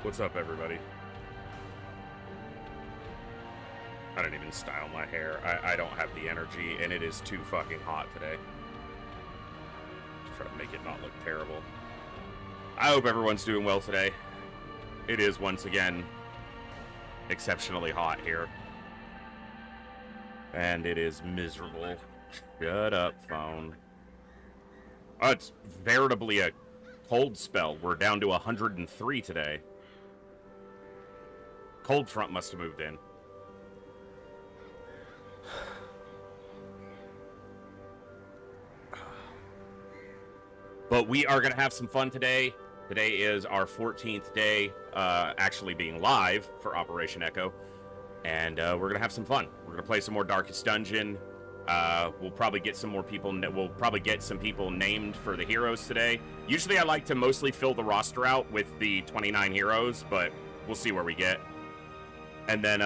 What's up, everybody? I didn't even style my hair. I don't have the energy, and it is too fucking hot today. Just try to make it not look terrible. I hope everyone's doing well today. It is, once again, exceptionally hot here. And it is miserable. Shut up, phone. Oh, it's veritably a cold spell. We're down to 103 today. Cold front must have moved in. But we are going to have some fun today. Today is our 14th day actually being live for Operation Echo. And we're going to have some fun. We're going to play some more Darkest Dungeon. We'll probably get some more people. We'll probably get some people named for the heroes today. Usually I like to mostly fill the roster out with the 29 heroes, but we'll see where we get. And then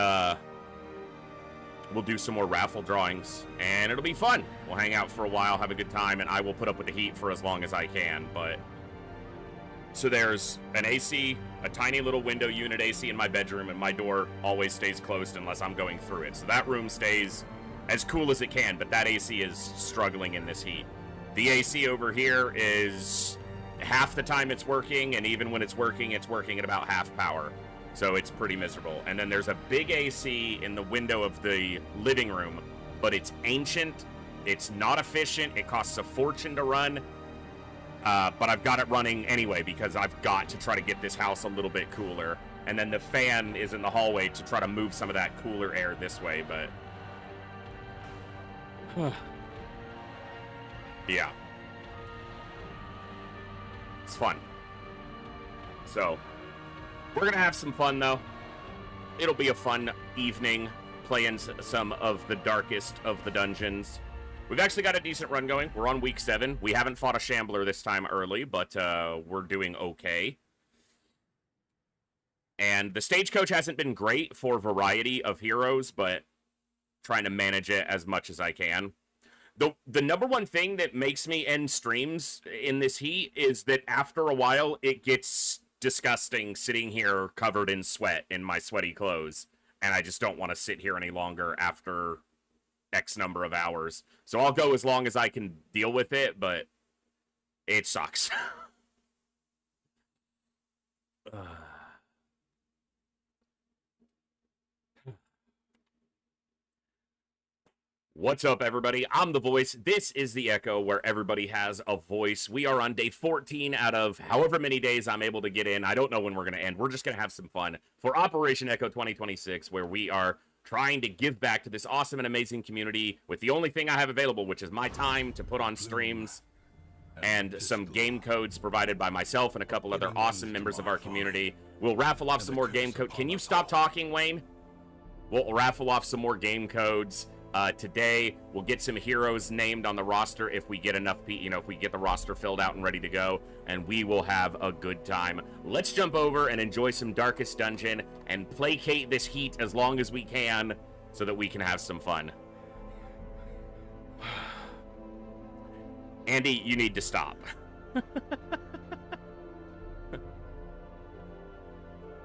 we'll do some more raffle drawings, and it'll be fun. We'll hang out for a while, have a good time, and I will put up with the heat for as long as I can. But so there's an AC, a tiny little window unit AC in my bedroom, and my door always stays closed unless I'm going through it. So that room stays as cool as it can, but that AC is struggling in this heat. The AC over here is half the time it's working, and even when it's working at about half power. So it's pretty miserable. And then there's a big AC in the window of the living room, but it's ancient, it's not efficient, it costs a fortune to run, but I've got it running anyway because I've got to try to get this house a little bit cooler. And then the fan is in the hallway to try to move some of that cooler air this way, but yeah, it's fun. So we're gonna have some fun, though. It'll be a fun evening playing some of the darkest of the dungeons. We've actually got a decent run going. We're on week 7. We haven't fought a shambler this time early, but we're doing okay. And the stagecoach hasn't been great for variety of heroes, but trying to manage it as much as I can. The number one thing that makes me end streams in this heat is that after a while, it gets disgusting sitting here covered in sweat in my sweaty clothes, and I just don't want to sit here any longer after X number of hours. So I'll go as long as I can deal with it, but it sucks. What's up, everybody? I'm the voice. This is the Echo, where everybody has a voice. We are on day 14 out of however many days I'm able to get in. I don't know when we're going to end. We're just going to have some fun for Operation Echo 2026, where we are trying to give back to this awesome and amazing community with the only thing I have available, which is my time to put on streams and some game codes provided by myself and a couple other awesome members of our community. We'll raffle off some more game codes. Can you stop talking, Wayne? We'll raffle off some more game codes. Today, we'll get some heroes named on the roster if we get enough, if we get the roster filled out and ready to go, and we will have a good time. Let's jump over and enjoy some Darkest Dungeon and placate this heat as long as we can so that we can have some fun. Andy, you need to stop.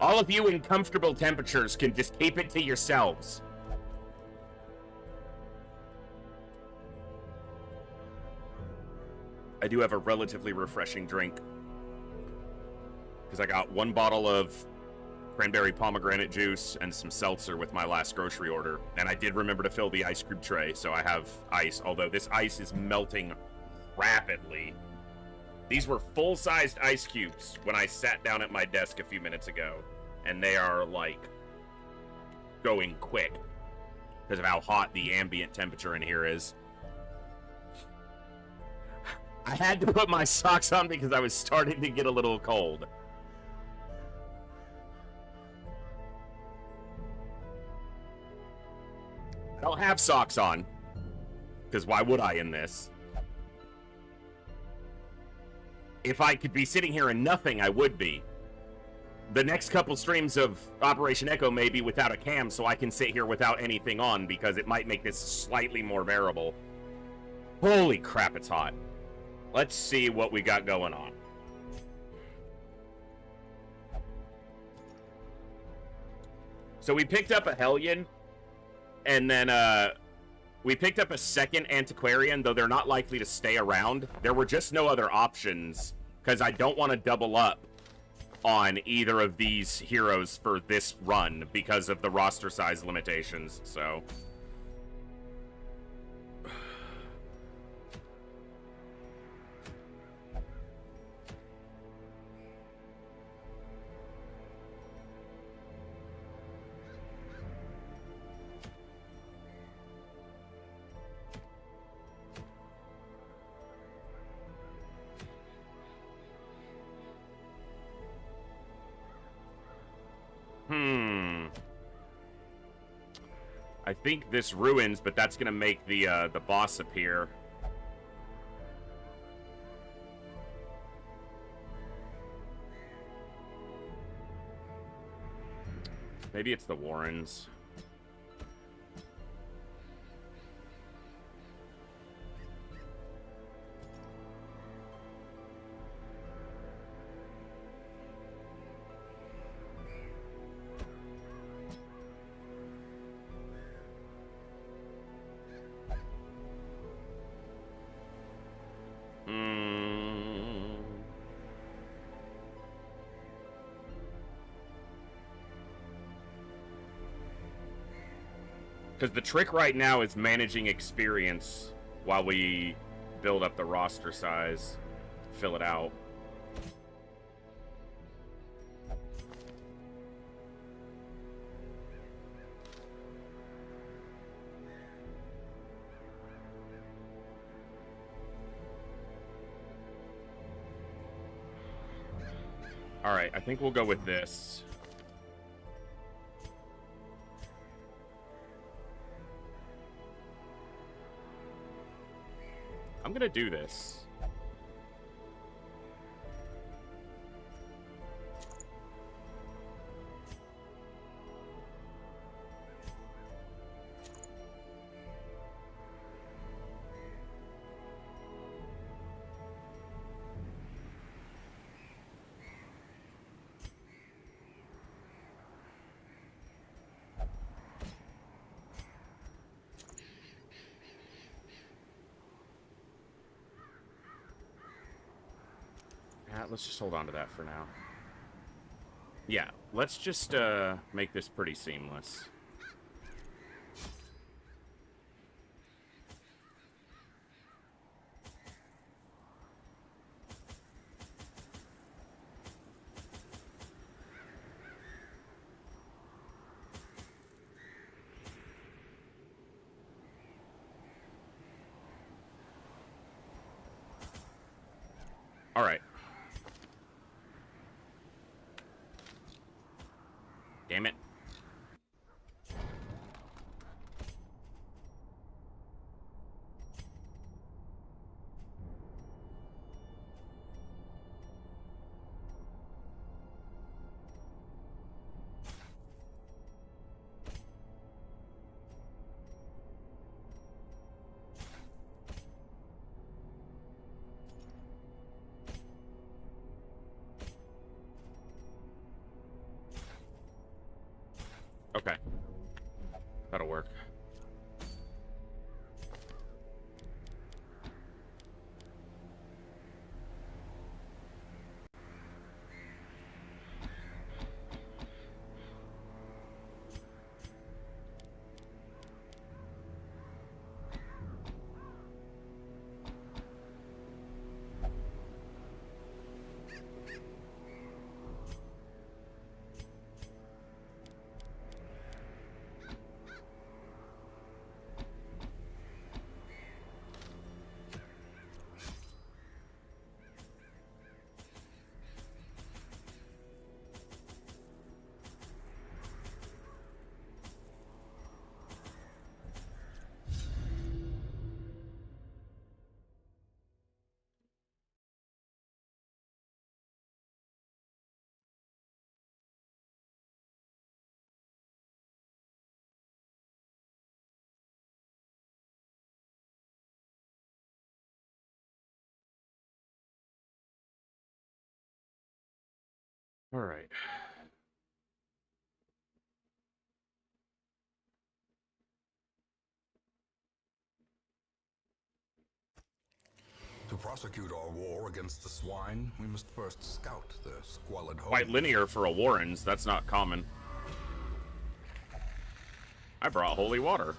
All of you in comfortable temperatures can just keep it to yourselves. I do have a relatively refreshing drink because I got 1 bottle of cranberry pomegranate juice and some seltzer with my last grocery order, and I did remember to fill the ice cube tray, so I have ice, although this ice is melting rapidly. These were full-sized ice cubes when I sat down at my desk a few minutes ago, and they are like going quick because of how hot the ambient temperature in here is. I had to put my socks on because I was starting to get a little cold. I don't have socks on, because why would I in this? If I could be sitting here and nothing, I would be. The next couple streams of Operation Echo may be without a cam, so I can sit here without anything on, because it might make this slightly more bearable. Holy crap, it's hot. Let's see what we got going on. So we picked up a Hellion, and then we picked up a second Antiquarian, though they're not likely to stay around. There were just no other options, because I don't want to double up on either of these heroes for this run because of the roster size limitations, so... I think this ruins, but that's gonna make the boss appear. Maybe it's the Warrens. Because the trick right now is managing experience while we build up the roster size, fill it out. All right, I think we'll go with this. I'm gonna do this. Let's just hold on to that for now. Yeah, let's just make this pretty seamless. All right. Damn it. Okay. That'll work. All right. prosecute our war against the swine, we must first scout their squalid home. Quite linear for a Warrens. That's not common. I brought holy water.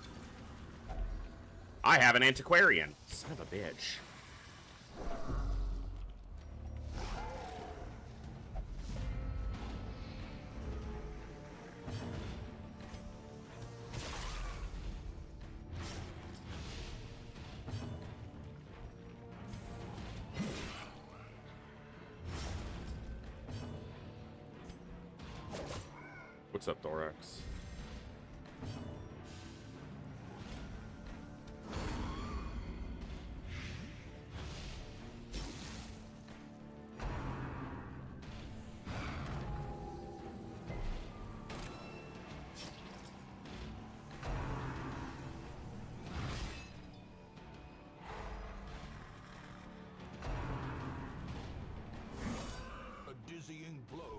I have an antiquarian. Son of a bitch. What's up, Thorax?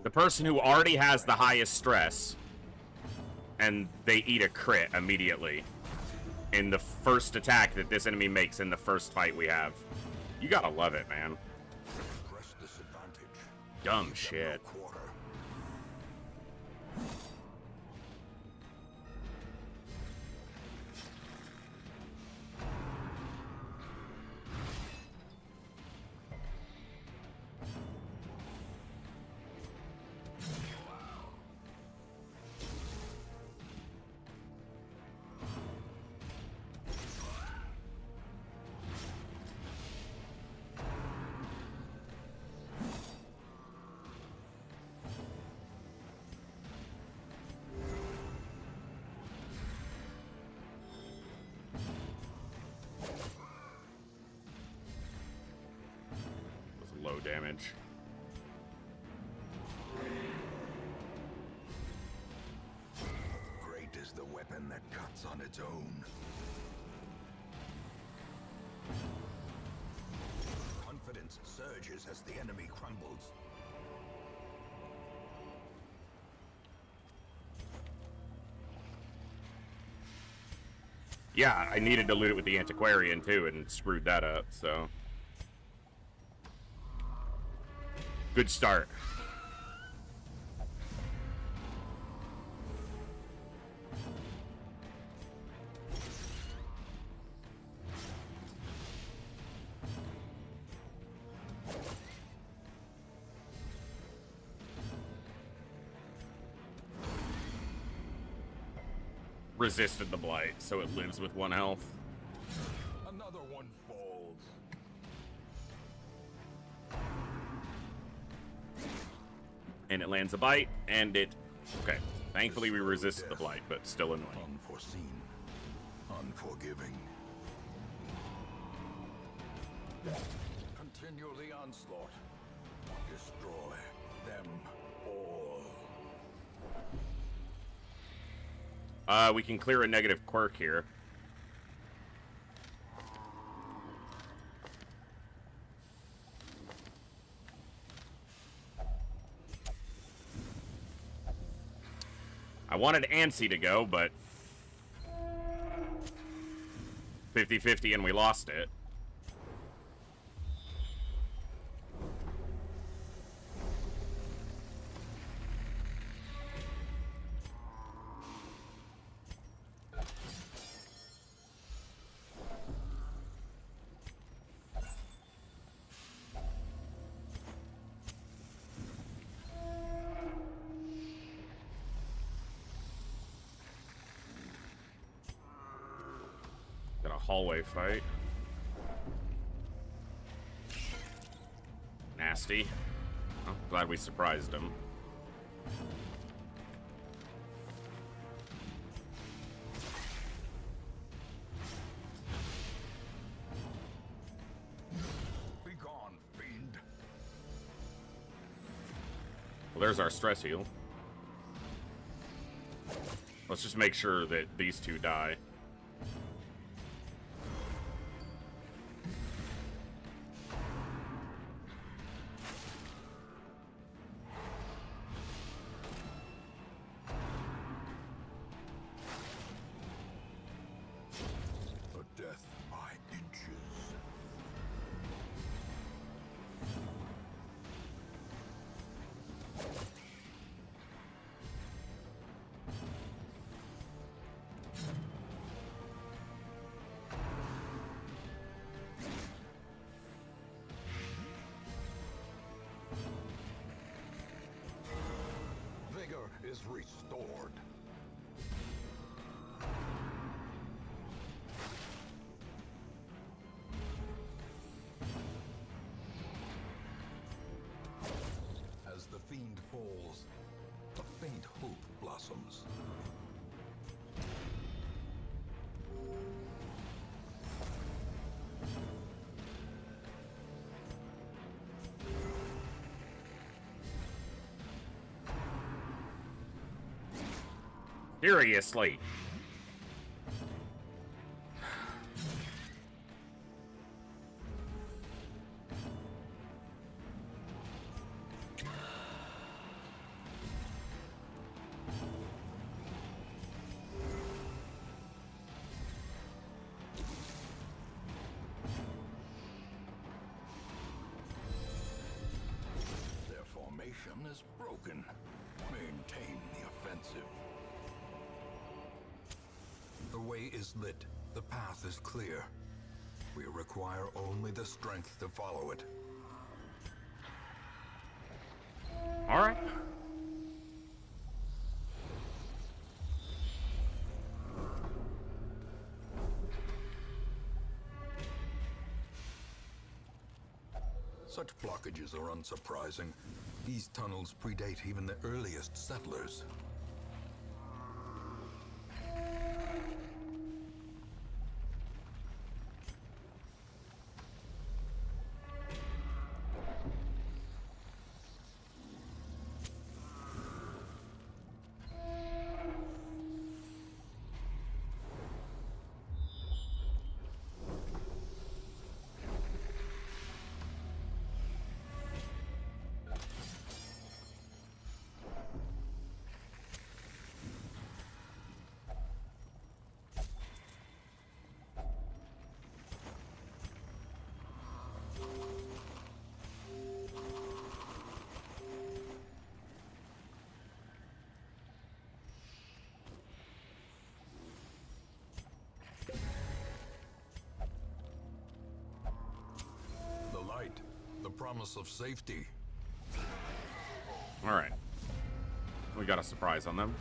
The person who already has the highest stress, and they eat a crit immediately in the first attack that this enemy makes in the first fight we have. You gotta love it, man. Dumb shit. Low damage. Great is the weapon that cuts on its own. Confidence surges as the enemy crumbles. Yeah, I needed to loot it with the antiquarian too, and screwed that up, so. Good start. Resisted the blight, so it lives with 1 health. Another one falls. And it lands a bite, and it... Okay. Thankfully we resisted the blight, but still annoying. Unforeseen. Unforgiving. Continue the onslaught. Destroy them all. We can clear a negative quirk here. I wanted Ansi to go, but 50-50 and we lost it. Got a hallway fight. Nasty. Oh, glad we surprised him. Be gone, fiend. Well, there's our stress heal. Let's just make sure that these two die. is restored. As the fiend falls, a faint hope blossoms. Seriously. Their formation is broken. Maintain the offensive. The way is lit. The path is clear. We require only the strength to follow it. All right. Such blockages are unsurprising. These tunnels predate even the earliest settlers. The light, the promise of safety. All right. We got a surprise on them.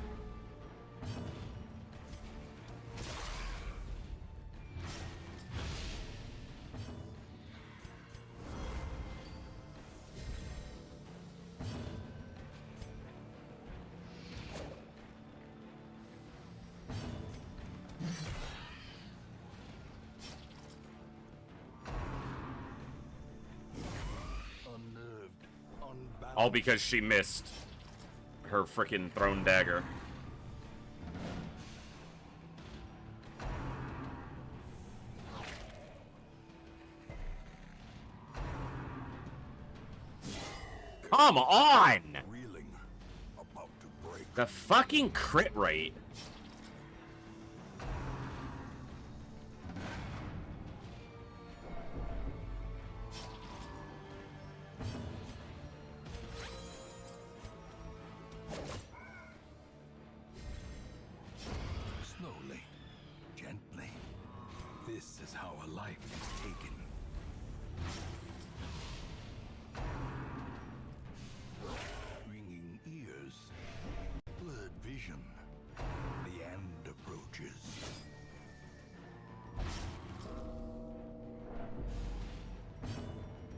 Unnerved, unbalanced. All because she missed her frickin' thrown dagger. Come on! Reeling, about to break. The fucking crit rate. Slowly, gently. This is how a life is taken. Ringing ears, blurred vision. The end approaches.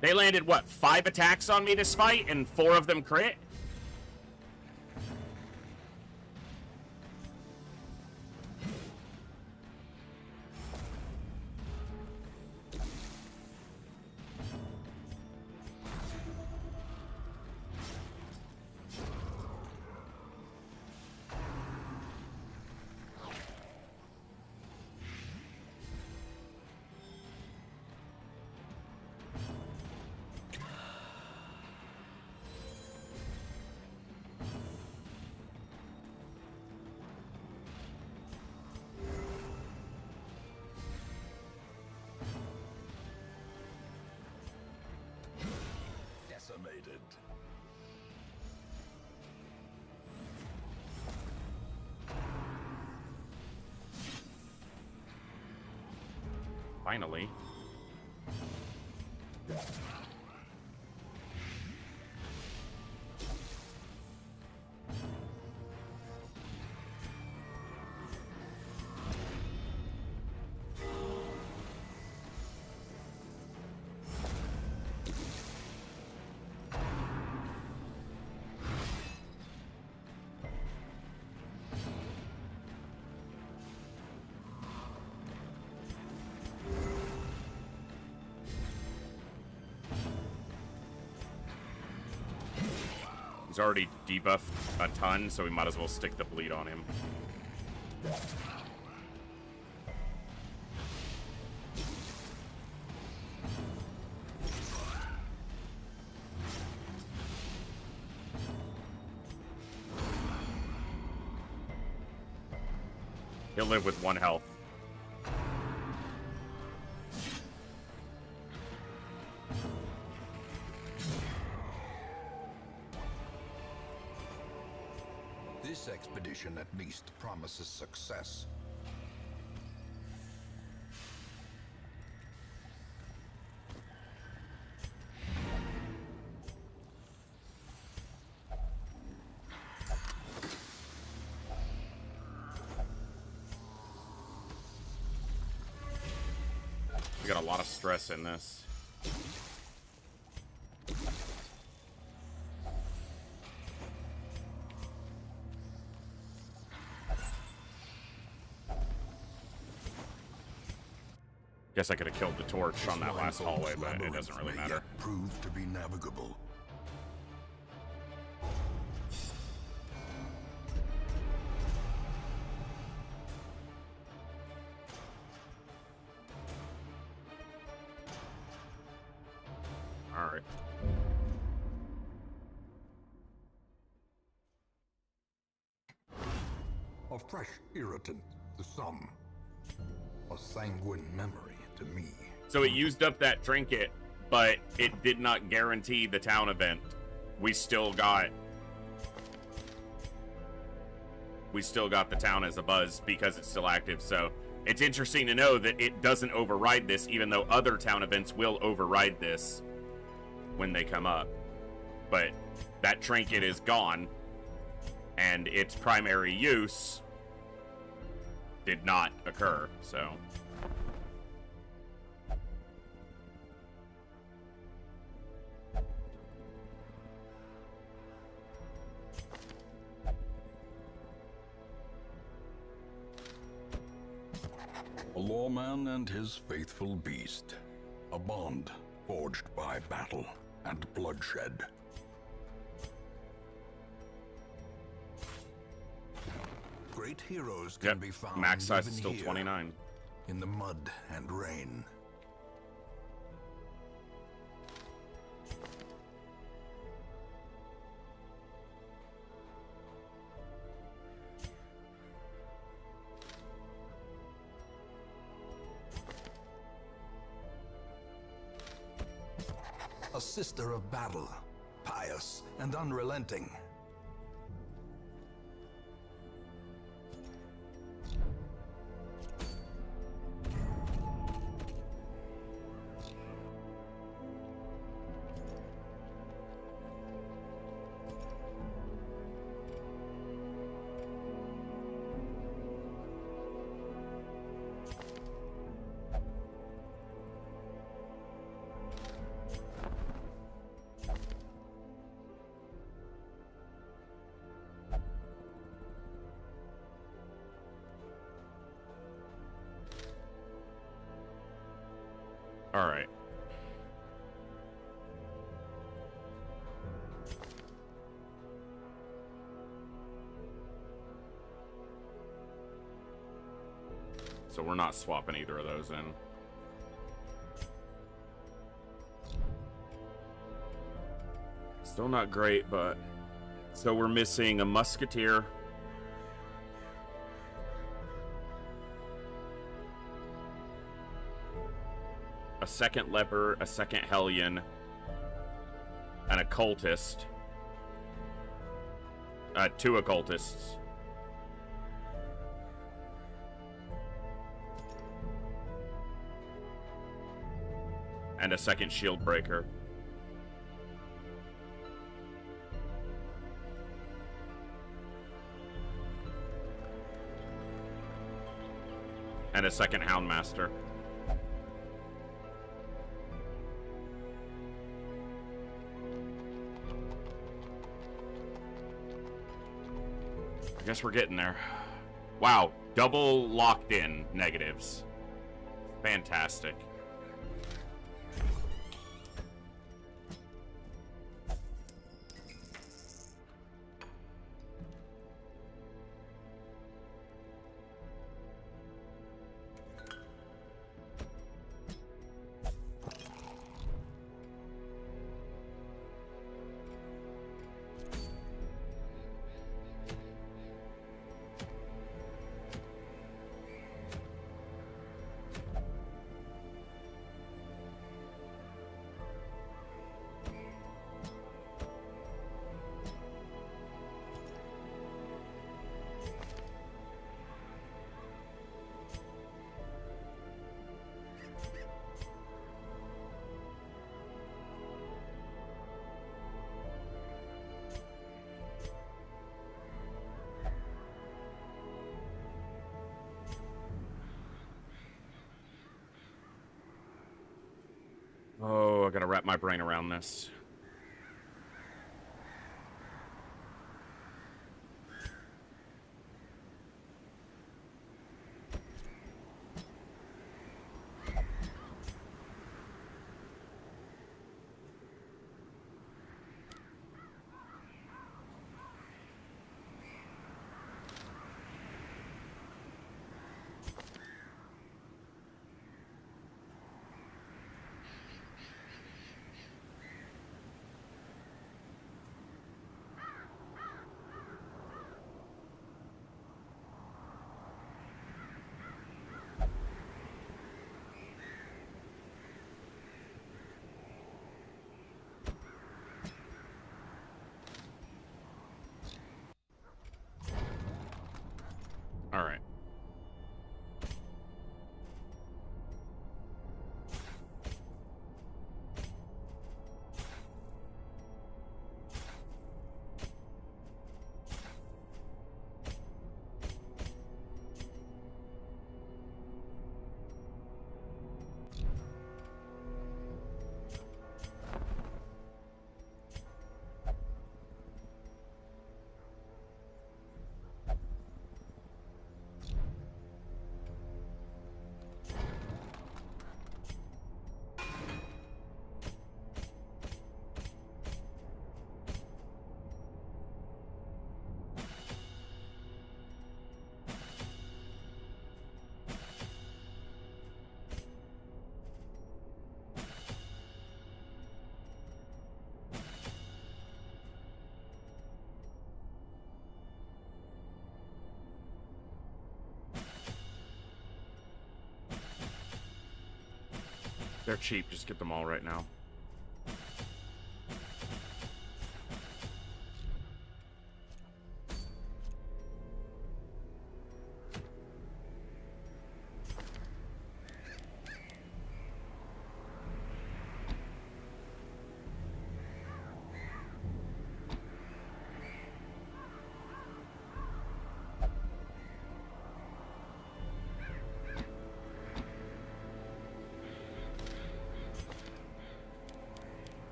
They landed, what, 5 attacks on me this fight, and 4 of them crit? Decimated. Finally. already debuffed a ton, so we might as well stick the bleed on him. He'll live with 1 health. This expedition at least promises success. We got a lot of stress in this. Guess I could have killed the torch on that last hallway, but it doesn't really matter. Prove to be navigable. All right. A fresh irritant to some. A sanguine memory to me. So it used up that trinket, but it did not guarantee the town event. We still got the town as a buzz because it's still active. So it's interesting to know that it doesn't override this, even though other town events will override this when they come up. But that trinket is gone, and its primary use did not occur, so. A lawman and his faithful beast. A bond forged by battle and bloodshed. Great heroes can be found max size even is still here, 29. in the mud and rain. A sister of battle, pious and unrelenting. All right. So we're not swapping either of those in. Still not great, but... So we're missing a musketeer. A second leper, a second hellion, and a cultist. 2 occultists. And a second shield breaker. And a second houndmaster. I guess we're getting there. Wow, double locked in negatives. Fantastic. I gotta wrap my brain around this. All right. They're cheap. Just get them all right now.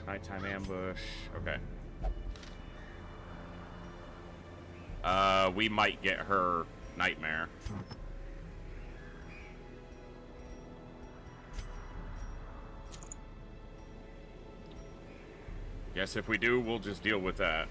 Nighttime ambush. Okay. We might get her nightmare. Guess if we do, we'll just deal with that.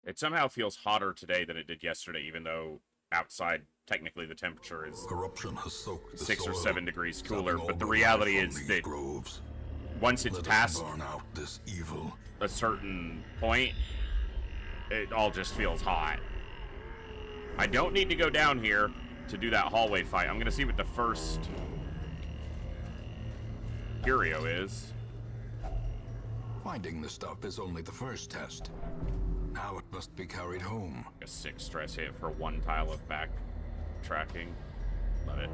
It somehow feels hotter today than it did yesterday, even though outside, technically, the temperature is Corruption has soaked the 6 or soil, 7 degrees cooler. sapping But the all reality life is from that these groves. once it's Let us past burn out this evil. a certain point, it all just feels hot. I don't need to go down here to do that hallway fight. I'm going to see what the first curio is. Finding the stuff is only the first test. Now it must be carried home. A 6 stress hit for 1 tile of back tracking. Love it.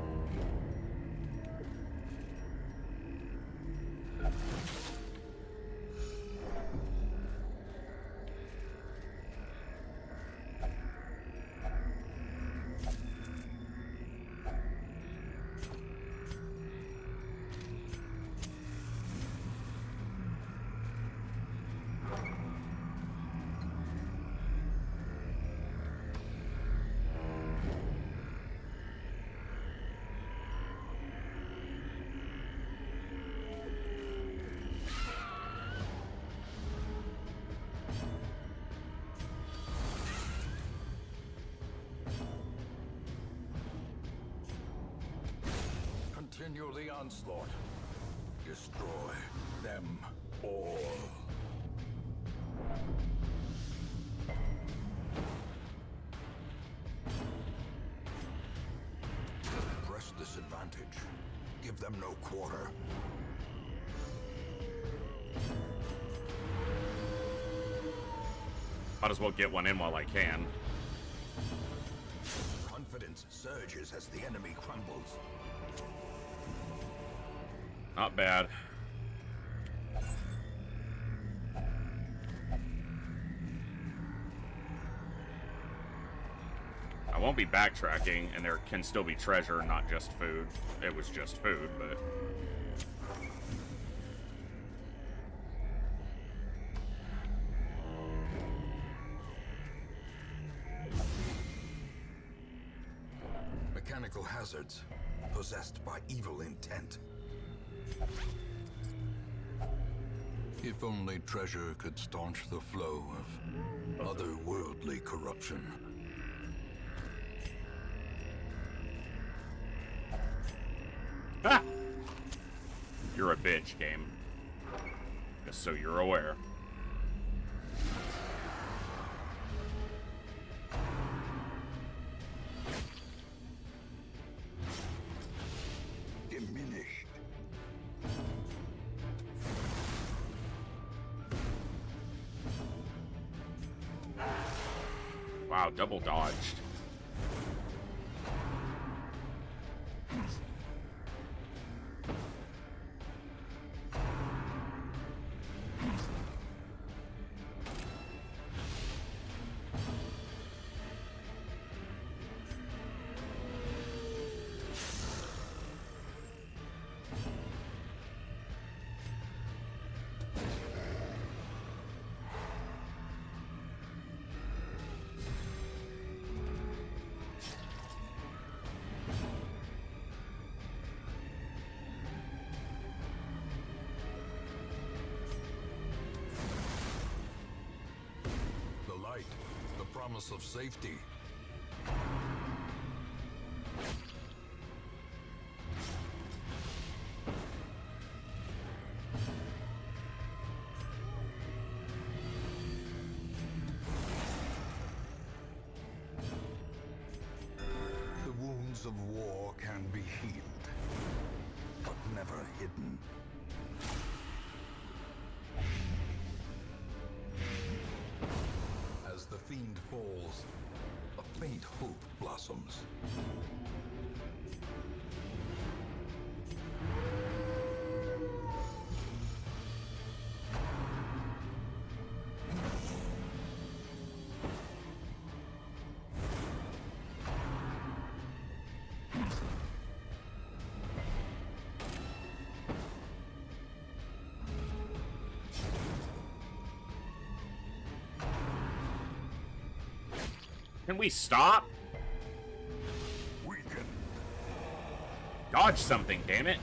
Continue the onslaught. Destroy them all. Press this advantage. Give them no quarter. Might as well get one in while I can. Confidence surges as the enemy crumbles. Not bad. I won't be backtracking, and there can still be treasure, not just food. It was just food, but... Mechanical hazards, possessed by evil intent. If only treasure could staunch the flow of otherworldly corruption. Ah! You're a bitch, game. Just so you're aware. Diminished. Wow, double dodged. The promise of safety. The wounds of war can be healed, but never hidden. As the fiend falls, a faint hope blossoms. Can we stop? Weaken. Dodge something, damn it.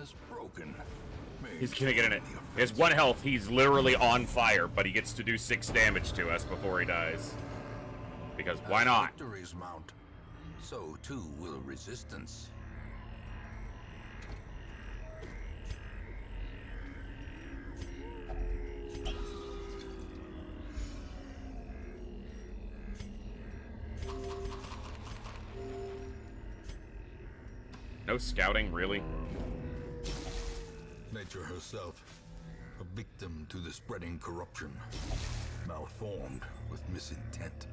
Is broken. He's gonna get in it. He has 1 health. He's literally on fire, but he gets to do 6 damage to us before he dies. Because why not? Victories mount, so too will resistance. No scouting, really? Nature herself, a victim to the spreading corruption, malformed with misintent.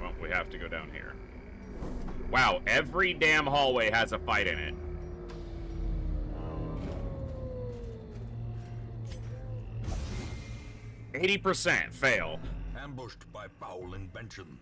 Well, we have to go down here. Wow, every damn hallway has a fight in it. 80% fail. Ambushed by foul invention.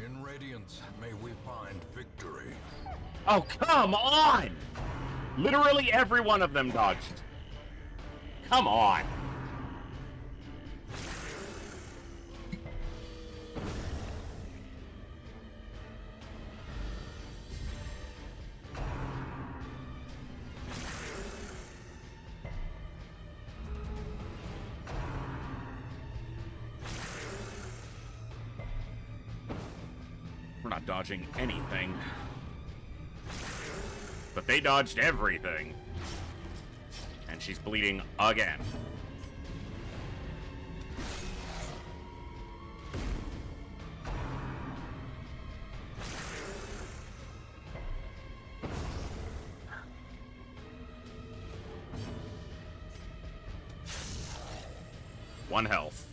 In Radiance, may we find victory. Oh, come on! Literally every one of them dodged. Come on. We're not dodging anything. But they dodged everything. And she's bleeding again. One health.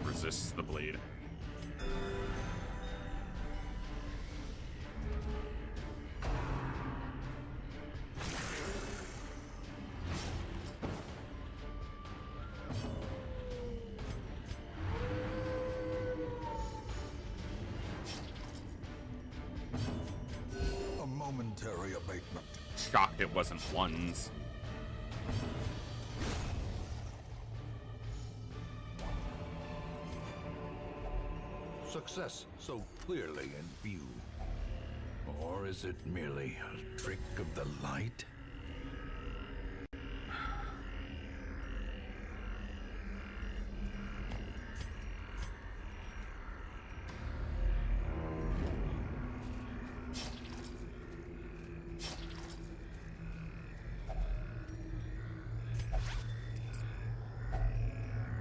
Resists the bleed. A momentary abatement. Shocked it wasn't ones. Success so clearly in view. Or is it merely a trick of the light?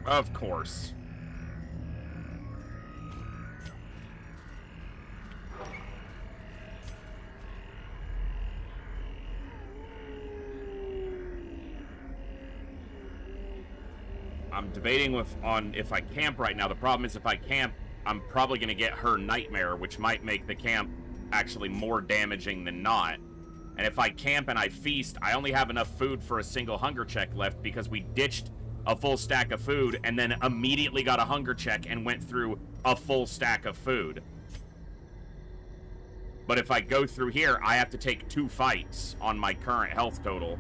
Of course. I'm debating on if I camp right now. The problem is if I camp, I'm probably going to get her Nightmare, which might make the camp actually more damaging than not. And if I camp and I feast, I only have enough food for a single hunger check left because we ditched a full stack of food and then immediately got a hunger check and went through a full stack of food. But if I go through here, I have to take 2 fights on my current health total.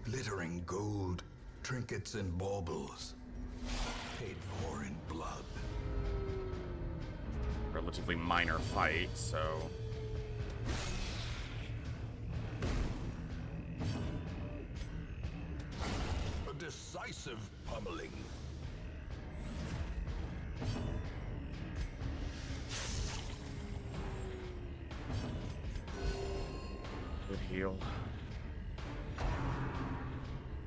Glittering gold, trinkets and baubles, paid for in blood. Relatively minor fight, so... A decisive pummeling. Good heal.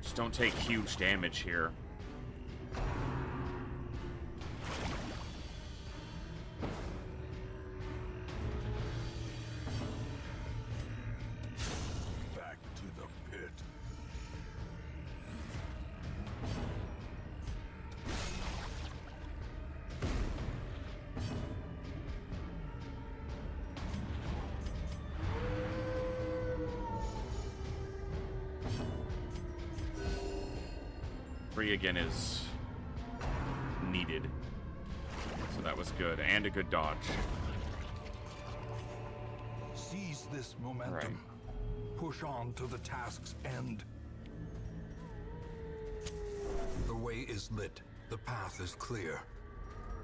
Just don't take huge damage here. Back to the pit. Free again is needed. So that was good. And a good dodge. Seize this momentum. Right. Push on to the task's end. The way is lit. The path is clear.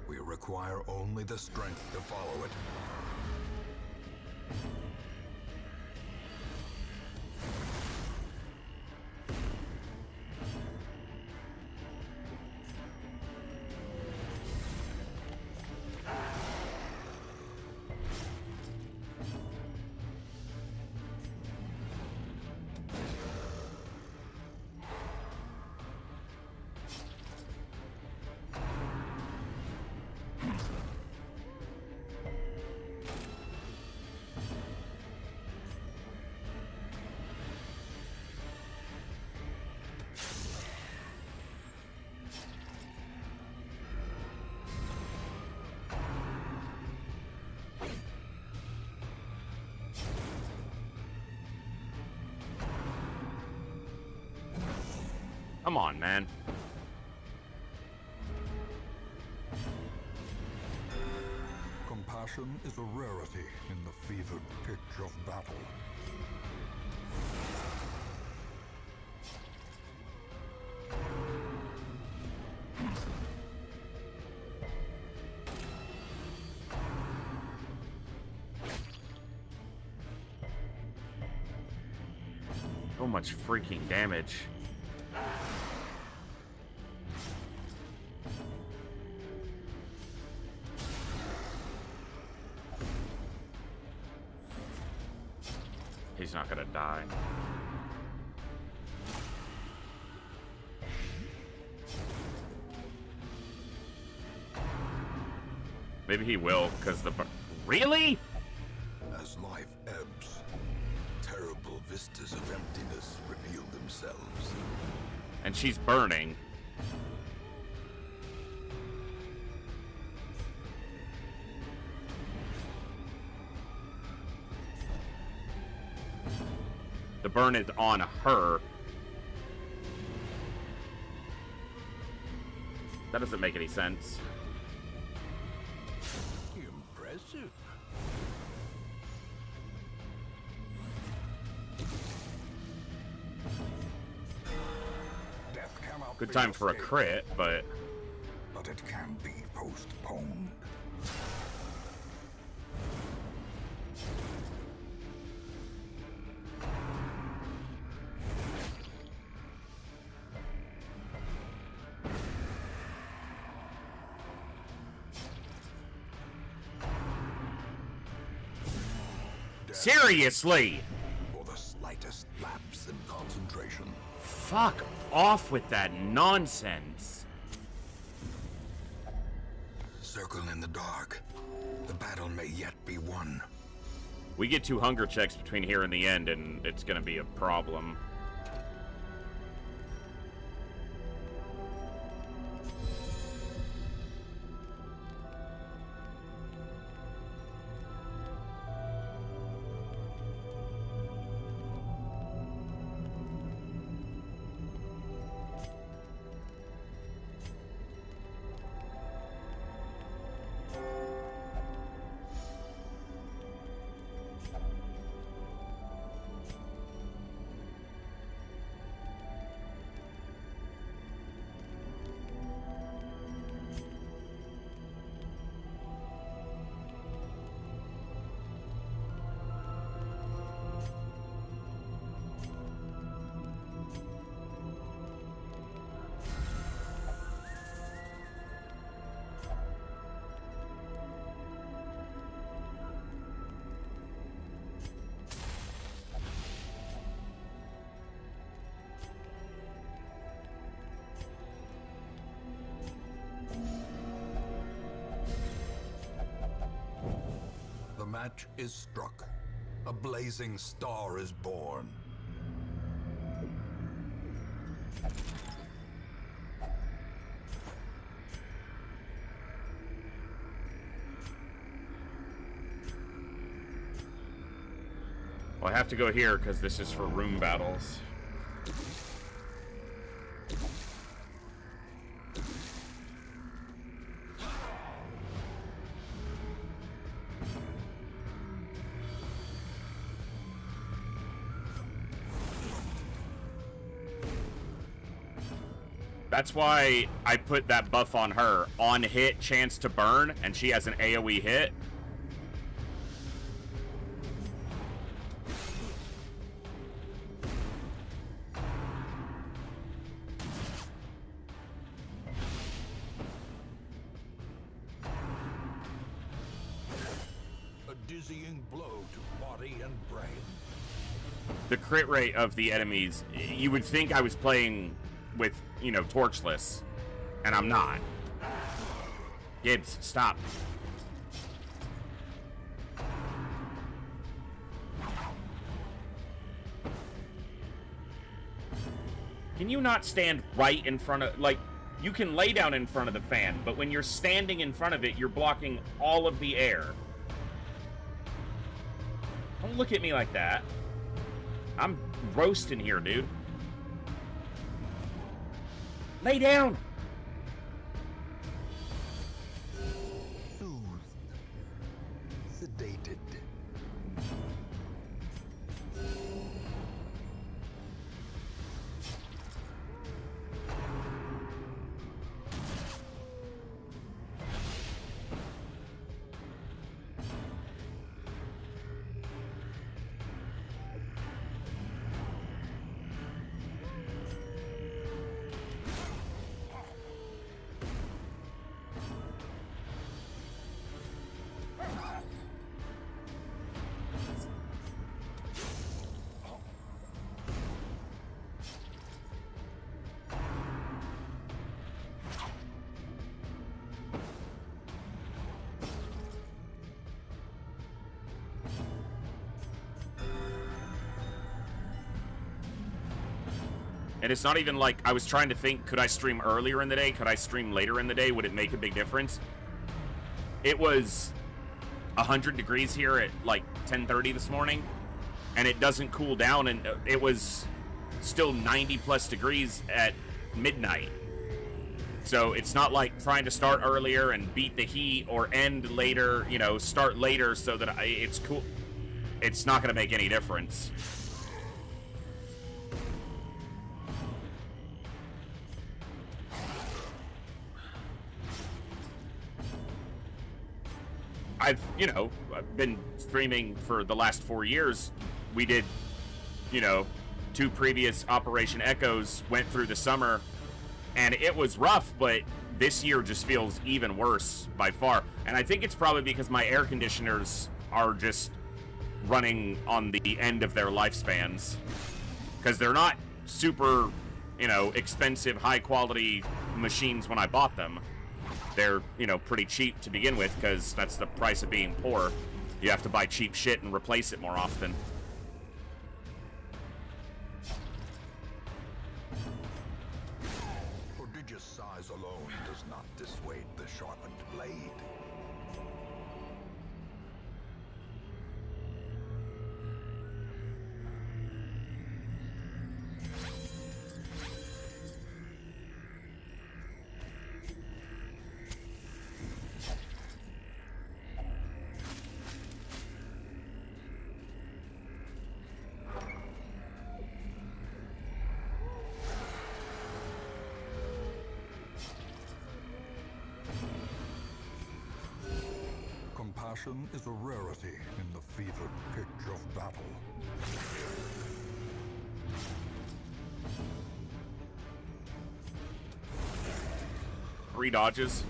We require only the strength to follow it. Come on, man. Compassion is a rarity in the fevered pitch of battle. So much freaking damage. He's not gonna die. Maybe he will, because the... Really? As life ebbs, terrible vistas of emptiness reveal themselves. And she's burning. The burn is on her. That doesn't make any sense. Impressive. Death cannot Good be time for a escaped, crit, but but it can be postponed. seriously! For the slightest lapse in concentration. Fuck off with that nonsense. Circle in the dark. The battle may yet be won. We get 2 hunger checks between here and the end, and it's gonna be a problem. The match is struck. A blazing star is born. Well, I have to go here because this is for room battles. That's why I put that buff on her. On hit, chance to burn, and she has an AoE hit. A dizzying blow to body and brain. The crit rate of the enemies, you would think I was playing with, you know, torchless, and I'm not. Gibbs, stop. Can you not stand right in front of, like, you can lay down in front of the fan, but when you're standing in front of it, you're blocking all of the air. Don't look at me like that. I'm roasting here, dude. Lay down! Soothed. Sedated. And it's not even like I was trying to think, could I stream earlier in the day? Could I stream later in the day? Would it make a big difference? It was 100 degrees here at like 10:30 this morning, and it doesn't cool down, and it was still 90 plus degrees at midnight. So it's not like trying to start earlier and beat the heat or end later, you know, start later so that it's cool. It's not going to make any difference. I've been streaming for the last 4 years. We did, 2 previous Operation Echoes, went through the summer, and it was rough, but this year just feels even worse by far. And I think it's probably because my air conditioners are just running on the end of their lifespans. Because they're not super, expensive, high-quality machines when I bought them. They're, pretty cheap to begin with, because that's the price of being poor. You have to buy cheap shit and replace it more often. Prodigious size alone does not dissuade the sharpened blade. Compassion is a rarity in the fevered pitch of battle. Three dodges.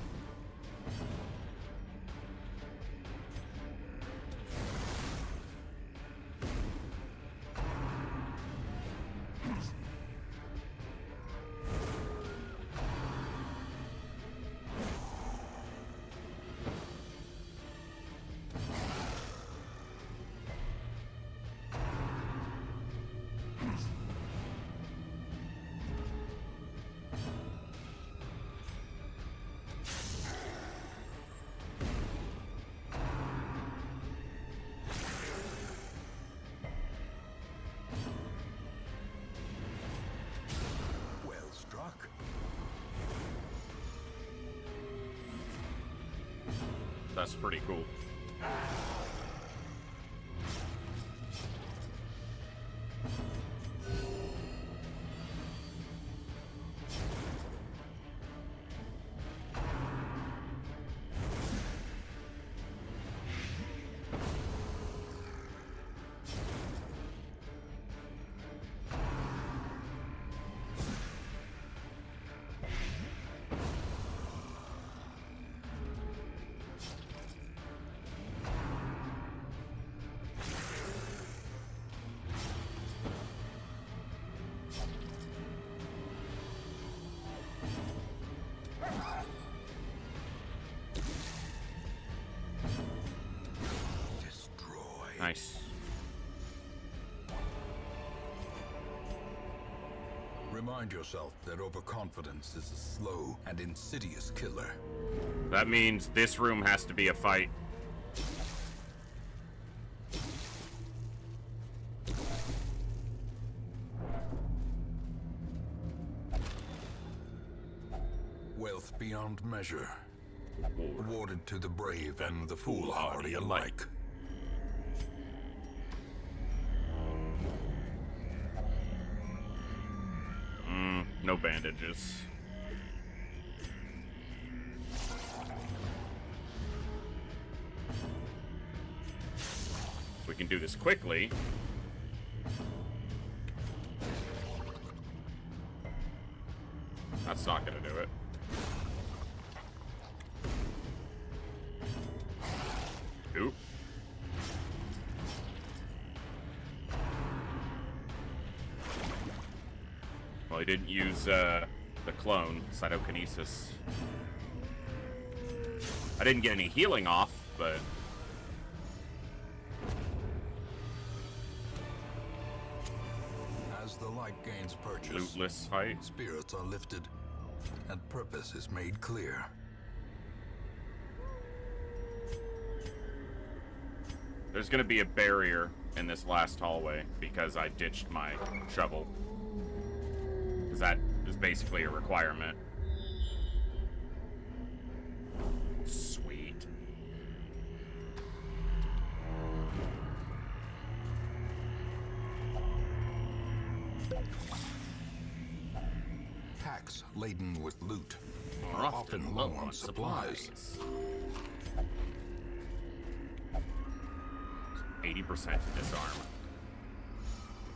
That's pretty cool. Nice. Remind yourself that overconfidence is a slow and insidious killer. That means this room has to be a fight. Wealth beyond measure. Awarded to the brave and the foolhardy alike. No bandages. We can do this quickly. That's not gonna do it. Oop. Well, he didn't use the clone, cytokinesis. I didn't get any healing off, but... As the light gains purchase, Lootless fight. spirits are lifted, and purpose is made clear. There's gonna be a barrier in this last hallway because I ditched my shovel. Because that is basically a requirement. Sweet. Packs laden with loot Are are often low on supplies. 80% disarm.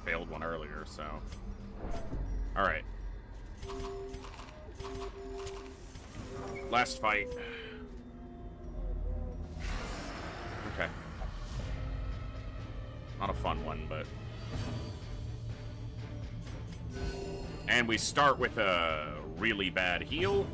Failed one earlier, so... Alright. Last fight. Okay. Not a fun one, but... And we start with a really bad heal.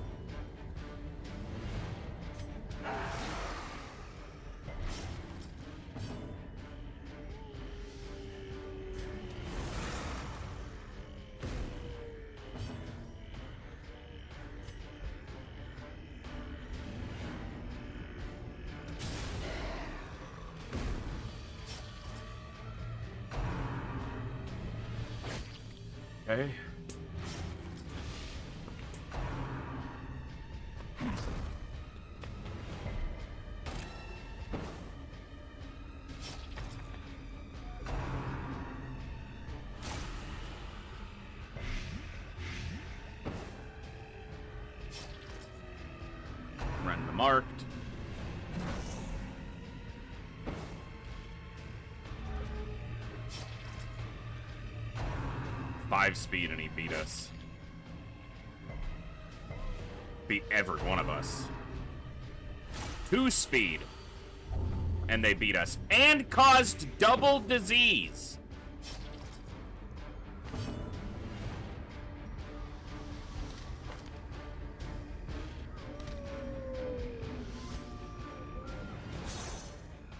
Okay. Run the marked. Five speed and he beat us. Beat every one of us. 2 speed and they beat us and caused double disease.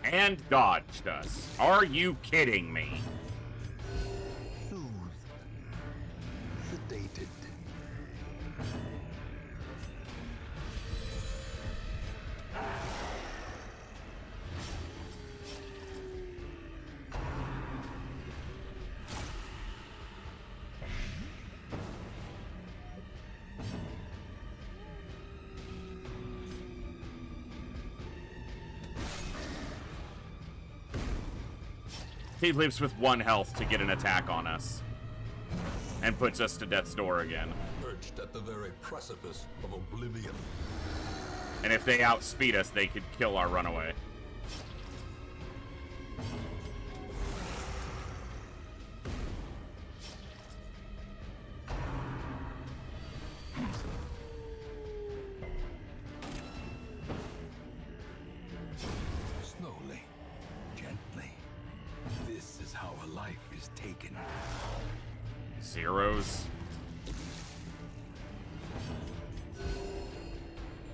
And dodged us. Are you kidding me? Sedated. He lives with 1 health to get an attack on us. And puts us to death's door again. Perched at the very precipice of oblivion. And if they outspeed us, they could kill our runaway. Slowly, gently. This is how a life is taken. Zeros.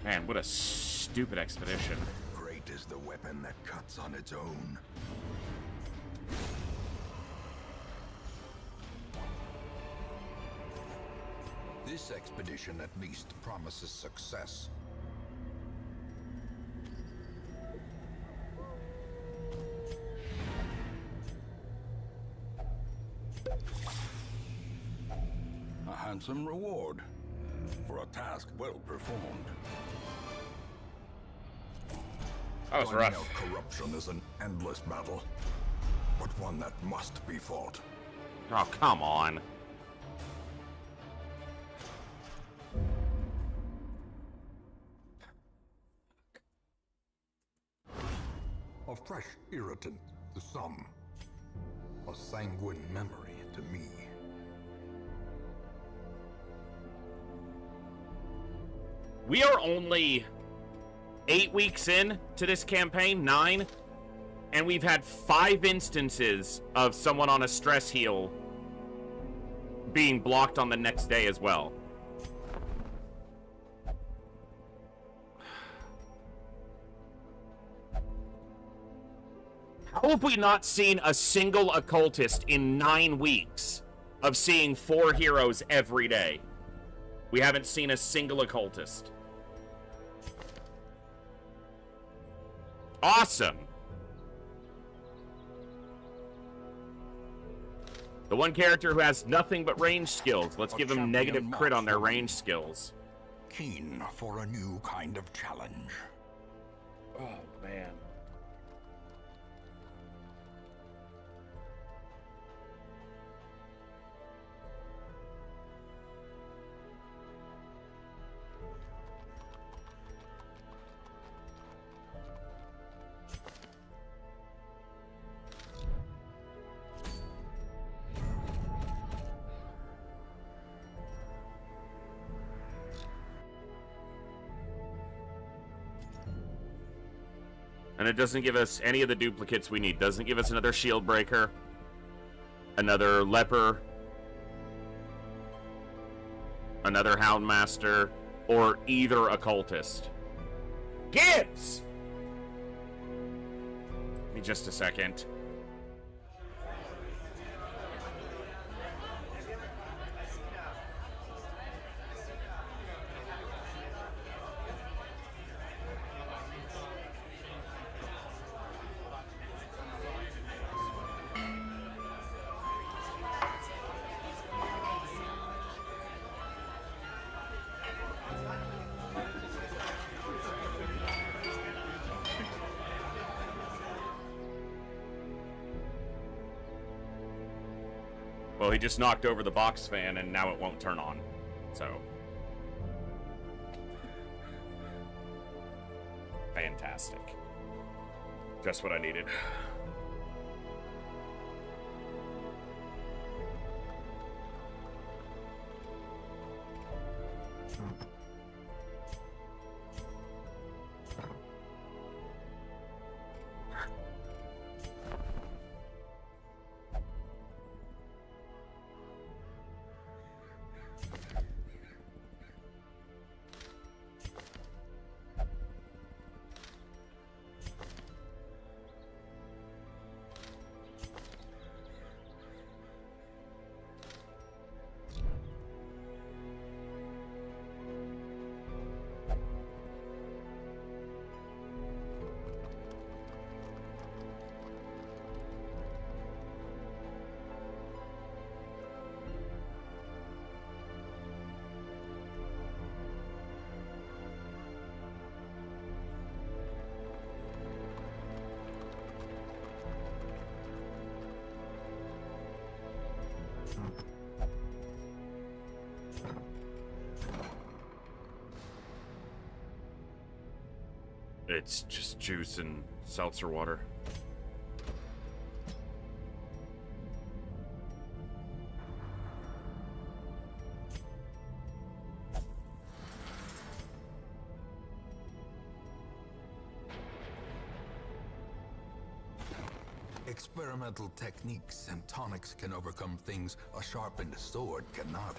Man, what a stupid expedition. Great is the weapon that cuts on its own. This expedition at least promises success. A handsome reward. for a task well performed. That was Finding rough. out corruption is an endless battle, but one that must be fought. Oh, come on. A fresh irritant to some, a sanguine memory to me. We are only 8 weeks in to this campaign, 9, and we've had 5 instances of someone on a stress heal being blocked on the next day as well. How have we not seen a single occultist in 9 weeks of seeing 4 heroes every day? We haven't seen a single occultist. Awesome. The one character who has nothing but range skills. Let's give him negative crit on their range skills. Keen for a new kind of challenge. Oh, man. And it doesn't give us any of the duplicates we need. Doesn't give us another shield breaker, another leper, another houndmaster, or either occultist. Gibbs! Give me just a second. Well, he just knocked over the box fan, and now it won't turn on. So. Fantastic. Just what I needed. It's just juice and seltzer water. Experimental techniques and tonics can overcome things a sharpened sword cannot.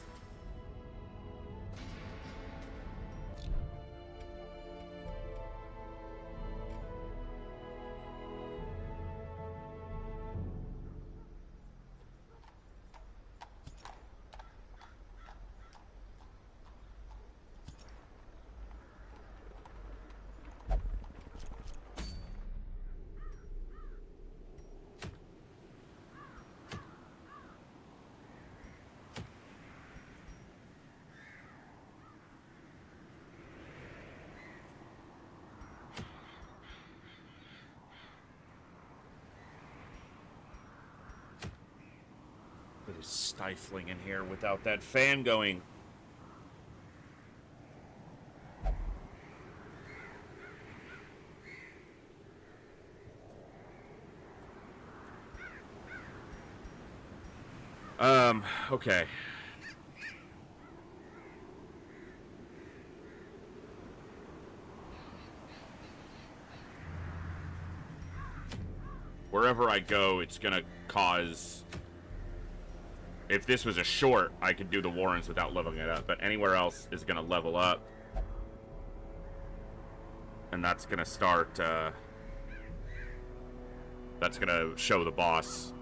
is stifling in here without that fan going. Okay. Wherever I go, it's gonna cause... If this was a short, I could do the Warrens without leveling it up, but anywhere else is gonna level up. And that's gonna start, that's gonna show the boss.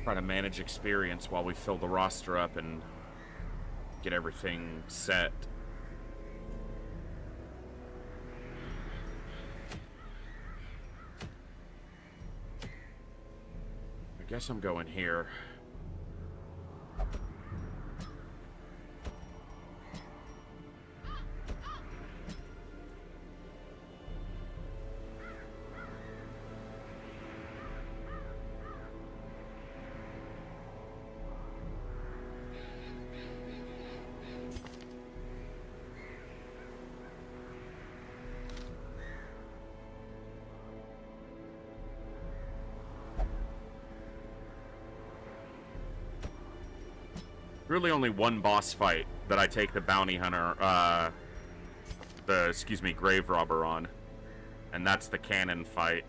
Try to manage experience while we fill the roster up and get everything set. I guess I'm going here. Really only one boss fight that I take the bounty hunter, grave robber on. And that's the cannon fight.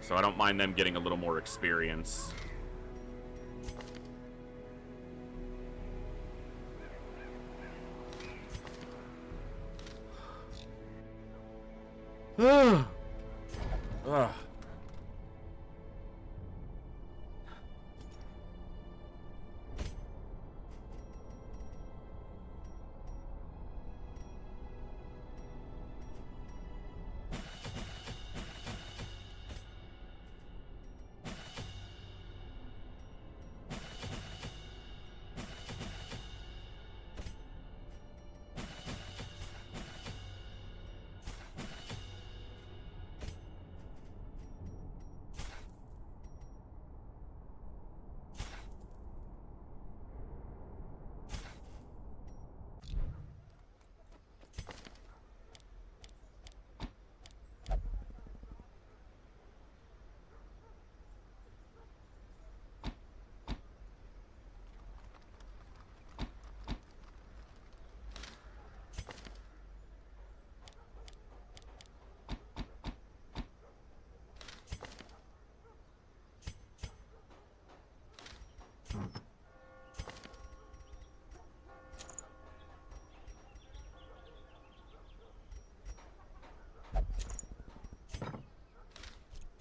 So I don't mind them getting a little more experience. Ugh. Ugh.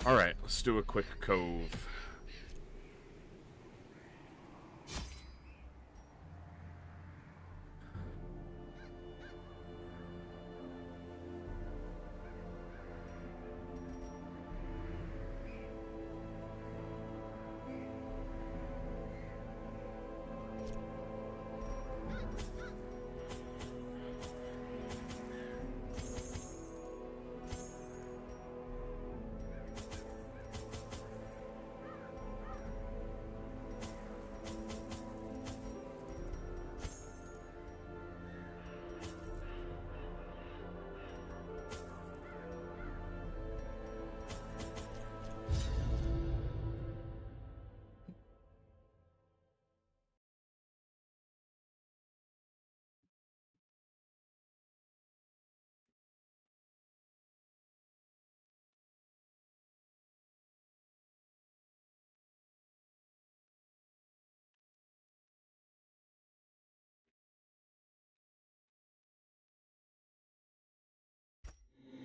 Alright, let's do a quick cove.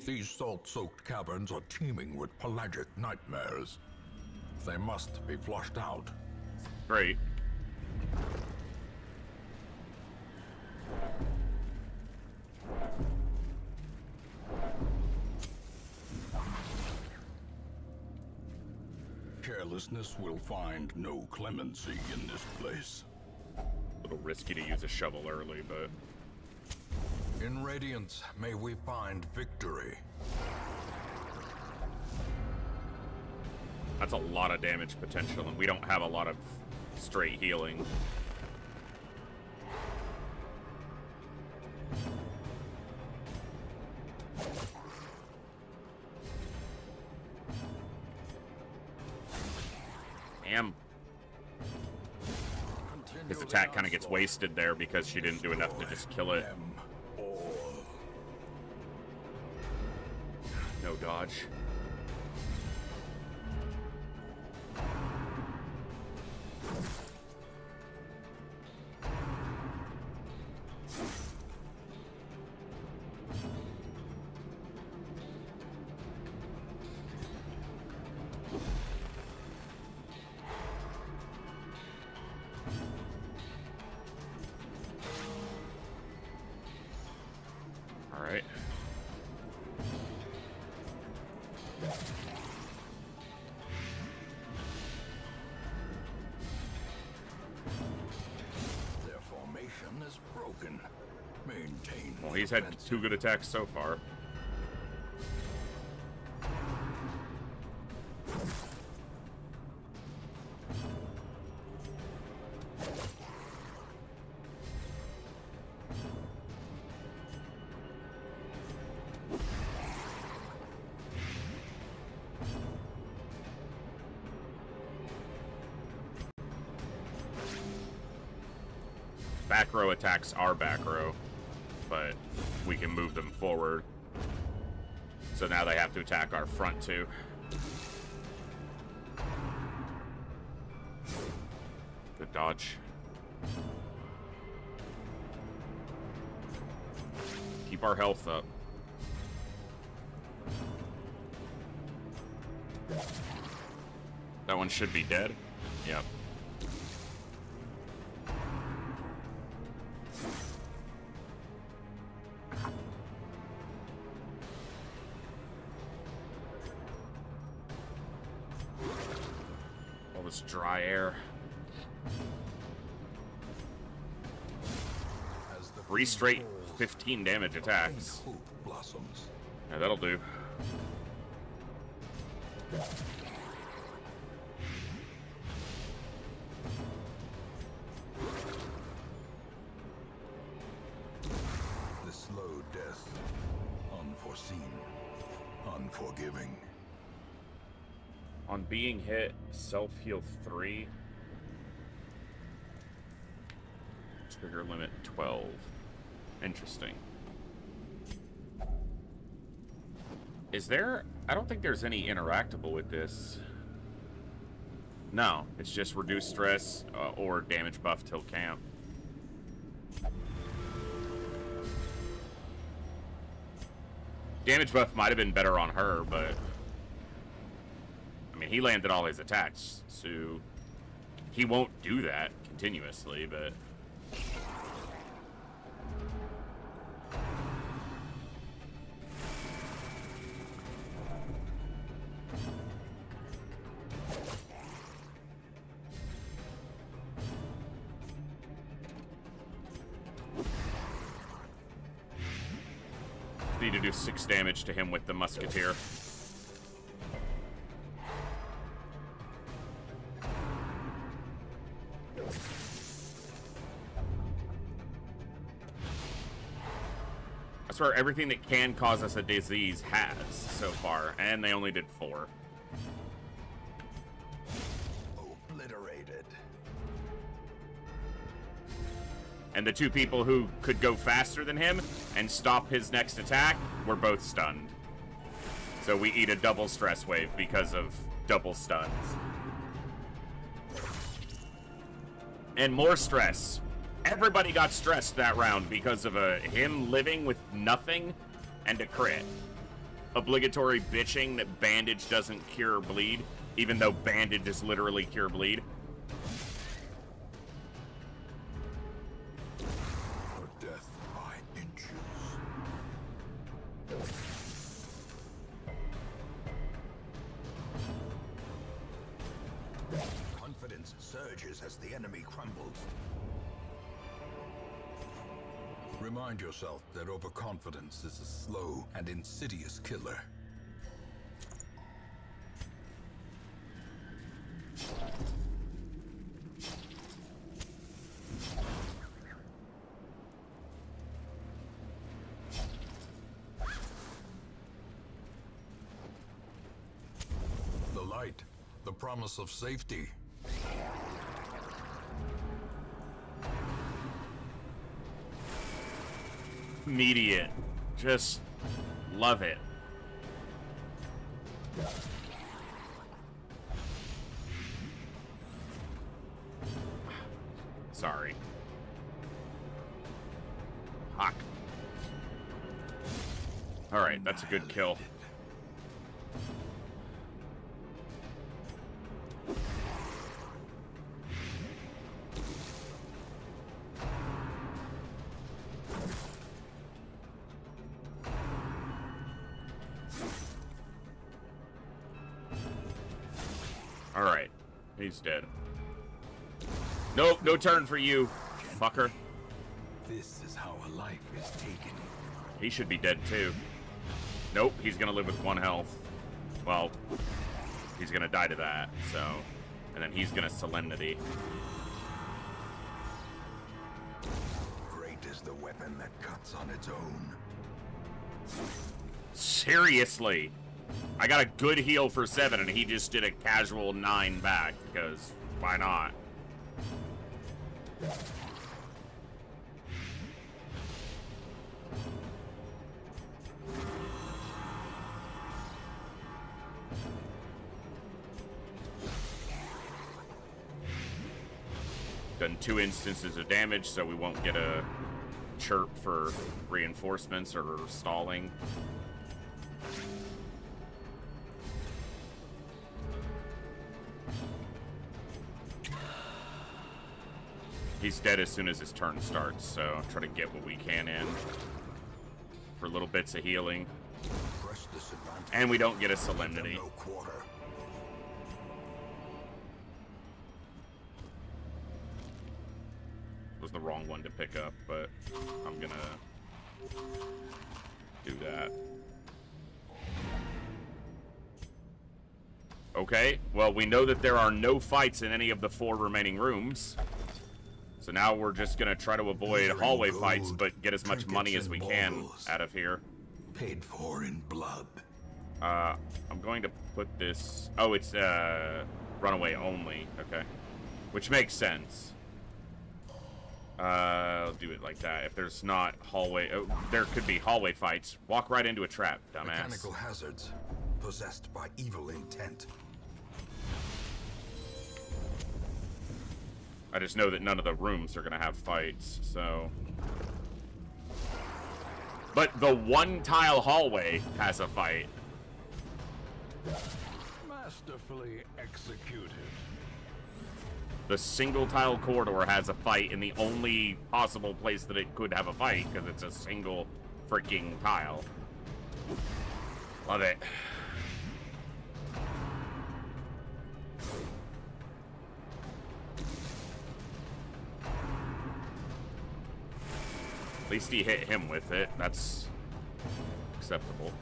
These salt-soaked caverns are teeming with pelagic nightmares. They must be flushed out. Great. Carelessness will find no clemency in this place. A little risky to use a shovel early, but... In Radiance, may we find victory. That's a lot of damage potential, and we don't have a lot of straight healing. Damn. His attack kind of gets wasted there because she didn't do enough to just kill it. No dodge. All right. Their formation is broken. Maintain. Well, he's had 2 good attacks so far. Back row attacks are back row, but we can move them forward. So now they have to attack our front too. Good dodge. Keep our health up. That one should be dead. Yep. All this dry air. As the 3 straight 15 damage attacks. hope blossoms. Yeah, that'll do. The slow death. Unforeseen. Unforgiving. On being hit, self-heal 3. Trigger limit 12. Interesting. Is there... I don't think there's any interactable with this. No, it's just reduce stress or damage buff till camp. Damage buff might have been better on her, but... I mean, he landed all his attacks, so... He won't do that continuously, but... Need to do 6 damage to him with the musketeer. I swear everything that can cause us a disease has so far, and they only did 4. Obliterated. And the 2 people who could go faster than him and stop his next attack were both stunned. So we eat a double stress wave because of double stuns. And more stress. Everybody got stressed that round because of him living with nothing and a crit. obligatory bitching that bandage doesn't cure bleed, even though bandage is literally cure bleed. For death by inches. Confidence surges as the enemy crumbles. Remind yourself that overconfidence is a slow and insidious killer. The light, the promise of safety. Immediate. Just love it. Sorry. Hawk. Alright, that's a good kill. Alright, he's dead. Nope, no turn for you, fucker. This is how a life is taken. He should be dead too. Nope, he's gonna live with 1 health. Well, he's gonna die to that, so. And then he's gonna Solemnity. Great is the weapon that cuts on its own. Seriously. I got a good heal for 7 and he just did a casual 9 back, because why not? Done 2 instances of damage, so we won't get a chirp for reinforcements or stalling. He's dead as soon as his turn starts, so try to get what we can in for little bits of healing. And we don't get a Solemnity. Was the wrong one to pick up, but I'm gonna do that. Okay, well, we know that there are no fights in any of the 4 remaining rooms. So now we're just gonna try to avoid hallway fights, but get as much money as we can out of here. Paid for in blood. I'm going to put this... Oh, it's runaway only. Okay. Which makes sense. I'll do it like that. If there's not hallway... Oh, there could be hallway fights. Walk right into a trap, dumbass. Mechanical hazards. Possessed by evil intent. I just know that none of the rooms are gonna have fights, so... But the 1-tile hallway has a fight. Masterfully executed. The single-tile corridor has a fight in the only possible place that it could have a fight, because it's a single freaking tile. Love it. At least he hit him with it. That's acceptable.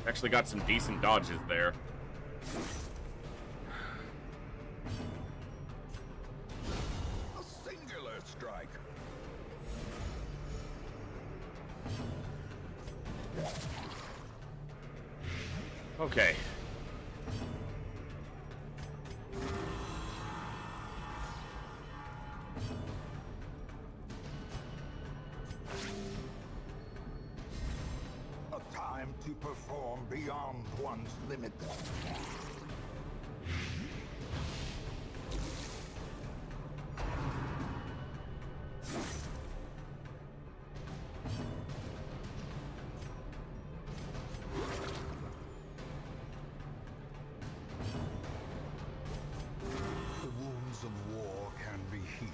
Actually got some decent dodges there. A singular strike. Okay. A time to perform beyond one's limits. The wounds of war can be healed,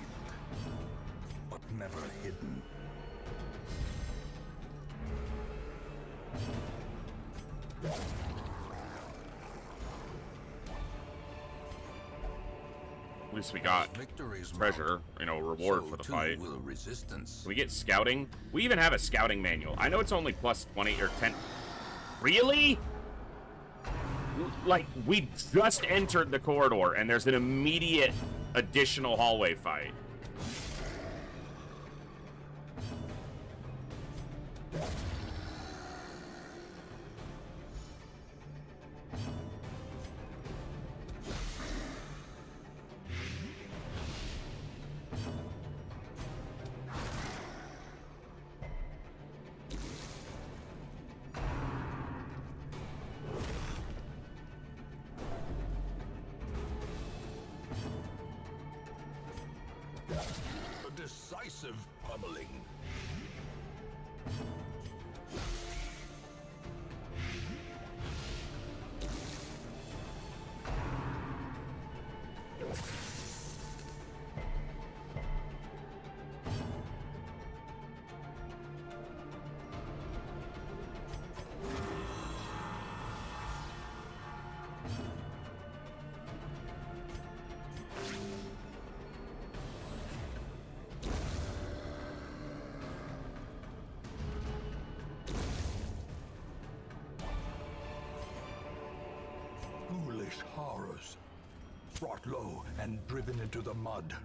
but never hidden. At least we got treasure, reward for the fight. Will resistance. Can we get scouting? We even have a scouting manual. I know it's only plus 20 or 10. Really? Like, we just entered the corridor, and there's an immediate additional hallway fight. A decisive pummeling. Foolish horrors, brought low and driven into the mud.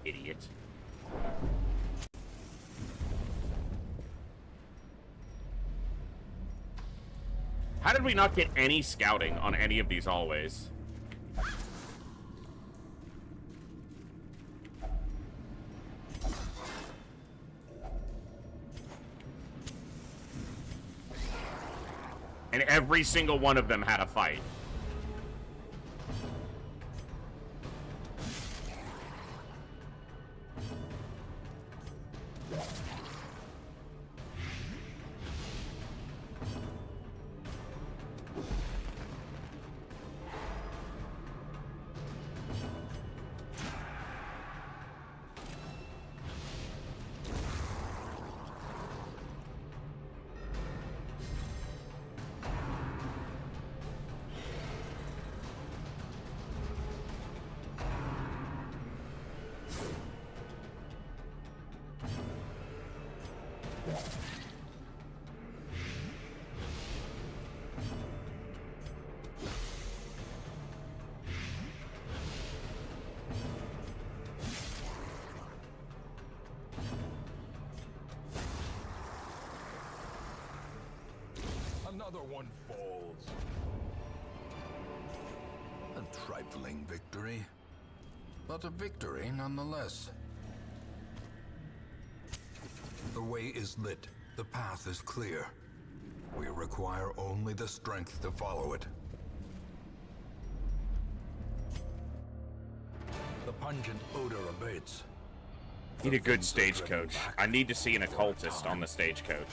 Idiot. How did we not get any scouting on any of these hallways? And every single one of them had a fight. Another one falls. A trifling victory, but a victory nonetheless. The way is lit. The path is clear. We require only the strength to follow it. The pungent odor abates. Need a good stagecoach. I need to see an occultist on the stagecoach.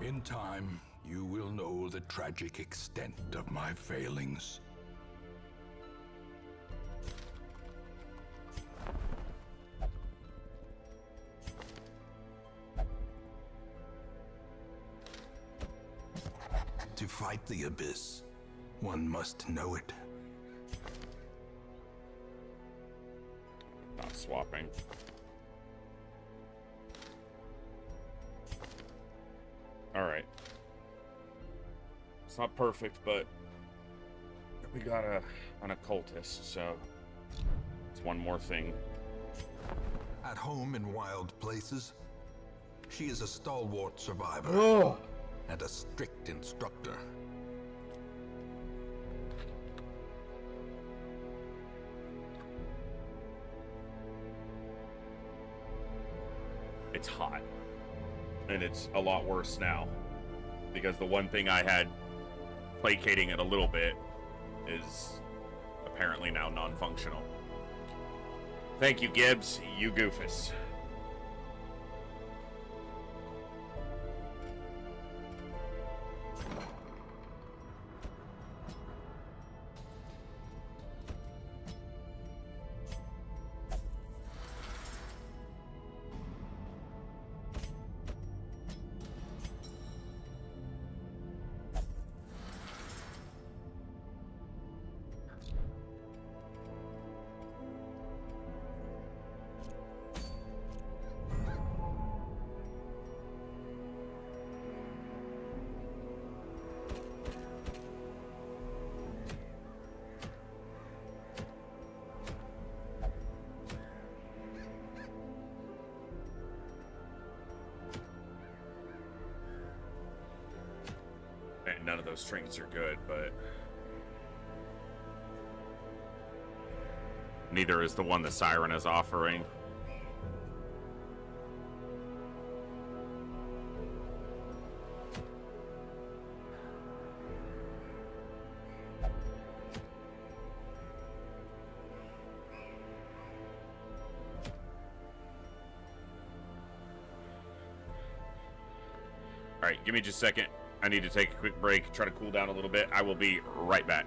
In time, you will know the tragic extent of my failings. To fight the abyss, one must know it. Not swapping. Alright. It's not perfect, but We got an occultist, so it's one more thing. At home in wild places, she is a stalwart survivor and a strict instructor. It's hot. And it's a lot worse now. Because the one thing I had placating it a little bit is apparently now non-functional. Thank you, Gibbs. You goofus. And none of those trinkets are good, but neither is the one the Siren is offering. All right, give me just a second. I need to take a quick break, try to cool down a little bit. I will be right back.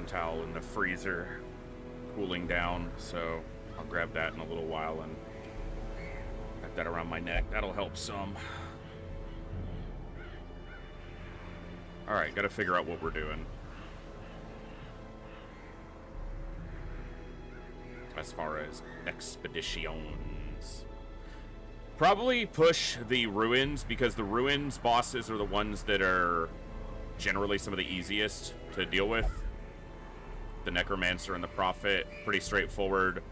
towel in the freezer, cooling down, so I'll grab that in a little while and wrap that around my neck. That'll help some. Alright, gotta figure out what we're doing. As far as expeditions. Probably push the ruins, because the ruins bosses are the ones that are generally some of the easiest to deal with. The Necromancer and the Prophet, pretty straightforward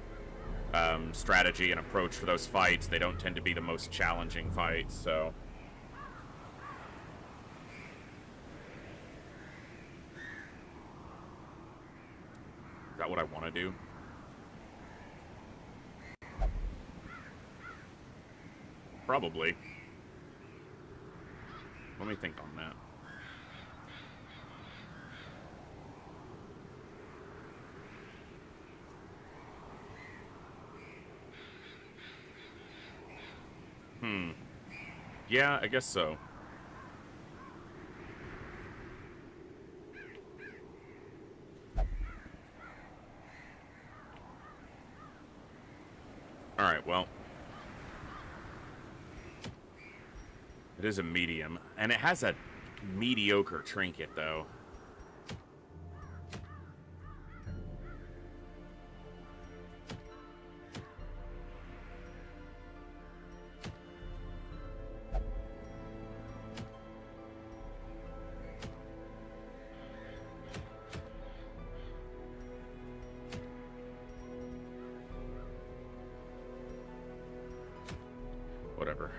strategy and approach for those fights. They don't tend to be the most challenging fights, so... Is that what I want to do? Probably. Let me think on that. Yeah, I guess so. Alright, well. It is a medium. And it has a mediocre trinket, though. Whatever.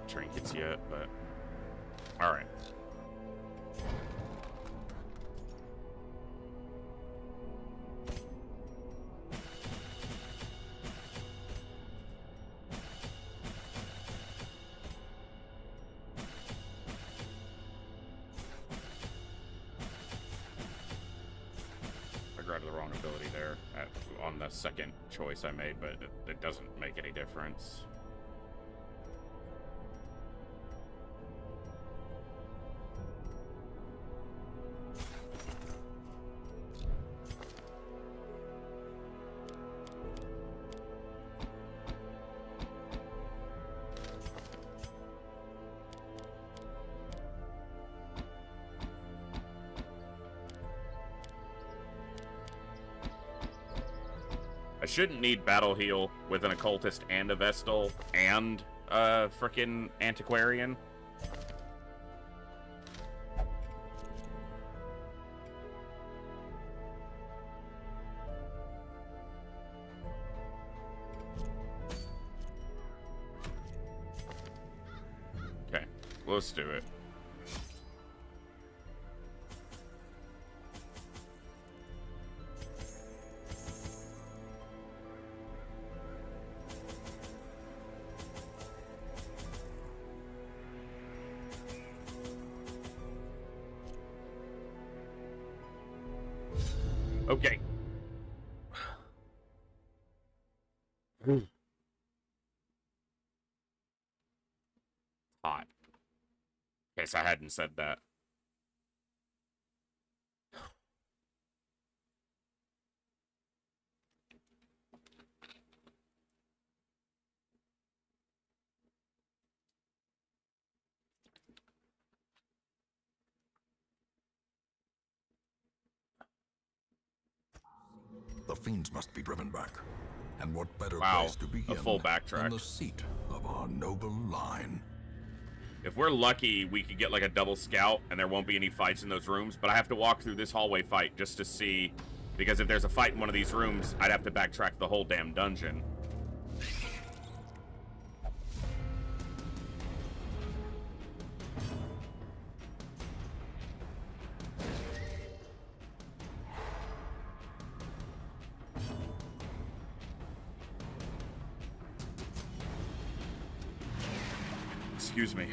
Trinkets yet, but all right. I grabbed the wrong ability there on the second choice I made, but it doesn't make any difference. I shouldn't need Battle Heal with an Occultist and a Vestal and a frickin' Antiquarian. Okay, let's do it. Okay. Hot. In case I hadn't said that. fiends must be driven back. And what better Wow, place to begin a full backtrack. than the seat of our noble line? If we're lucky, we could get like a double scout and there won't be any fights in those rooms, but I have to walk through this hallway fight just to see, because if there's a fight in one of these rooms, I'd have to backtrack the whole damn dungeon. Excuse me.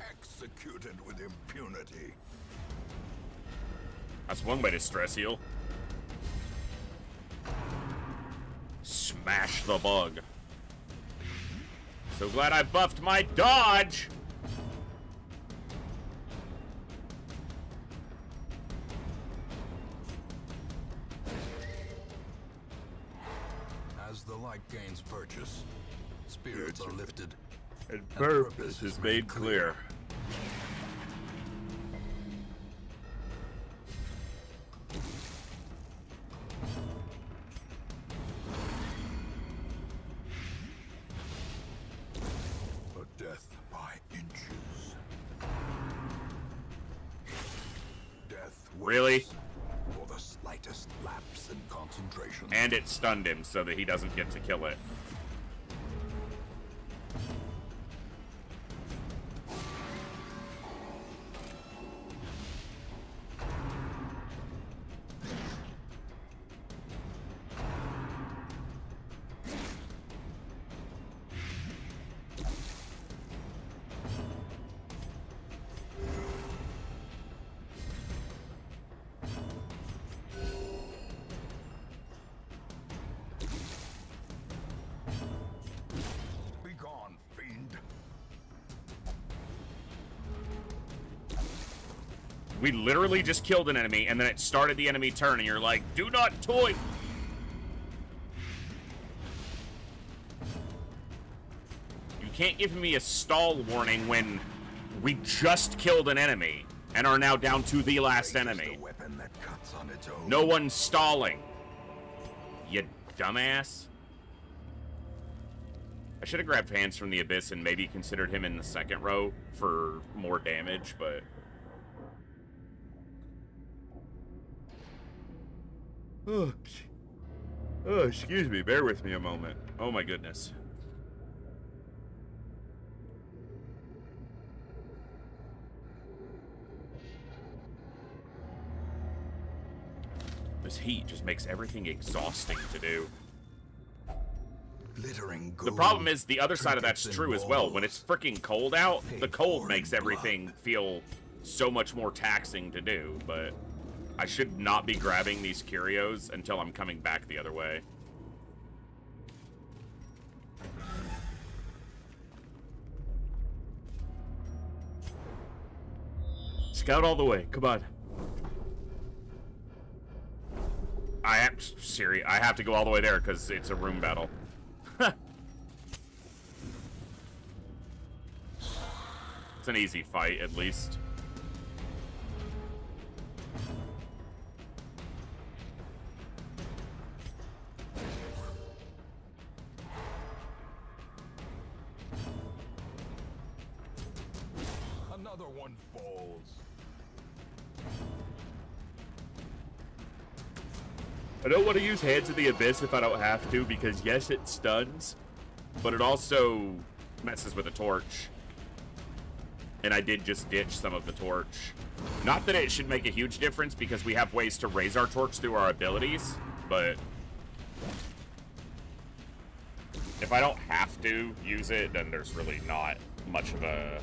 Executed with impunity. That's one way to stress heal. Smash the bug. So glad I buffed my dodge! As the light gains purchase, spirits are lifted, And purpose is made clear. but death by inches. Death Really? waits for the slightest lapse in concentration. And it stunned him so that he doesn't get to kill it. Be gone, fiend. We literally just killed an enemy, and then it started the enemy turn, and you're like, do not toy! You can't give me a stall warning when we just killed an enemy, and are now down to the last Fate is enemy. the weapon that cuts on its own. No one's stalling. You dumbass. I should have grabbed Hands from the Abyss and maybe considered him in the second row for more damage, but... Oh, excuse me. Bear with me a moment. Oh my goodness. This heat just makes everything exhausting to do. Glittering The gold, problem is the other side of that's trinkets and true as well. walls. When it's freaking cold out, the cold for makes in everything blood. feel so much more taxing to do, but I should not be grabbing these curios until I'm coming back the other way. Scout all the way, come on. I have to go all the way there because it's a room battle. It's an easy fight, at least. Another one falls. I don't want to use Hands of the Abyss if I don't have to, because yes, it stuns, but it also messes with the torch. And I did just ditch some of the torch. Not that it should make a huge difference, because we have ways to raise our torch through our abilities, but if I don't have to use it, then there's really not much of a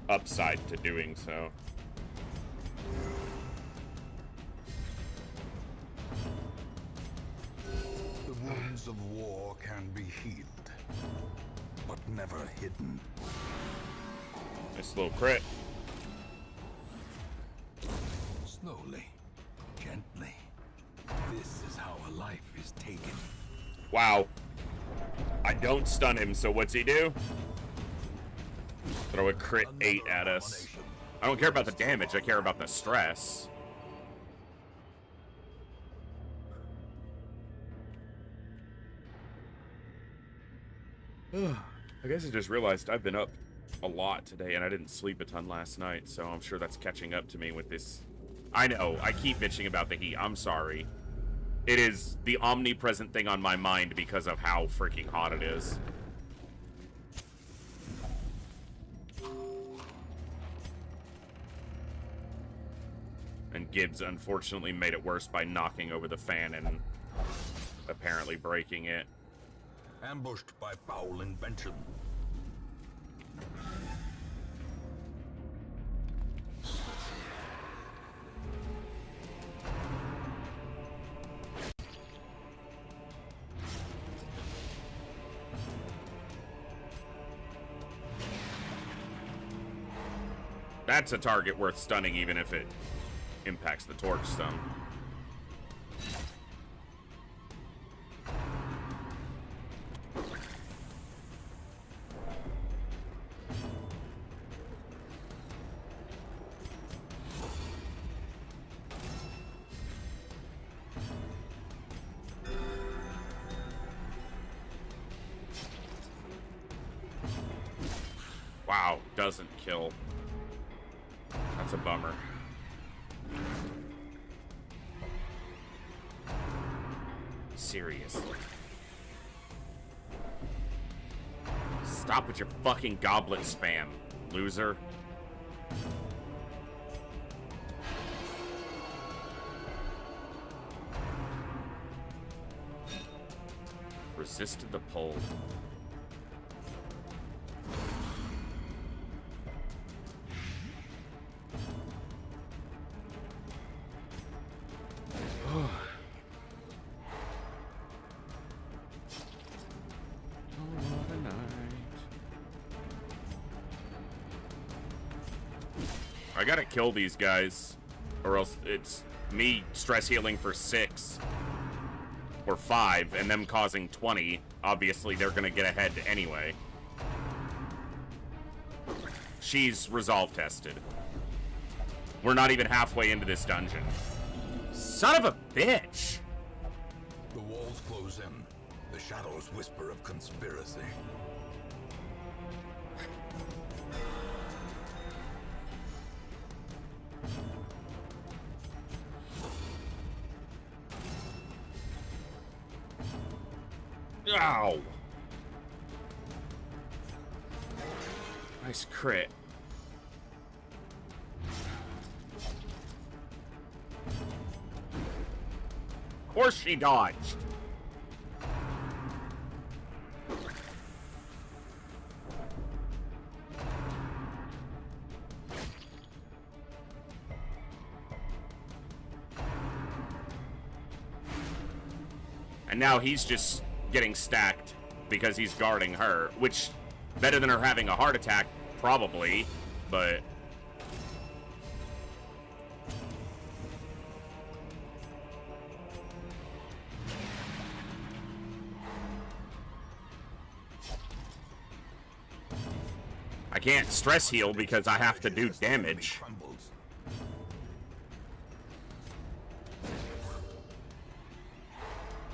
upside to doing so. The wounds of war can be healed, but never hidden. Nice little crit. Slowly, gently. This is how a life is taken. Wow. I don't stun him, so what's he do? Throw a crit 8 at us. I don't care about the damage, I care about the stress. I guess I just realized I've been up a lot today and I didn't sleep a ton last night, so I'm sure that's catching up to me with this. I know, I keep bitching about the heat. I'm sorry. It is the omnipresent thing on my mind because of how freaking hot it is. And Gibbs unfortunately made it worse by knocking over the fan and apparently breaking it. Ambushed by foul invention. That's a target worth stunning even if it impacts the torch some. Wow, doesn't kill. That's a bummer. Seriously. Stop with your fucking goblet spam, loser. Resisted the pull. I gotta kill these guys, or else it's me stress healing for 6 or 5 and them causing 20. Obviously, they're gonna get ahead anyway. She's resolve tested. We're not even halfway into this dungeon. Son of a bitch! The walls close in. The shadows whisper of conspiracy. Ow! Nice crit. Of course she dodged. And now he's just getting stacked because he's guarding her, which better than her having a heart attack, probably, but I can't stress heal because I have to do damage.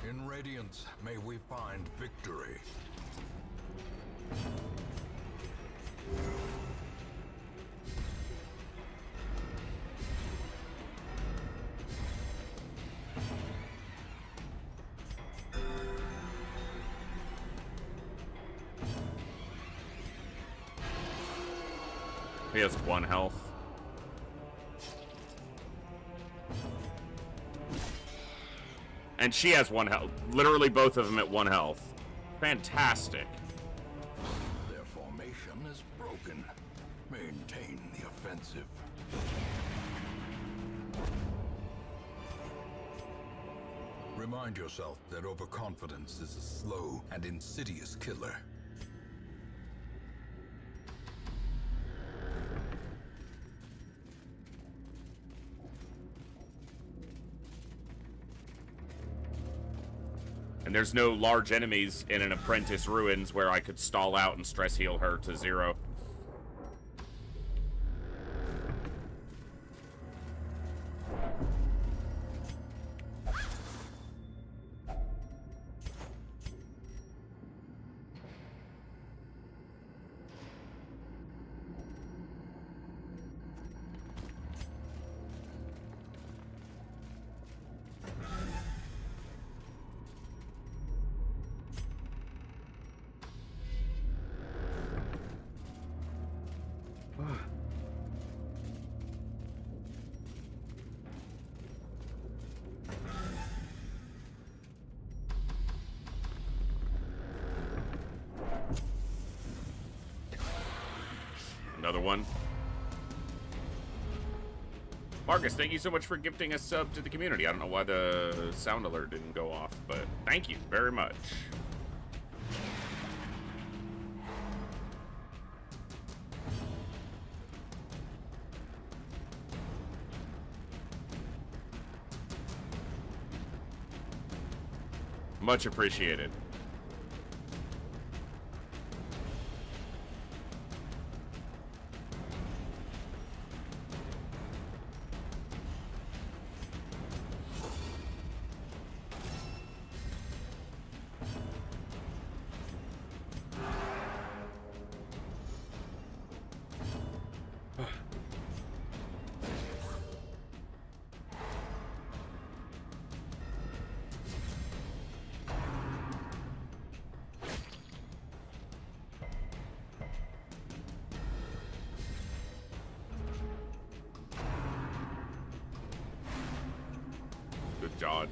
In Radiance, may we find victory. He has 1 health. And she has 1 health. Literally both of them at 1 health. Fantastic. Their formation is broken. Maintain the offensive. Remind yourself that overconfidence is a slow and insidious killer. And there's no large enemies in an Apprentice Ruins where I could stall out and stress heal her to 0. one. Marcus, thank you so much for gifting a sub to the community. I don't know why the sound alert didn't go off, but thank you very much. Much appreciated. Good dodge.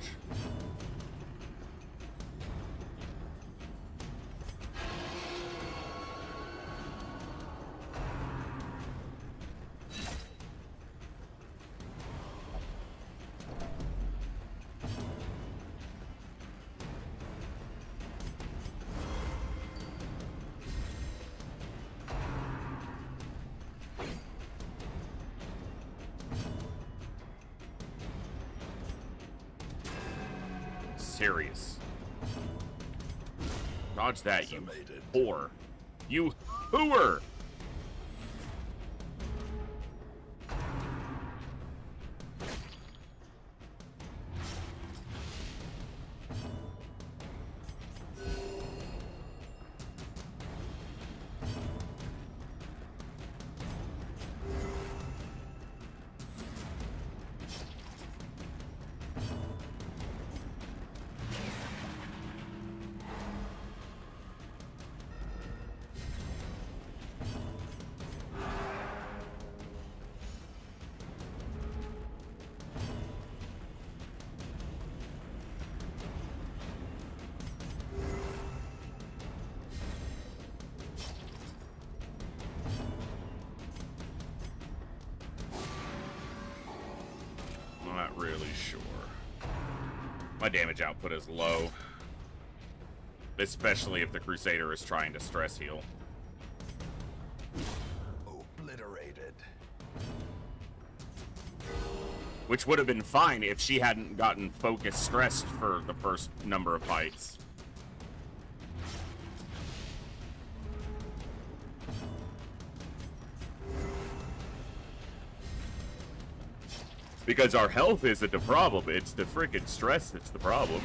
Serious. Dodge that, you whore. You hooer! Not really sure. My damage output is low, especially if the Crusader is trying to stress heal. Obliterated. Which would have been fine if she hadn't gotten focus stressed for the first number of fights. Because our health isn't the problem, it's the frickin' stress that's the problem.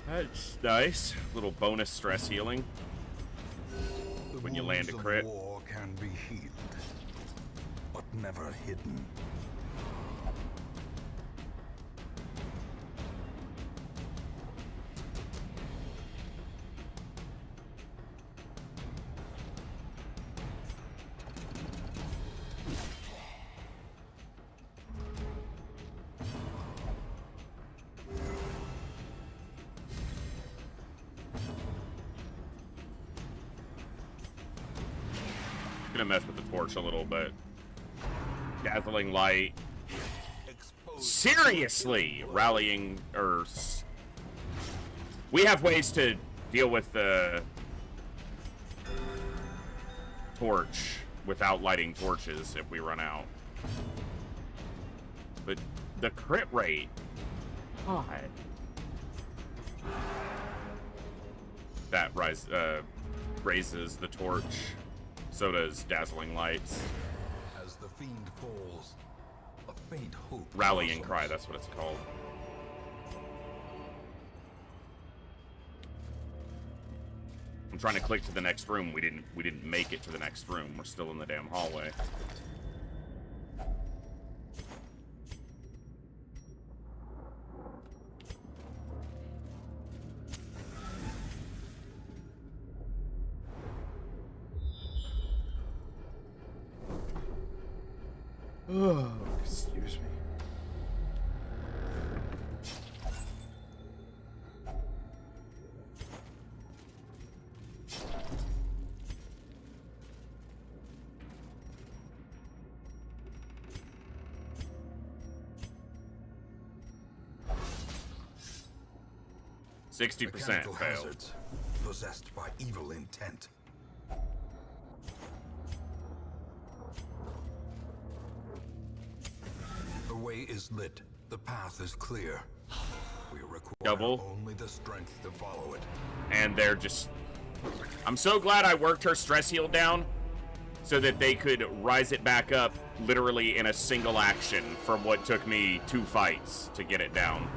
That's nice. Little bonus stress healing when you land a crit. War can be healed, but never hidden. Gonna mess with the torch a little bit. Dazzling light. Seriously, rallying or we have ways to deal with the torch without lighting torches if we run out. But the crit rate, God, that raises the torch. So does dazzling lights. As the fiend falls, a faint hope. Rallying cry, that's what it's called. I'm trying to click to the next room. We didn't make it to the next room. We're still in the damn hallway. Oh, excuse me. 60% Mechanical failed. hazards, possessed by evil intent. The way is lit. The path is clear. We require Double. only the strength to follow it. And they're just... I'm so glad I worked her stress heal down so that they could rise it back up literally in a single action from what took me 2 fights to get it down.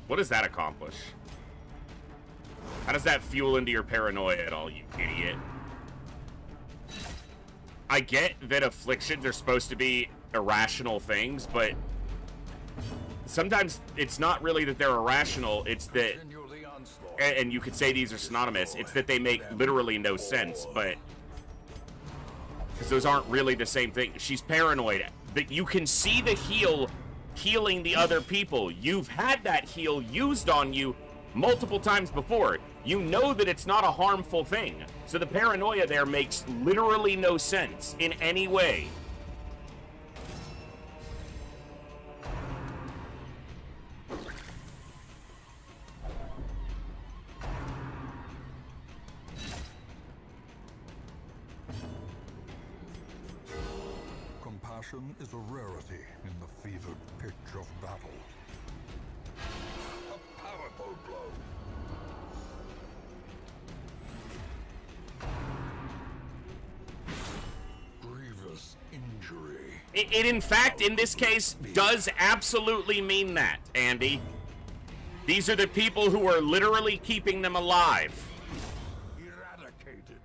What does that accomplish? How does that fuel into your paranoia at all, you idiot? I get that afflictions are supposed to be irrational things, but sometimes it's not really that they're irrational, it's that, and you could say these are synonymous, it's that they make literally no sense, but, because those aren't really the same thing. She's paranoid, but you can see the heal healing the other people. You've had that heal used on you multiple times before. You know that it's not a harmful thing. So the paranoia there makes literally no sense in any way. Compassion is a rarity in the fevered pitch of battle. A powerful blow. Grievous injury. It in fact, in this case, does absolutely mean that, Andy. These are the people who are literally keeping them alive. Eradicated.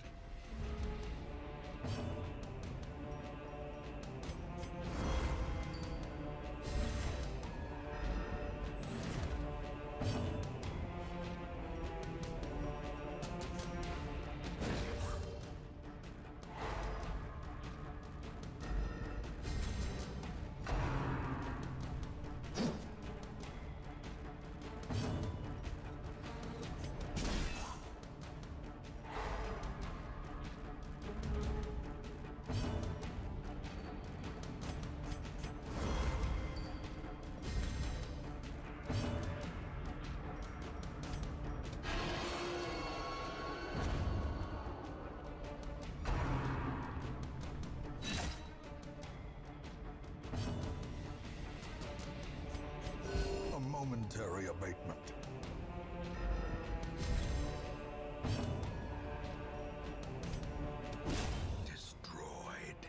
A momentary abatement. Destroyed.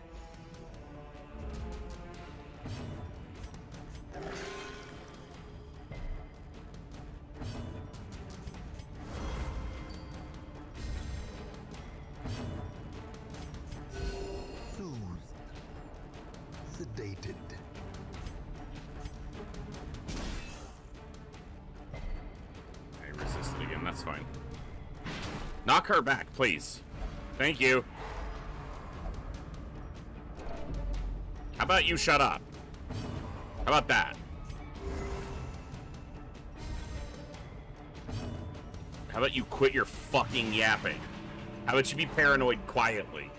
Soothed. Sedated. I resisted again, that's fine. Knock her back, please. Thank you. How about you shut up? How about that? How about you quit your fucking yapping? How about you be paranoid quietly?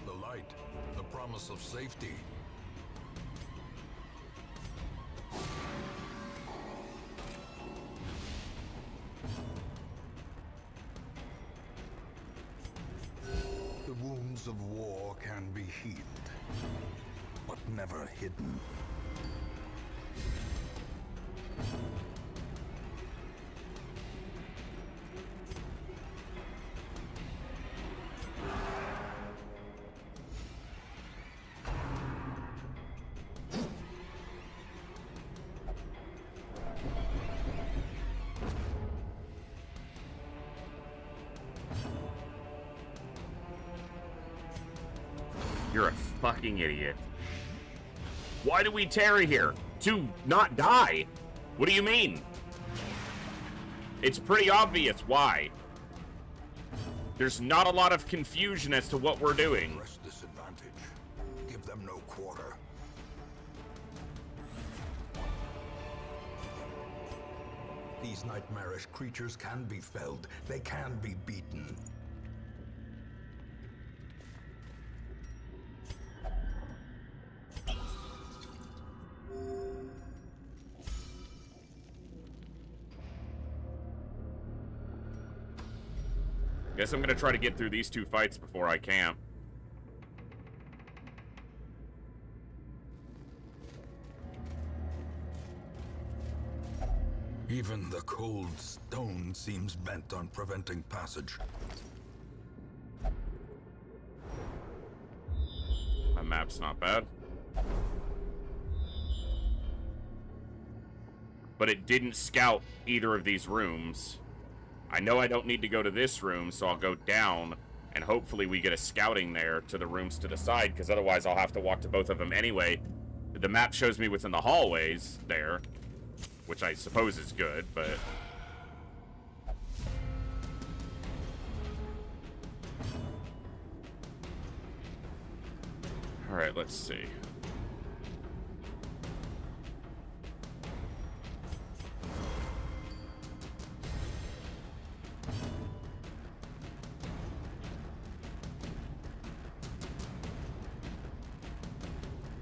The light, the promise of safety. The wounds of war can be healed, but never hidden. You're a fucking idiot. Why do we tarry here? To not die? What do you mean? It's pretty obvious why. There's not a lot of confusion as to what we're doing. Press disadvantage. Give them no quarter. These nightmarish creatures can be felled. They can be beaten. Guess I'm gonna try to get through these 2 fights before I camp. Even the cold stone seems bent on preventing passage. My map's not bad. But it didn't scout either of these rooms. I know I don't need to go to this room, so I'll go down, and hopefully we get a scouting there to the rooms to the side, because otherwise I'll have to walk to both of them anyway. The map shows me what's in the hallways there, which I suppose is good, but... Alright, let's see.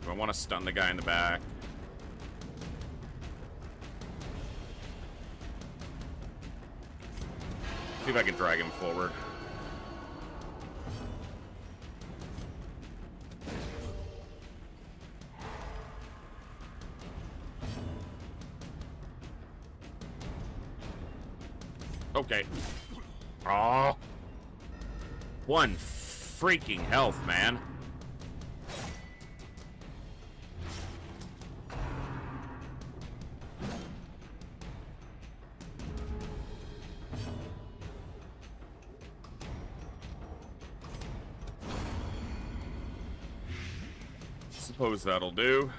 Do I want to stun the guy in the back? See if I can drag him forward. Okay. Oh. 1 freaking health, man. Suppose that'll do.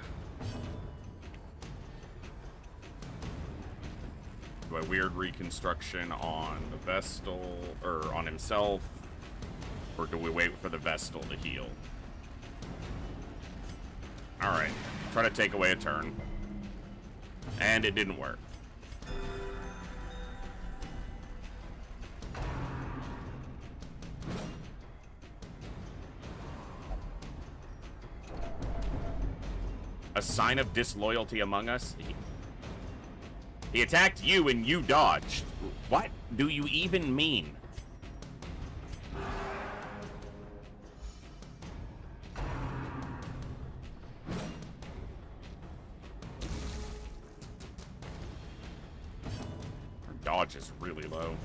Do a weird reconstruction on the Vestal, or on himself, or do we wait for the Vestal to heal? Alright, try to take away a turn. And it didn't work. A sign of disloyalty among us? He attacked you and you dodged. What do you even mean? Our dodge is really low.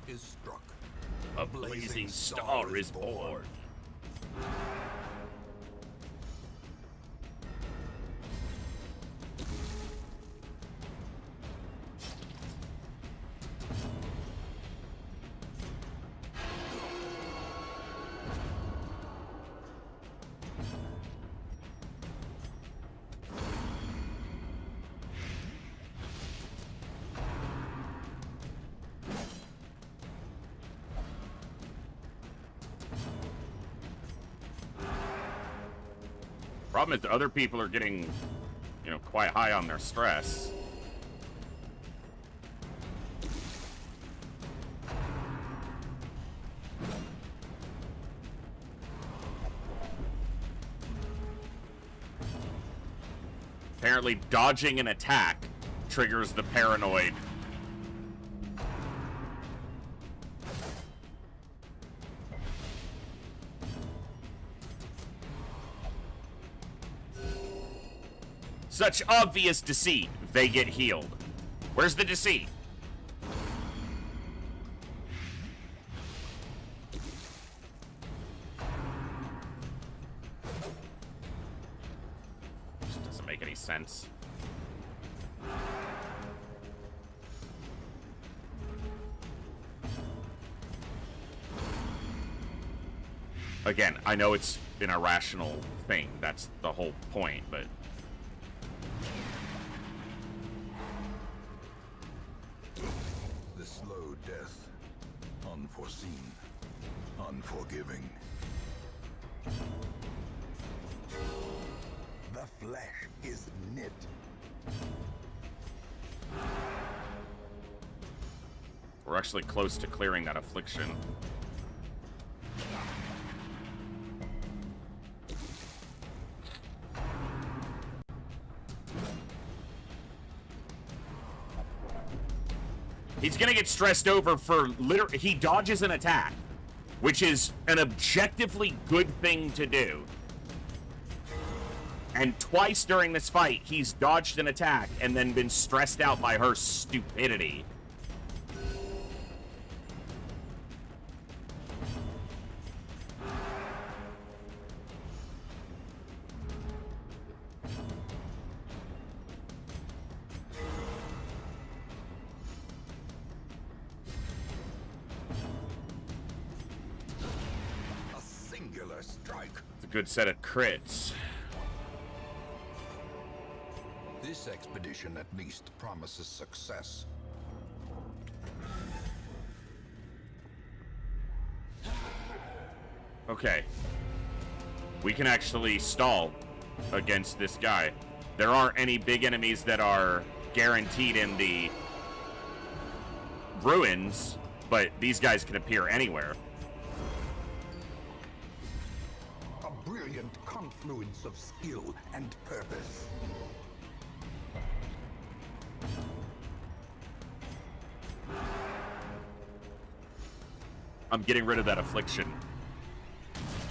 Is struck. A blazing star is born. Problem is that other people are getting, you know, quite high on their stress. Apparently, dodging an attack triggers the paranoid. Such obvious deceit, they get healed. Where's the deceit? This doesn't make any sense. Again, I know it's an irrational thing. That's the whole point, but... The slow death. Unforeseen. Unforgiving. The flesh is knit. We're actually close to clearing that affliction. He's gonna get stressed over for he dodges an attack, which is an objectively good thing to do. And twice during this fight, he's dodged an attack and then been stressed out by her stupidity. A singular strike. It's a good set of crits. This expedition at least promises success. Okay. We can actually stall against this guy. There aren't any big enemies that are guaranteed in the ruins, but these guys can appear anywhere. A brilliant confluence of skill and purpose. I'm getting rid of that affliction.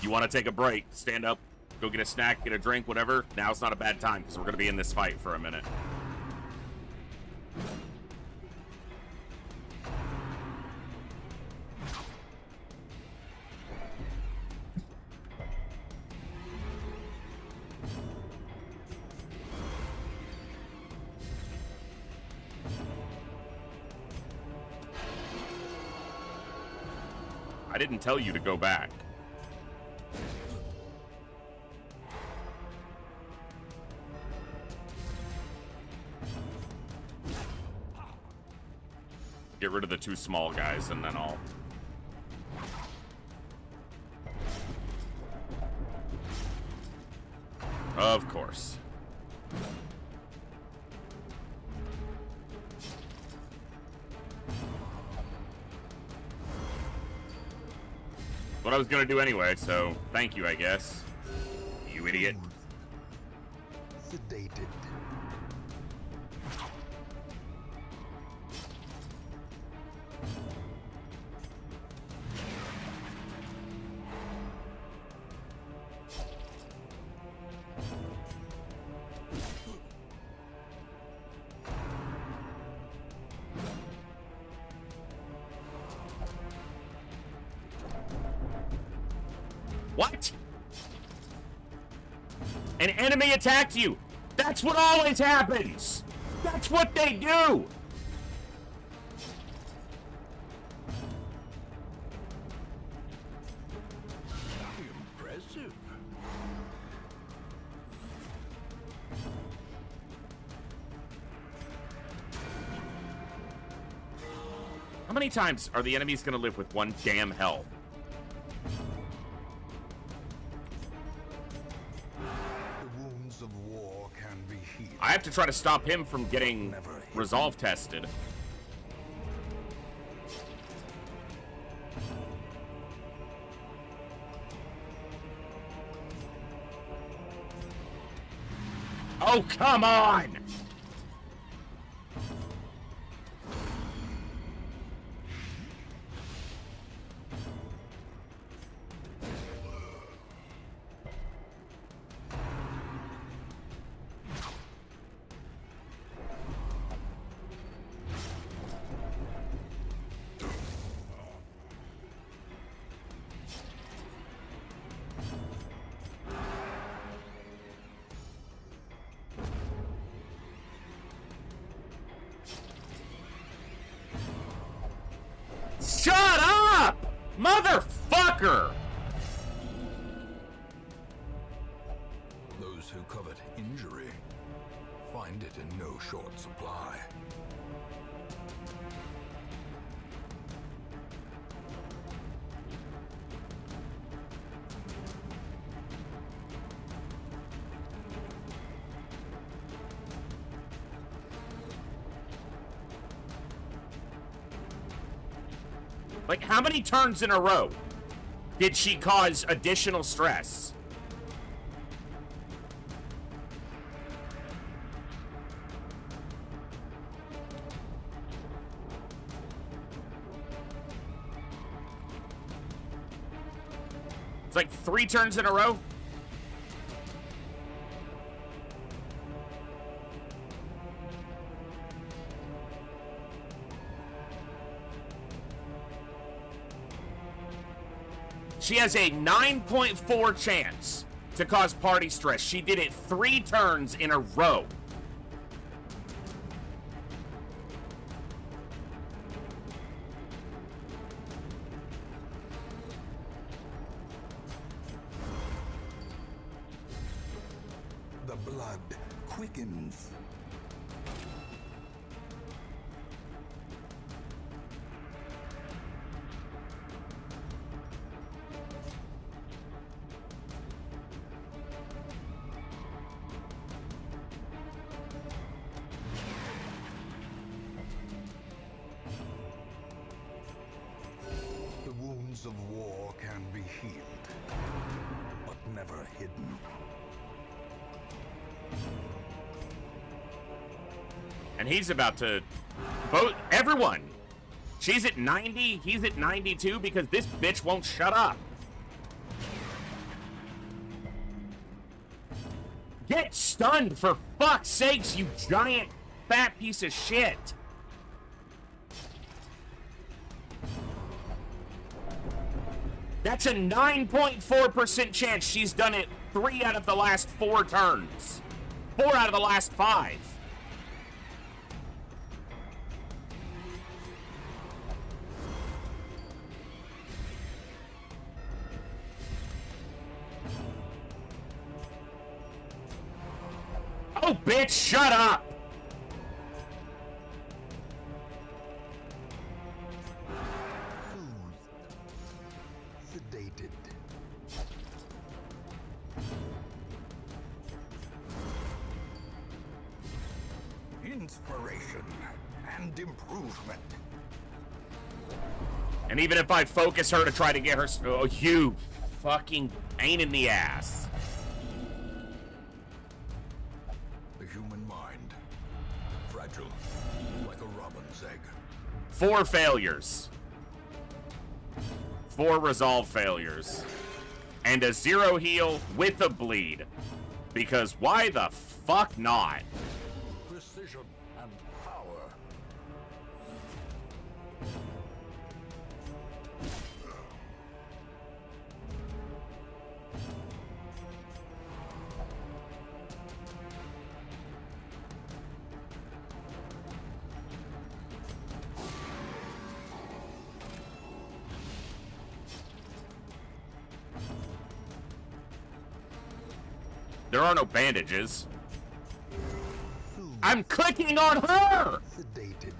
You want to take a break, stand up, go get a snack, get a drink, whatever. Now's not a bad time because we're going to be in this fight for a minute. I didn't tell you to go back. Get rid of the two small guys and then I'll... Of course. What I was gonna do anyway, so thank you, I guess. You idiot. Sedated. What? An enemy attacked you! That's what always happens! That's what they do! Impressive. How many times are the enemies gonna live with one damn health? Of war can be healed. I have to try to stop him from getting resolve tested. Oh, come on! Shut up! Motherfucker! short supply. Like, how many turns in a row did she cause additional stress? It's like 3 turns in a row. She has a 9.4 chance to cause party stress. She did it 3 turns in a row. The blood quickens. The wounds of war can be healed, but never hidden. And he's about to vote everyone. She's at 90, he's at 92 because this bitch won't shut up. Get stunned, for fuck's sakes, you giant fat piece of shit. That's a 9.4% chance. She's done it 3 out of the last 4 turns. 4 out of the last 5. Oh, bitch, shut up! Sedated. Inspiration and improvement. And even if I focus her to try to get her... Oh, you fucking pain in the ass. The human mind. Fragile, like a robin's egg. 4 failures. 4 resolve failures. And a 0 heal with a bleed. Because why the fuck not? Precision and power. There are no bandages. I'm clicking on her! Sedated.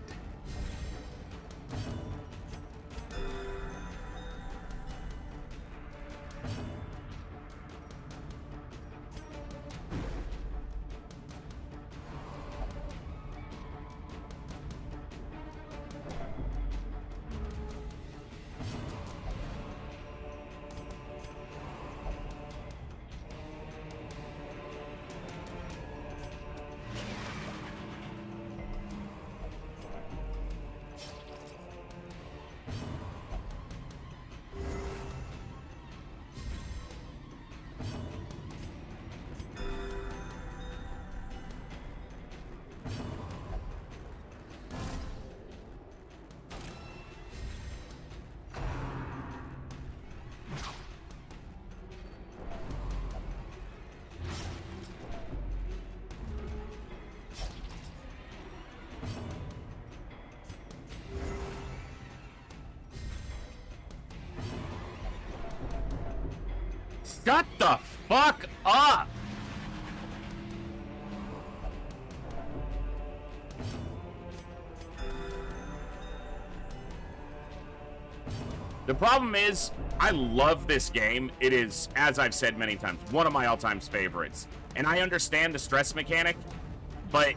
Shut the fuck up! The problem is, I love this game. It is, as I've said many times, one of my all-time favorites. And I understand the stress mechanic, but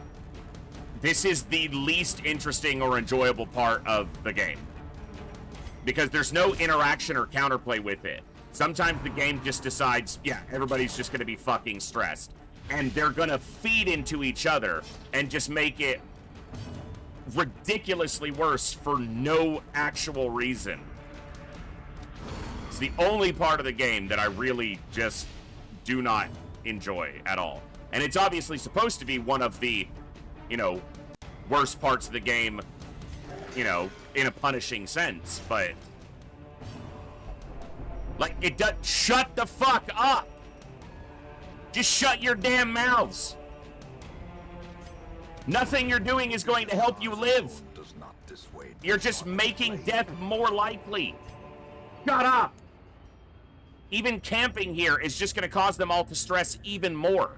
this is the least interesting or enjoyable part of the game. Because there's no interaction or counterplay with it. Sometimes the game just decides, yeah, everybody's just going to be fucking stressed. And they're going to feed into each other and just make it ridiculously worse for no actual reason. It's the only part of the game that I really just do not enjoy at all. And it's obviously supposed to be one of the, you know, worst parts of the game, you know, in a punishing sense, but like, it does. Shut the fuck up! Just shut your damn mouths! Nothing you're doing is going to help you live. Does not dissuade You're just making death more likely. Shut up! Even camping here is just gonna cause them all to stress even more.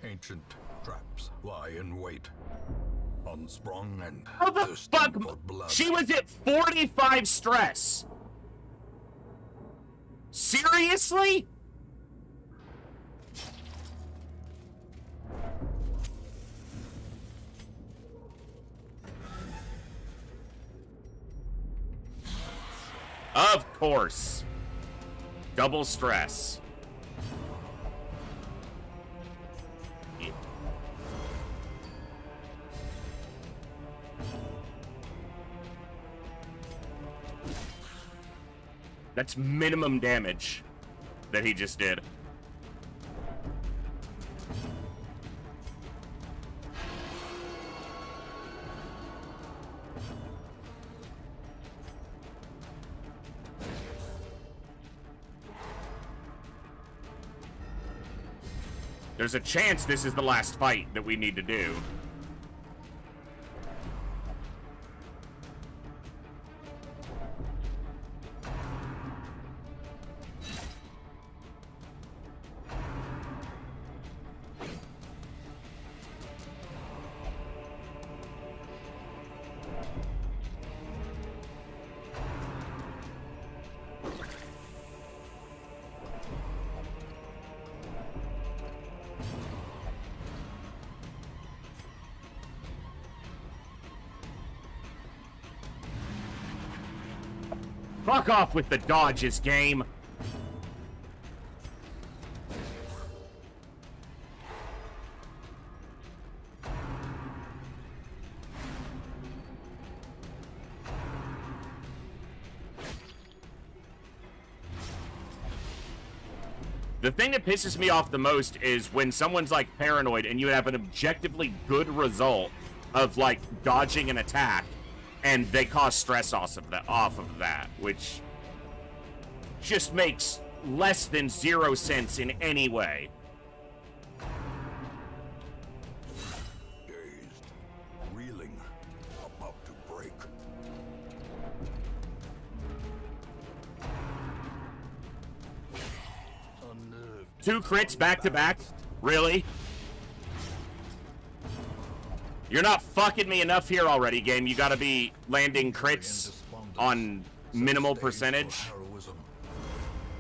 Ancient traps lie in wait, unsprung and How the thirsting fuck? for blood. She was at 45 stress. Seriously? Of course. Double stress. That's minimum damage that he just did. There's a chance this is the last fight that we need to do. Fuck off with the dodges, game. The thing that pisses me off the most is when someone's like paranoid and you have an objectively good result of like dodging an attack and they cause stress off of that, which just makes less than 0 sense in any way. Dazed, reeling, about to break. Unnerved. 2 crits back to back? Really? You're not fucking me enough here already, game. You gotta be landing crits on minimal percentage. Heroism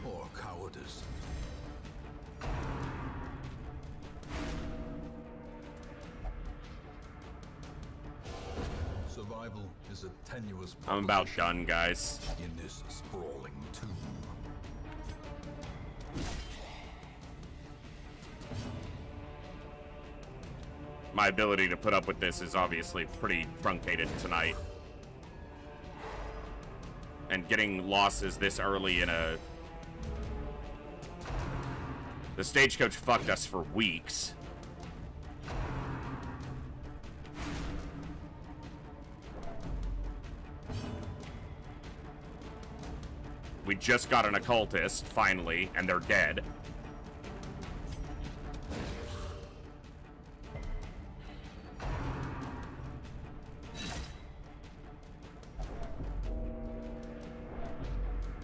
or cowardice. Survival is a tenuous I'm about proposition done, guys. in this sprawling tomb. My ability to put up with this is obviously pretty truncated tonight. And getting losses this early in a... The stagecoach fucked us for weeks. We just got an occultist, finally, and they're dead.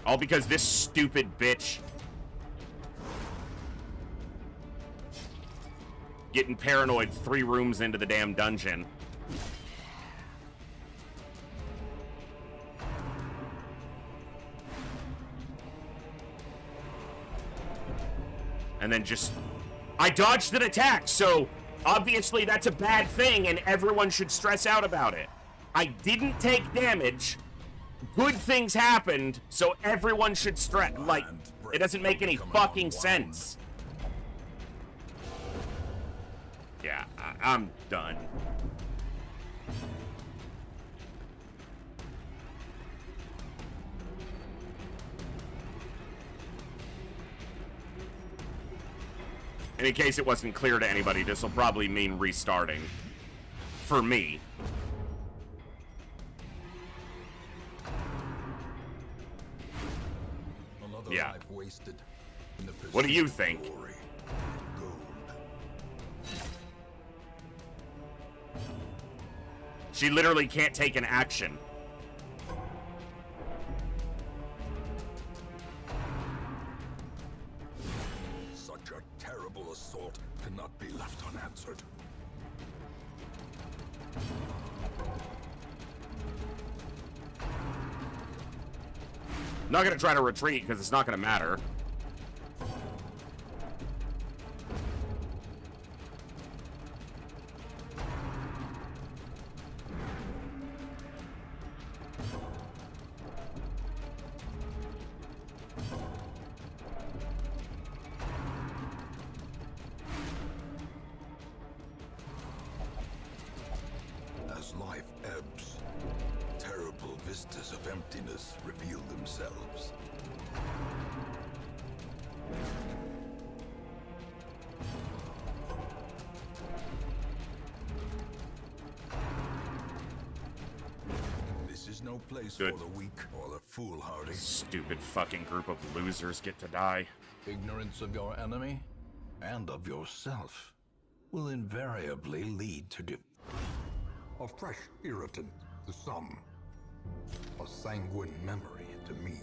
All because this stupid bitch getting paranoid 3 rooms into the damn dungeon. And then just... I dodged an attack, so obviously that's a bad thing and everyone should stress out about it. I didn't take damage. Good things happened, so everyone should stress. Like, it doesn't make any fucking sense. Yeah, I'm done. And in case it wasn't clear to anybody, this will probably mean restarting. For me. Yeah. What do you think? She literally can't take an action. Such a terrible assault cannot be left unanswered. I'm not gonna try to retreat because it's not gonna matter. As life ebbs, terrible vistas of emptiness reveal themselves. This is no place Good. for the weak or the foolhardy. Stupid fucking group of losers get to die. Ignorance of your enemy and of yourself will invariably lead to A fresh irritant to some. A sanguine memory to me.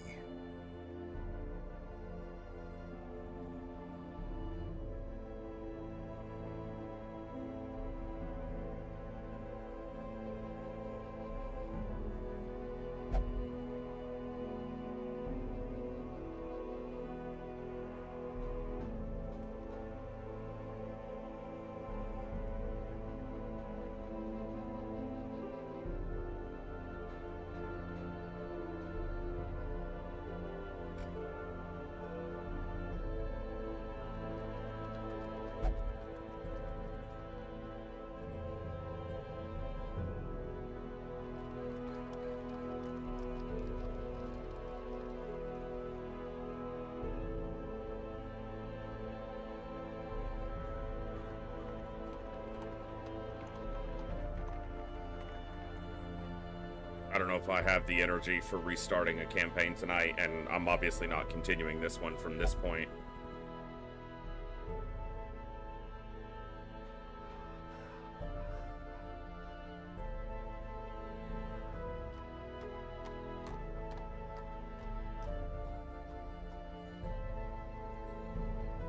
I don't know if I have the energy for restarting a campaign tonight, and I'm obviously not continuing this one from this point.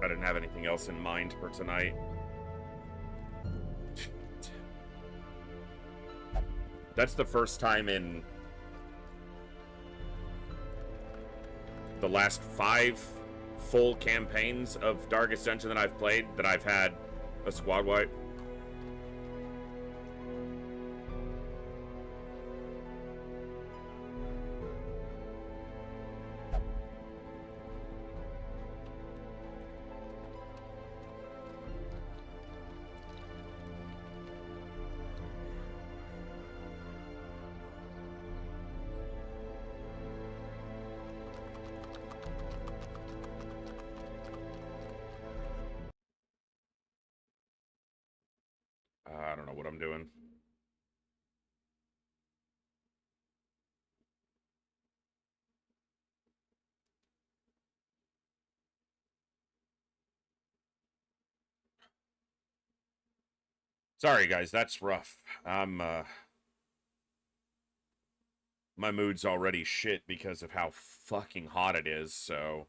I didn't have anything else in mind for tonight. That's the first time in the last 5 full campaigns of Darkest Dungeon that I've played that I've had a squad wipe. I don't know what I'm doing. Sorry, guys, that's rough. My mood's already shit because of how fucking hot it is, so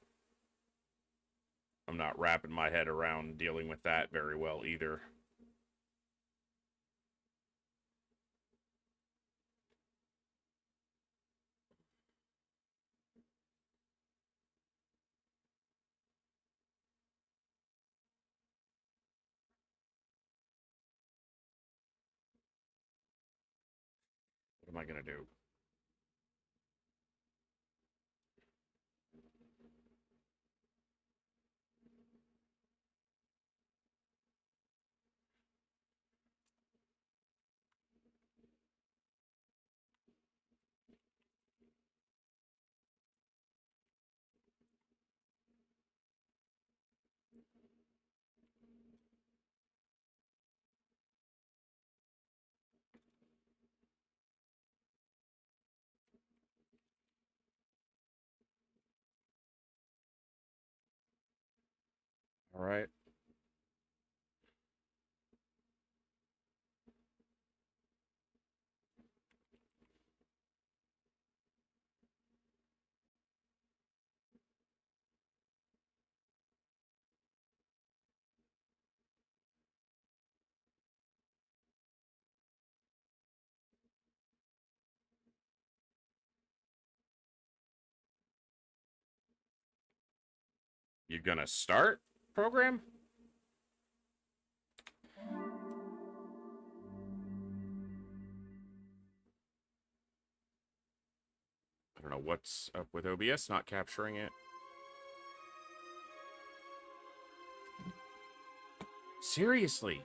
I'm not wrapping my head around dealing with that very well either. What am I gonna do? All right. You gonna start program? I don't know what's up with OBS not capturing it. Seriously?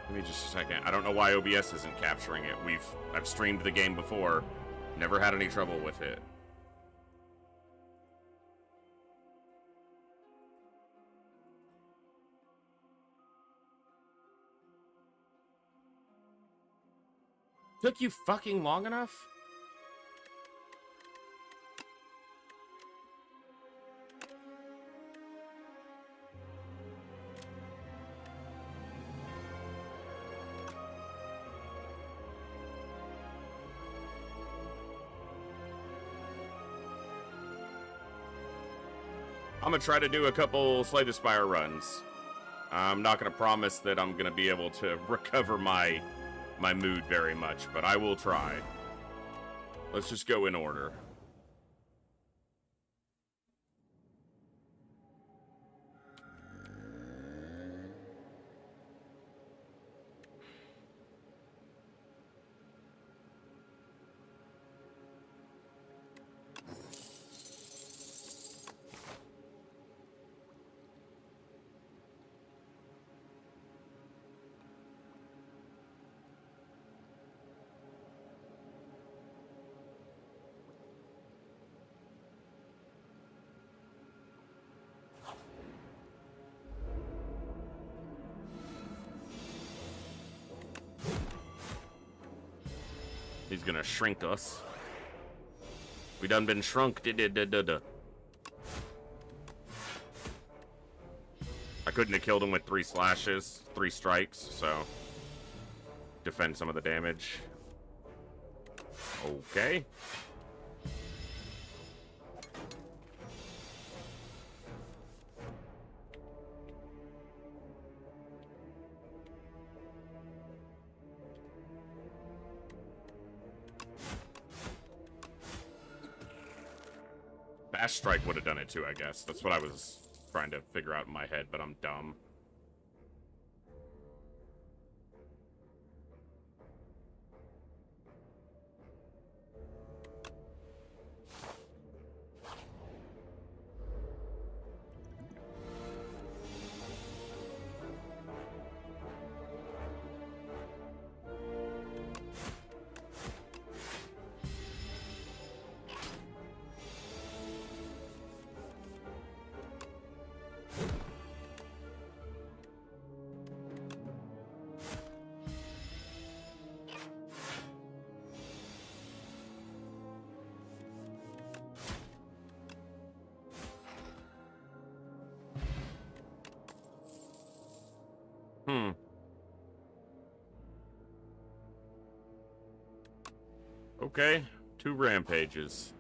Give me just a second. I don't know why OBS isn't capturing it. I've streamed the game before. Never had any trouble with it. Took you fucking long enough? I'm gonna try to do a couple Slay the Spire runs. I'm not gonna promise that I'm gonna be able to recover my mood very much, but I will try. Let's just go in order. He's gonna shrink us. We done been shrunk. I couldn't have killed him with 3 slashes, 3 strikes, so defend some of the damage. Okay. Bash Strike would have done it too, I guess. That's what I was trying to figure out in my head, but I'm dumb. Hmm. Okay, 2 rampages.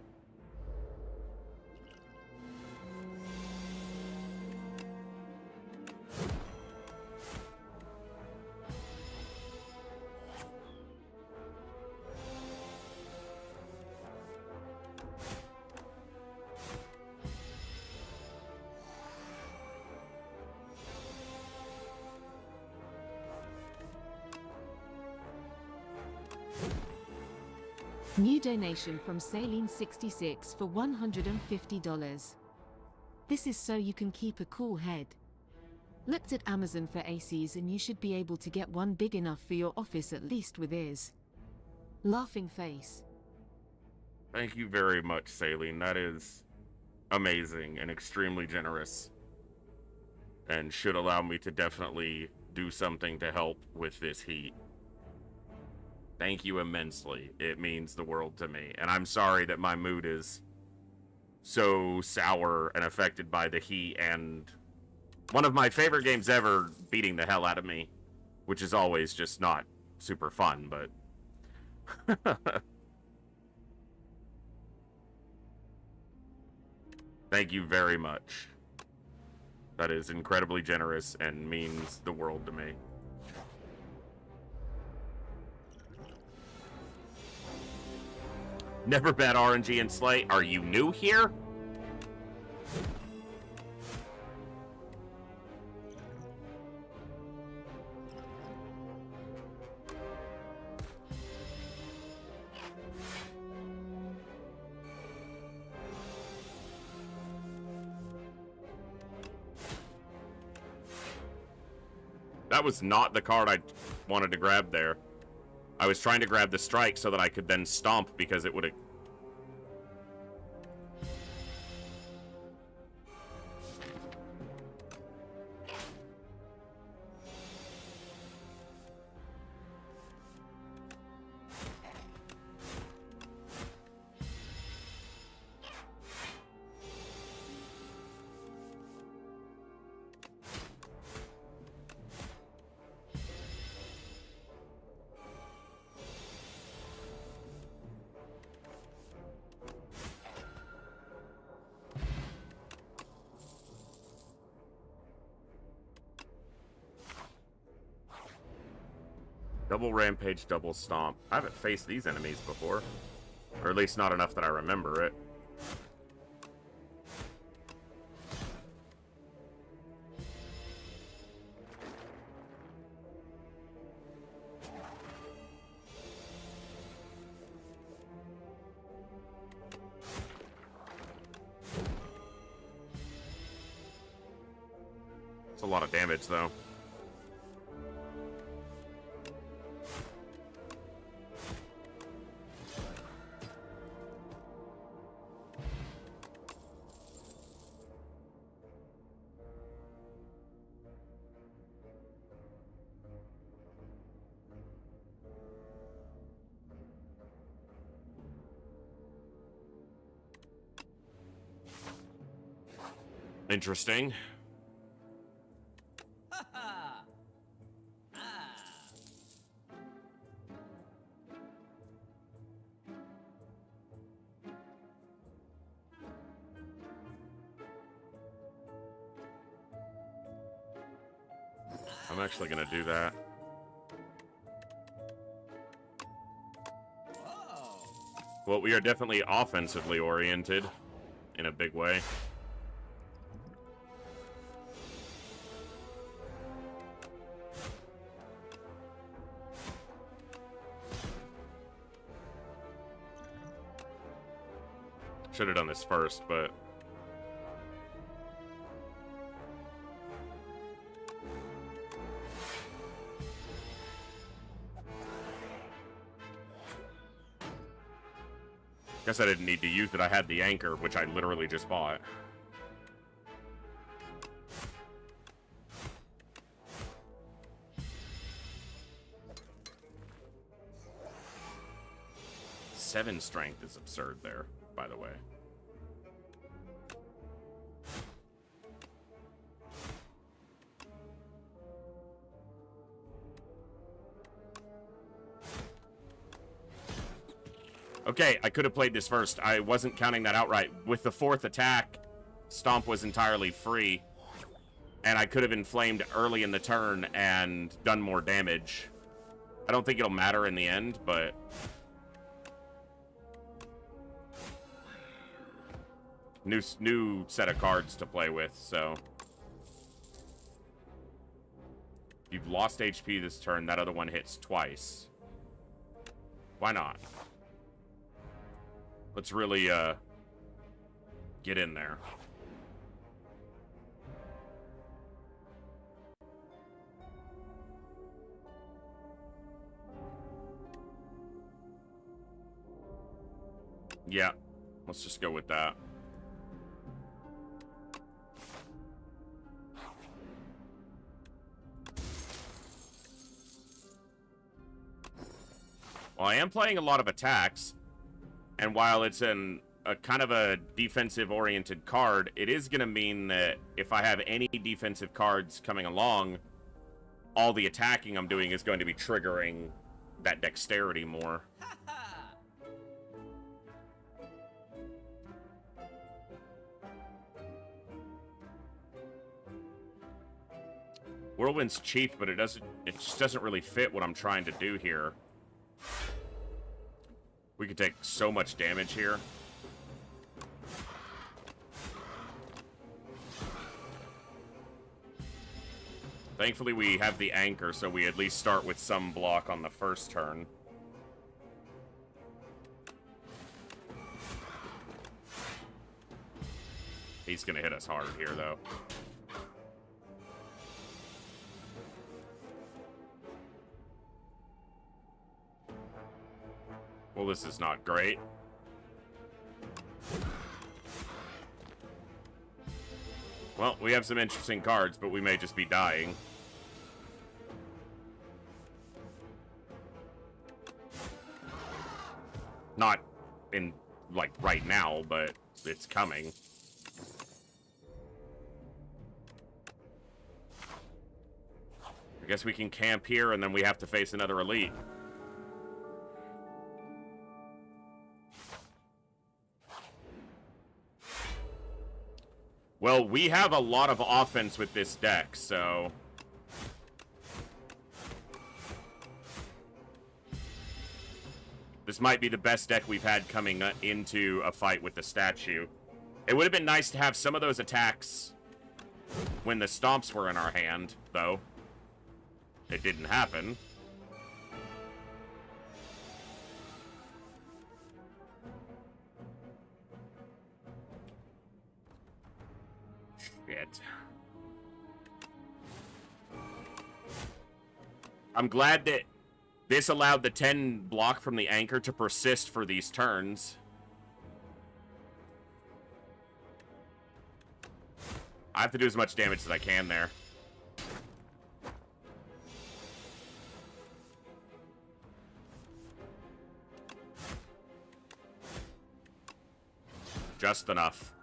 New donation from Saline66 for $150. This is so you can keep a cool head. Looked at Amazon for ACs and you should be able to get one big enough for your office at least with ears. Laughing face. Thank you very much, Saline. That is amazing and extremely generous. And should allow me to definitely do something to help with this heat. Thank you immensely. It means the world to me. And I'm sorry that my mood is so sour and affected by the heat and one of my favorite games ever beating the hell out of me, which is always just not super fun, but thank you very much. That is incredibly generous and means the world to me. Never bet RNG and Slay. Are you new here? That was not the card I wanted to grab there. I was trying to grab the strike so that I could then stomp because it would have... Double rampage, double stomp. I haven't faced these enemies before. Or at least not enough that I remember it. It's a lot of damage, though. Interesting. I'm actually gonna do that. Well, we are definitely offensively oriented in a big way. Should have done this first, but... Guess I didn't need to use it. I had the anchor, which I literally just bought. Seven strength is absurd there, by the way. Okay, I could have played this first. I wasn't counting that outright. With the 4th attack, Stomp was entirely free. And I could have inflamed early in the turn and done more damage. I don't think it'll matter in the end, but... New set of cards to play with, so... You've lost HP this turn, that other one hits twice. Why not? Let's really, get in there. Yeah, let's just go with that. Well, I am playing a lot of attacks, and while it's a kind of a defensive-oriented card, it is going to mean that if I have any defensive cards coming along, all the attacking I'm doing is going to be triggering that dexterity more. Whirlwind's cheap, but it just doesn't really fit what I'm trying to do here. We could take so much damage here. Thankfully, we have the anchor, so we at least start with some block on the first turn. He's gonna hit us hard here, though. Well, this is not great. Well, we have some interesting cards, but we may just be dying. Not in, like, right now, but it's coming. I guess we can camp here, and then we have to face another elite. Well, we have a lot of offense with this deck, so... This might be the best deck we've had coming into a fight with the statue. It would have been nice to have some of those attacks when the stomps were in our hand, though. It didn't happen. Shit. I'm glad that this allowed the 10 block from the anchor to persist for these turns. I have to do as much damage as I can there. Just enough.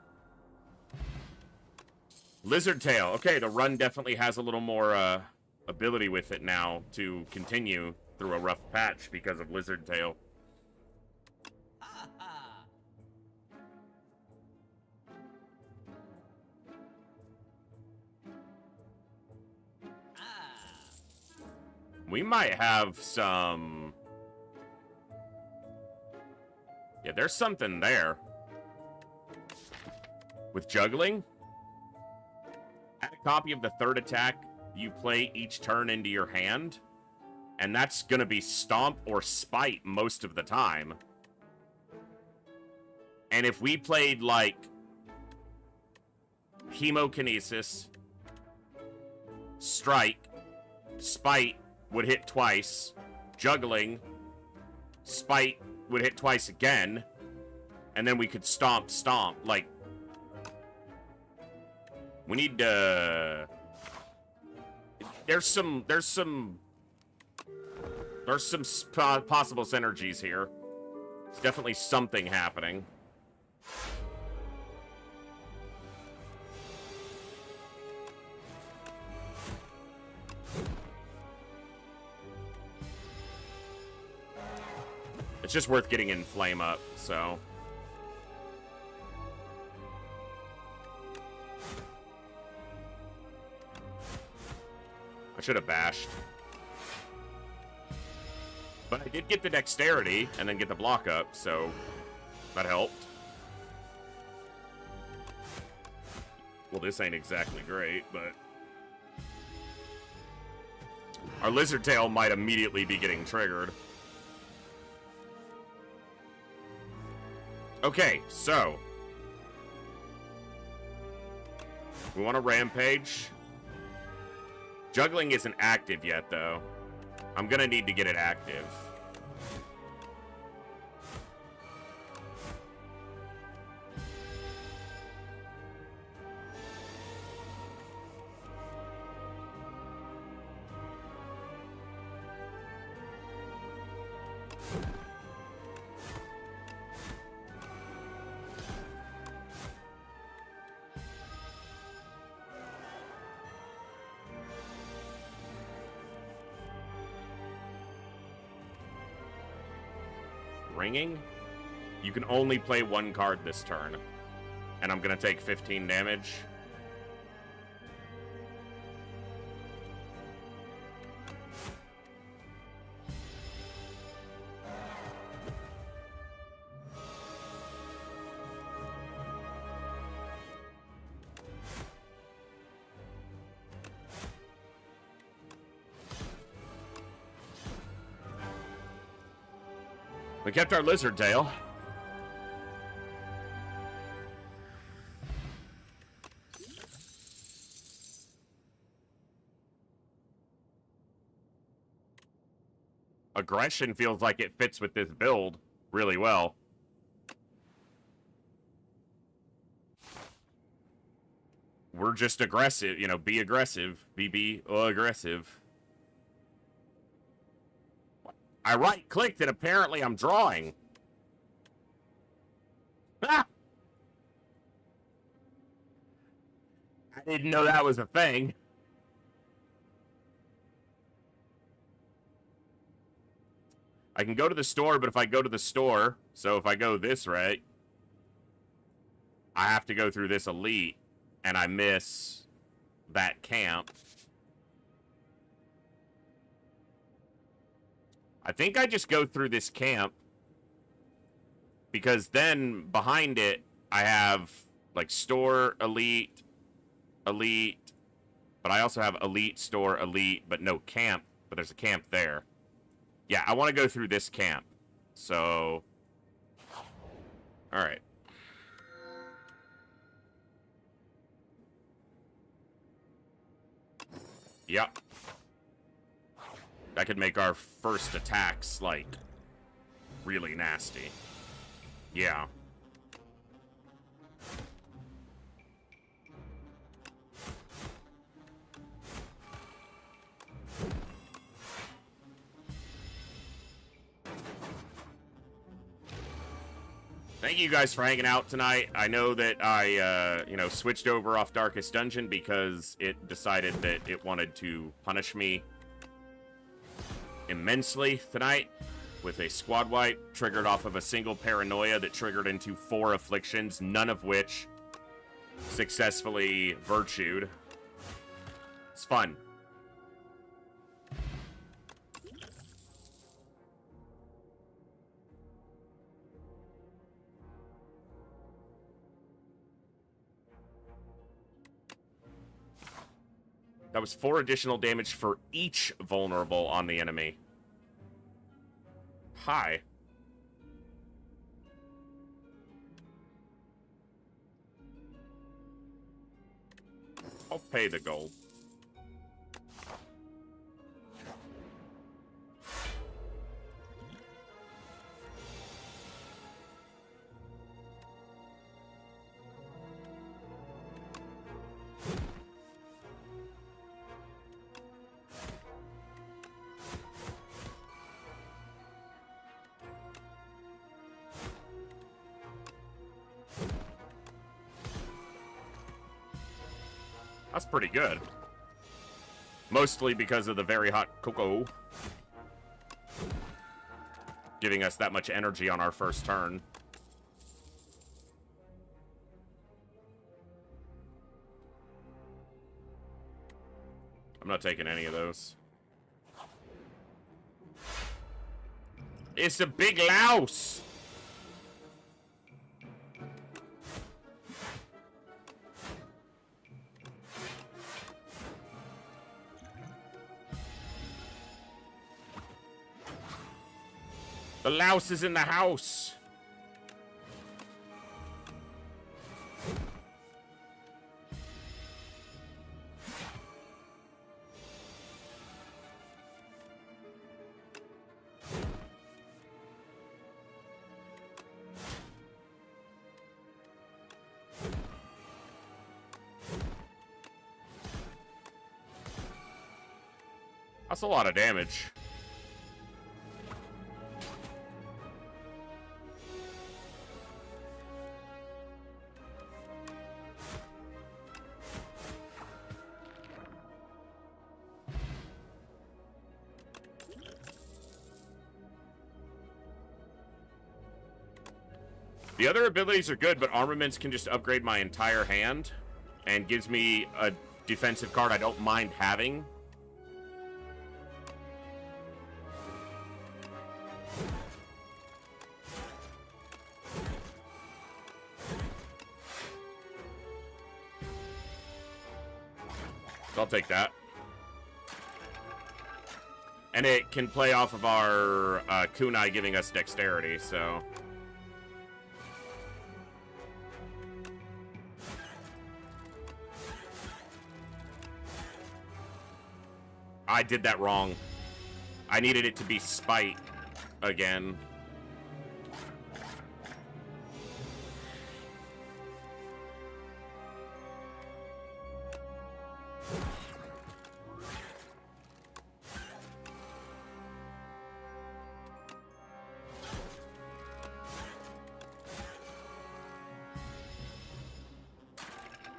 Lizard Tail. Okay, the run definitely has a little more ability with it now to continue through a rough patch because of Lizard Tail. We might have some... Yeah, there's something there. With juggling, add a copy of the third attack you play each turn into your hand, and that's gonna be Stomp or Spite most of the time. And if we played, like, Hemokinesis, Strike, Spite would hit twice, Juggling, Spite would hit twice again, and then we could Stomp, like, we need to... There's some possible synergies here. There's definitely something happening. It's just worth getting in flame up, so. I should have bashed. But I did get the dexterity and then get the block up, so that helped. Well, this ain't exactly great, but our lizard tail might immediately be getting triggered. Okay, so we want to rampage. Juggling isn't active yet, though. I'm gonna need to get it active. Ringing? You can only play one card this turn. And I'm gonna take 15 damage. We kept our lizard tail. Aggression feels like it fits with this build really well. We're just aggressive, you know, be aggressive. Be aggressive. I right-clicked and apparently I'm drawing. Ah! I didn't know that was a thing. I can go to the store, but if I go to the store, so if I go this way, I have to go through this elite, and I miss that camp. I think I just go through this camp because then behind it, I have like store, elite, elite, but I also have elite, store, elite, but no camp, but there's a camp there. Yeah, I want to go through this camp. So, all right. Yep. That could make our first attacks, like, really nasty. Yeah. Thank you guys for hanging out tonight. I know that I, switched over off Darkest Dungeon because it decided that it wanted to punish me immensely tonight with a squad wipe triggered off of a single paranoia that triggered into 4 afflictions, none of which successfully virtued. It's fun. That was 4 additional damage for each vulnerable on the enemy. Hi. I'll pay the gold. That's pretty good. Mostly because of the very hot cocoa. giving us that much energy on our first turn. I'm not taking any of those. It's a big louse! The louse is in the house. That's a lot of damage. The other abilities are good, but armaments can just upgrade my entire hand and gives me a defensive card I don't mind having. So I'll take that. And it can play off of our kunai giving us dexterity, so... I did that wrong. I needed it to be spite again.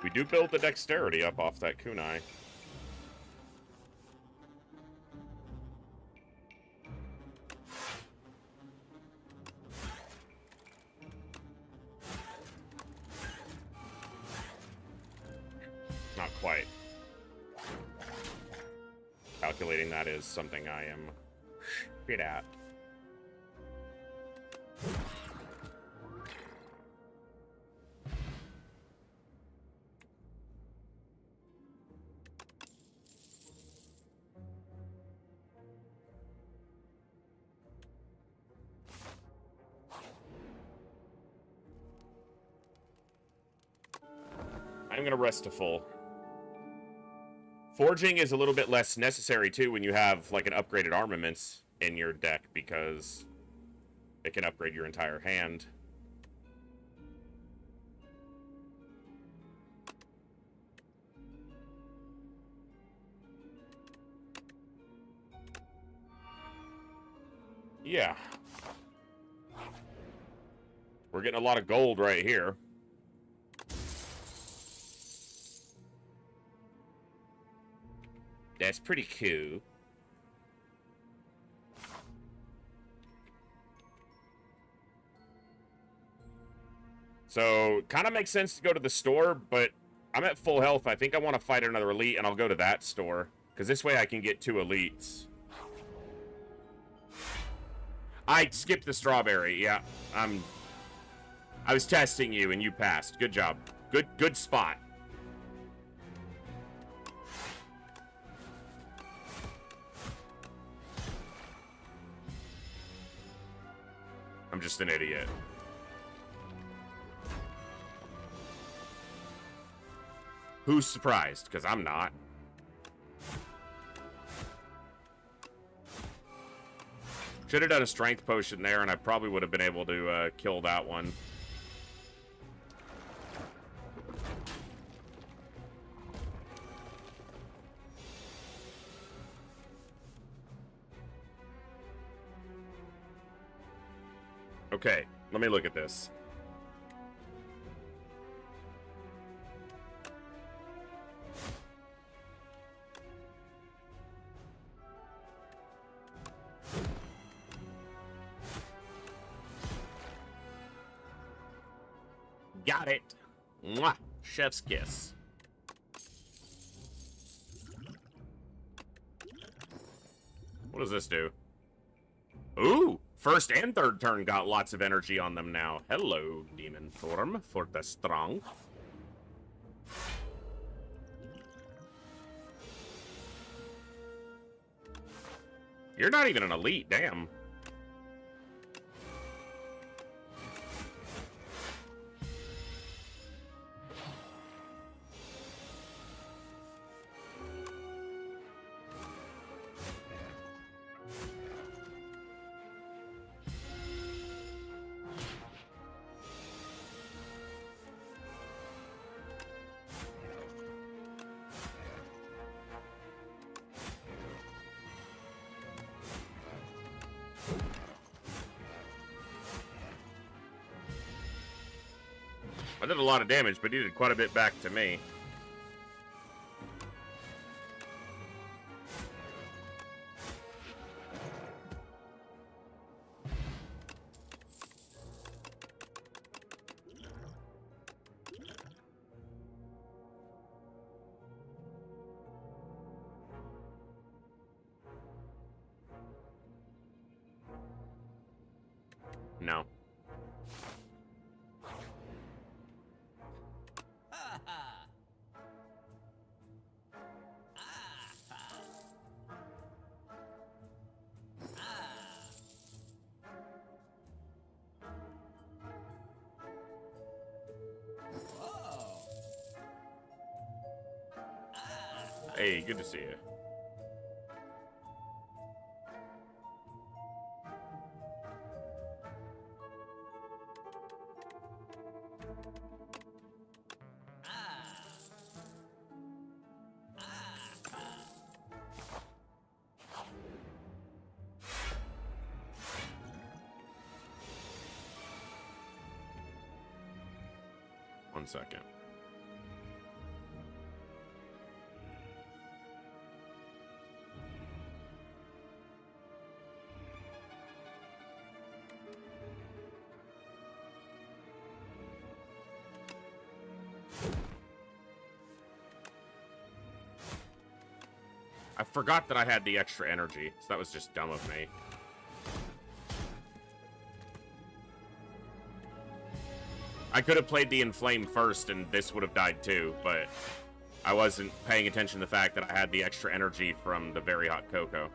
We do build the dexterity up off that kunai. Not quite. Calculating that is something I am shit at. I'm gonna rest to full. Forging is a little bit less necessary, too, when you have, like, an upgraded armaments in your deck, because it can upgrade your entire hand. Yeah. We're getting a lot of gold right here. That's pretty cool. So, kind of makes sense to go to the store, but I'm at full health. I think I want to fight another elite, and I'll go to that store. Because this way I can get 2 elites. I skipped the strawberry, yeah. I was testing you, and you passed. Good job. Good spot. I'm just an idiot. Who's surprised? Because I'm not. Should have done a strength potion there, and I probably would have been able to kill that one. Okay, let me look at this. Got it. Mwah. Chef's kiss. What does this do? Ooh! First and third turn got lots of energy on them now. Hello, demon form for the strong. You're not even an elite, damn. I did a lot of damage, but he did quite a bit back to me. No. Hey, good to see you. One second. I forgot that I had the extra energy, so that was just dumb of me. I could have played the Inflame first and this would have died too, but I wasn't paying attention to the fact that I had the extra energy from the very hot cocoa.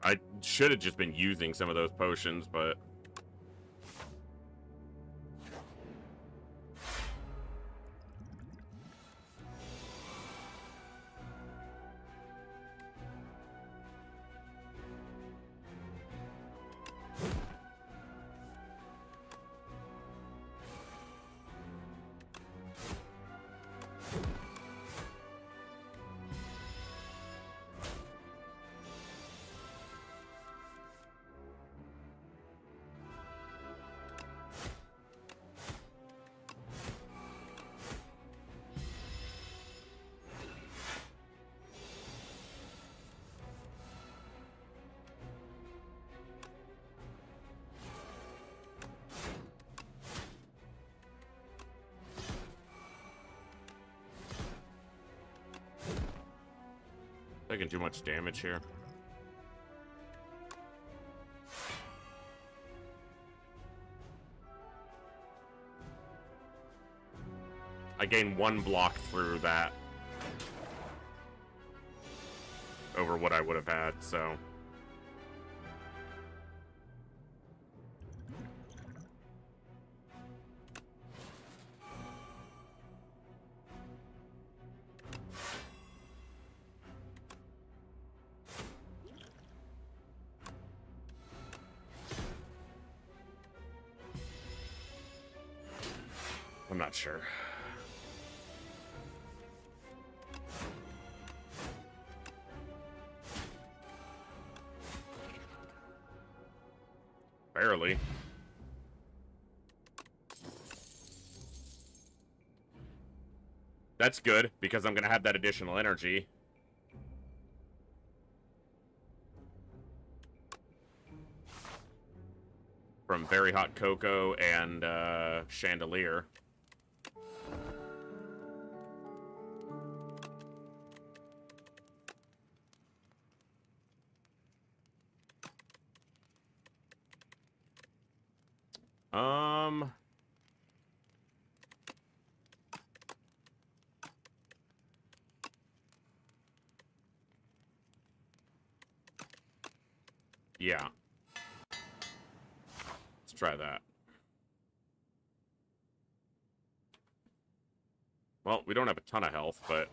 I should have just been using some of those potions, but... Taking too much damage here. I gained one block through that over what I would have had, so... I'm not sure. Barely. That's good, because I'm going to have that additional energy. From Very Hot Cocoa and Chandelier. Yeah. Let's try that. Well, we don't have a ton of health, but...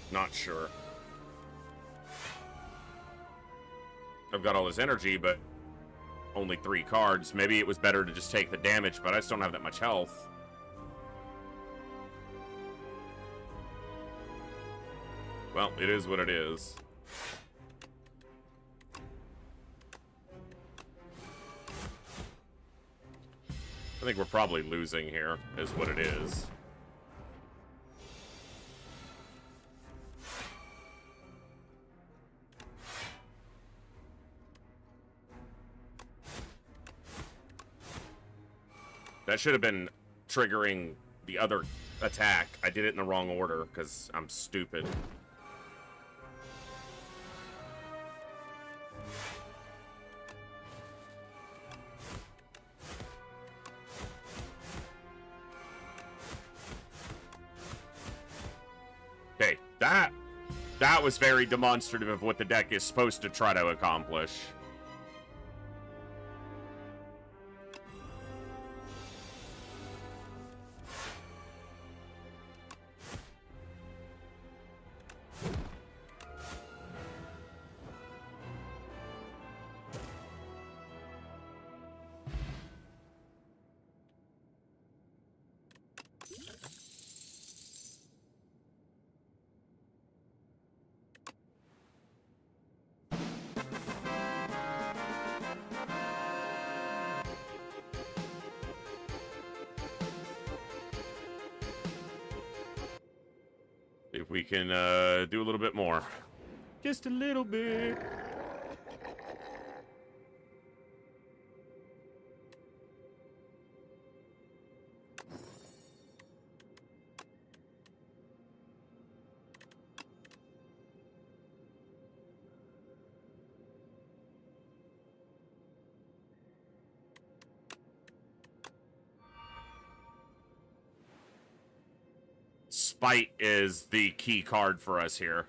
Not sure. I've got all this energy, but only 3 cards. Maybe it was better to just take the damage, but I just don't have that much health. Well, it is what it is. I think we're probably losing here, is what it is. That should have been triggering the other attack. I did it in the wrong order because I'm stupid. Okay, that was very demonstrative of what the deck is supposed to try to accomplish. If we can do a little bit more. Just a little bit. Spite is the key card for us here.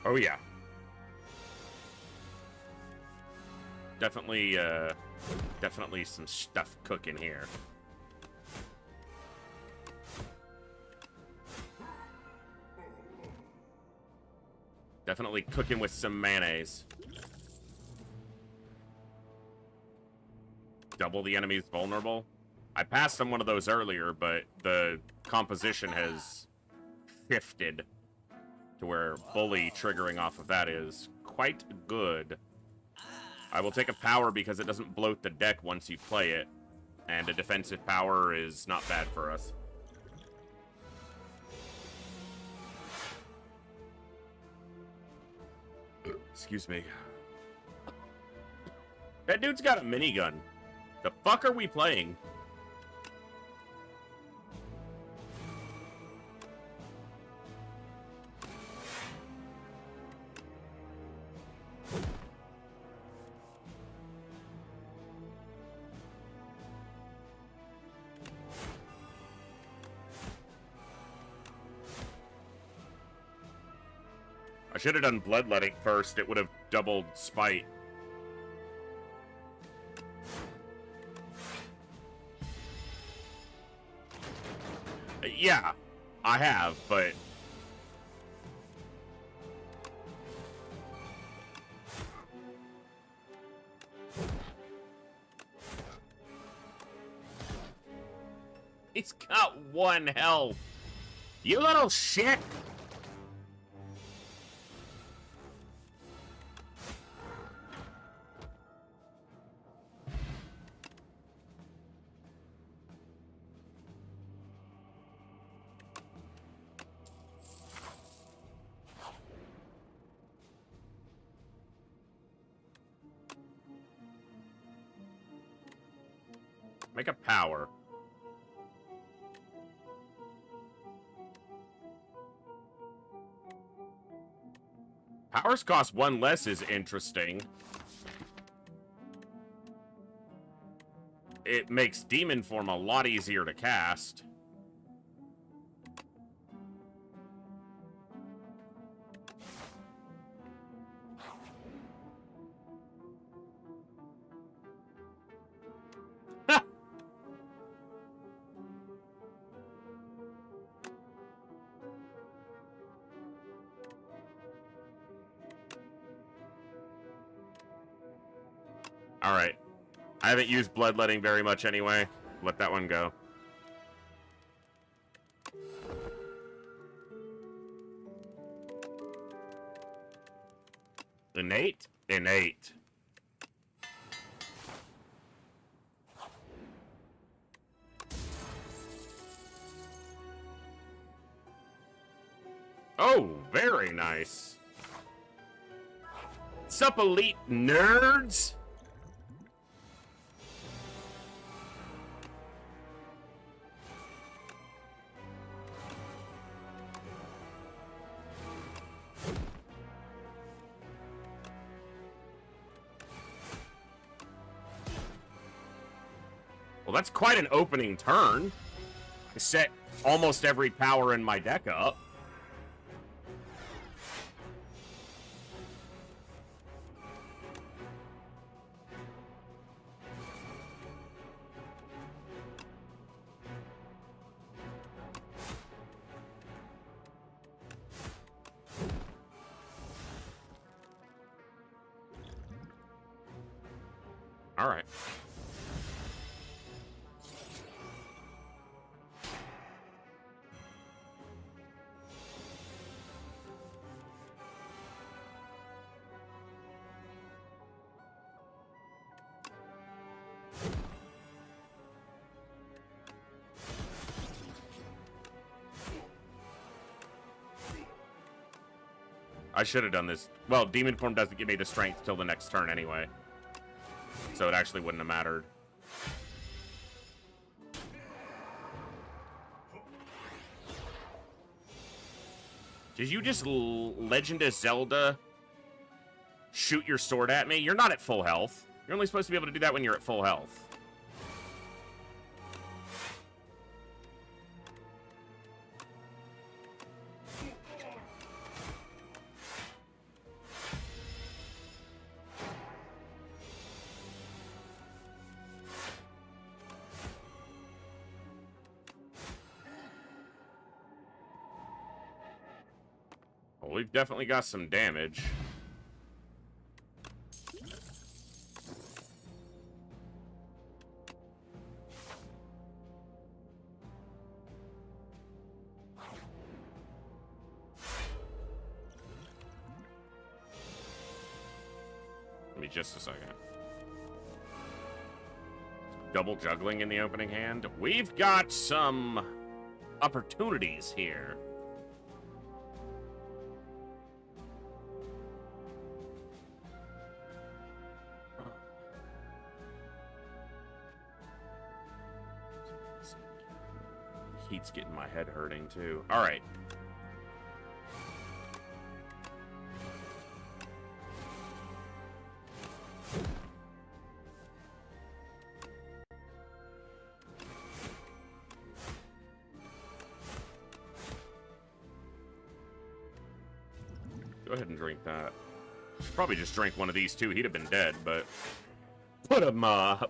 Oh, yeah. Definitely, definitely some stuff cooking here. Definitely cooking with some mayonnaise. Double the enemy's vulnerable. I passed on one of those earlier, but the composition has shifted to where bully triggering off of that is quite good. I will take a power because it doesn't bloat the deck once you play it, and a defensive power is not bad for us. Excuse me. That dude's got a minigun. The fuck are we playing? I should have done bloodletting first. It would have doubled spite. Yeah, I have, but... He's got 1 health. You little shit! Make a power. Powers cost 1 less is interesting. It makes demon form a lot easier to cast. Alright. I haven't used bloodletting very much anyway. Let that one go. Innate? Innate. Oh, very nice. Sup, elite nerds? Well, that's quite an opening turn. I set almost every power in my deck up. All right. I should have done this. Well, Demon Form doesn't give me the strength till the next turn anyway. So it actually wouldn't have mattered. Did you just Legend of Zelda shoot your sword at me? You're not at full health. You're only supposed to be able to do that when you're at full health. we've definitely got some damage. Give me just a second. Double juggling in the opening hand. We've got some opportunities here. Heat's getting my head hurting too. All right. Go ahead and drink that. Probably just drink one of these too. He'd have been dead, but put him up.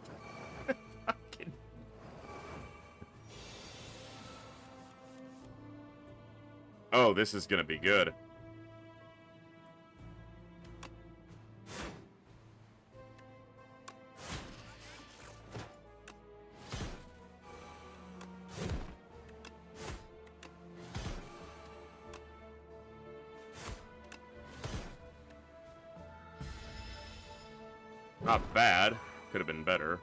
Oh, this is gonna be good. Not bad. Could have been better.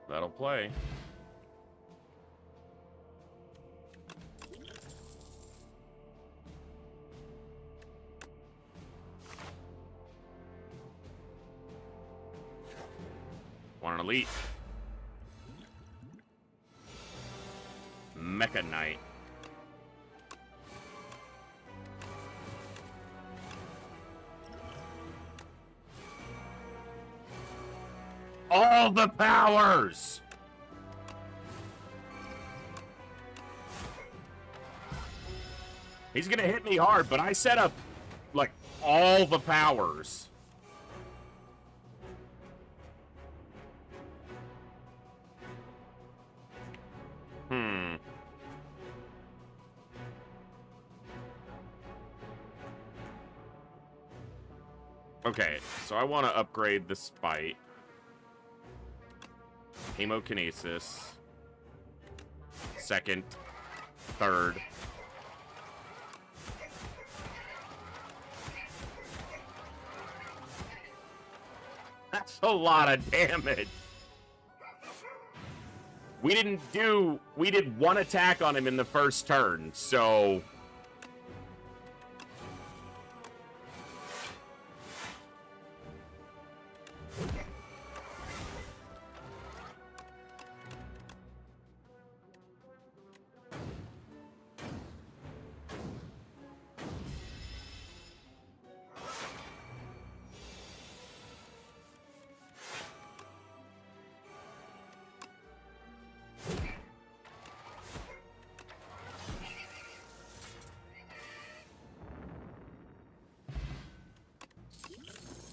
That'll play. Want an elite. Mecha Knight. All the powers! He's gonna hit me hard, but I set up, like, all the powers. Okay, so I want to upgrade the Spite. Hemokinesis. Second. Third. That's a lot of damage. We did one attack on him in the first turn, so...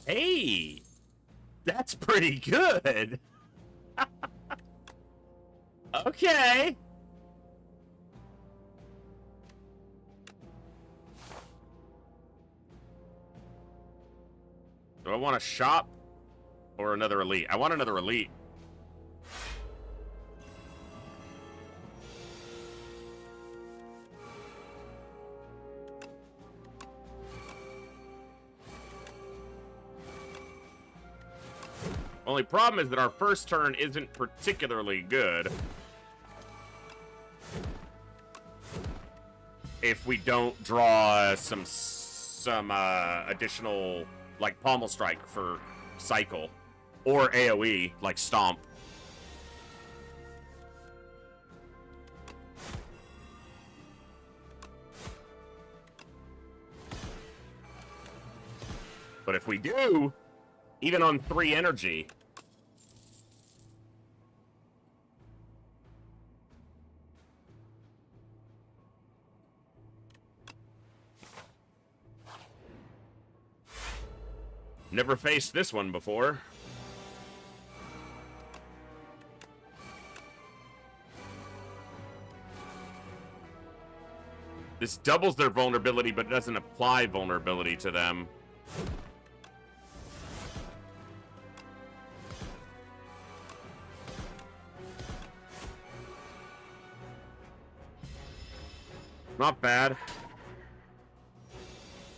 Hey, that's pretty good. Okay. Do I want a shop or another elite? I want another elite. Only problem is that our first turn isn't particularly good. If we don't draw some additional, like, Pommel Strike for Cycle. Or AoE, like Stomp. But if we do, even on 3 energy, Never faced this one before. This doubles their vulnerability, but doesn't apply vulnerability to them. Not bad.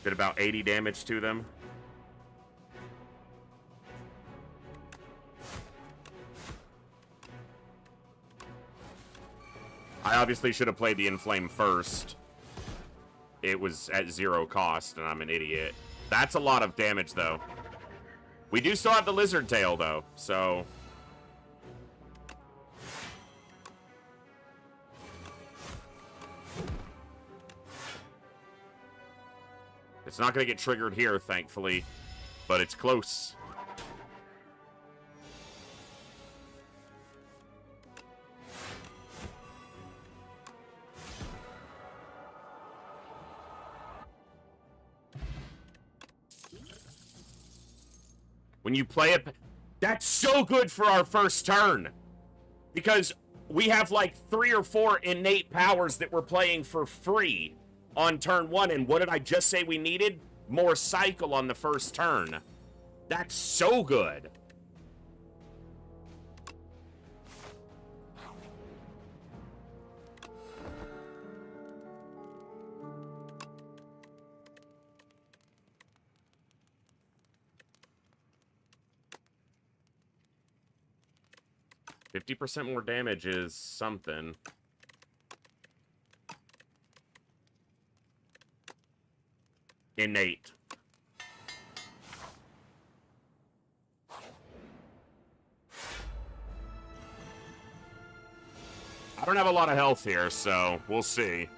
Did about 80 damage to them. I obviously should have played the Inflame first. It was at 0 cost, and I'm an idiot. That's a lot of damage, though. We do still have the Lizard Tail, though, so... It's not going to get triggered here, thankfully, but it's close. When you play it, that's so good for our first turn. Because we have like 3 or 4 innate powers that we're playing for free on turn 1. And what did I just say we needed? More cycle on the first turn. That's so good. %50 more damage is something. Innate. I don't have a lot of health here, so we'll see.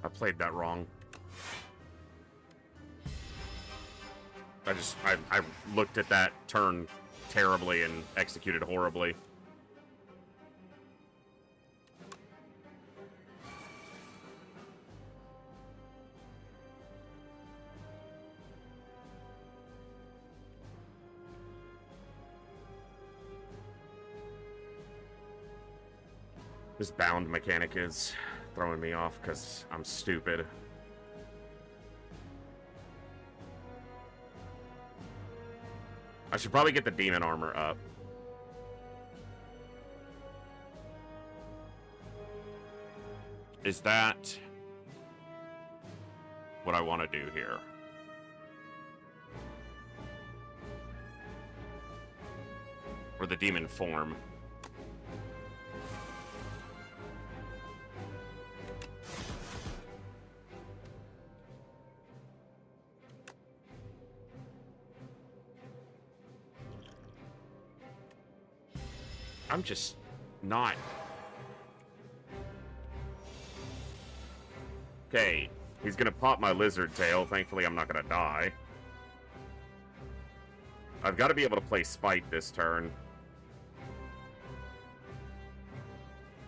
I played that wrong. I looked at that turn terribly and executed horribly. This bound mechanic is throwing me off because I'm stupid. I should probably get the demon armor up. Is that what I want to do here? Or the demon form? I'm just not. Okay, he's gonna pop my lizard tail. Thankfully, I'm not gonna die. I've got to be able to play Spite this turn.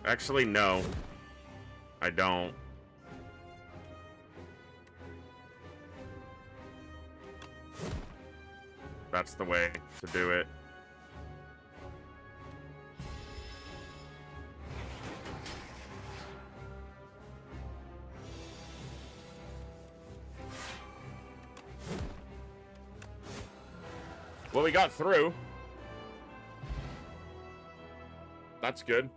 Actually, no. I don't. That's the way to do it. Well, we got through. That's good.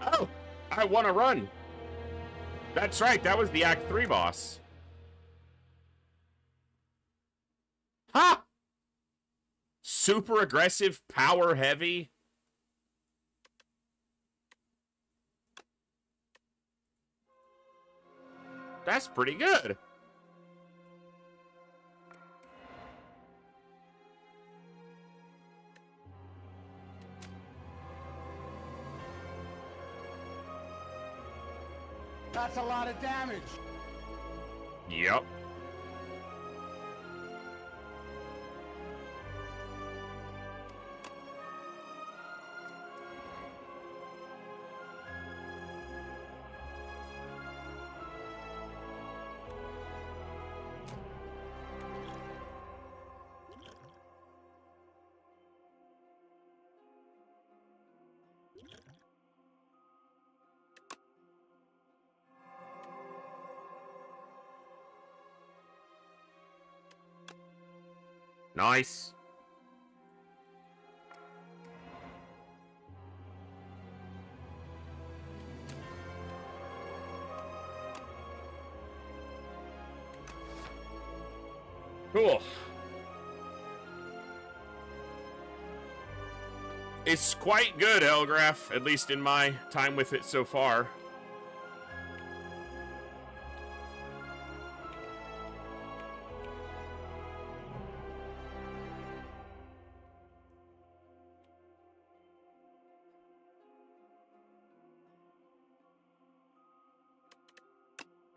Oh, I want to run. That's right, that was the Act 3 boss. Ha! Super aggressive, power heavy. That's pretty good. That's a lot of damage. Yep. Nice. Cool. It's quite good, Elgraf, at least in my time with it so far.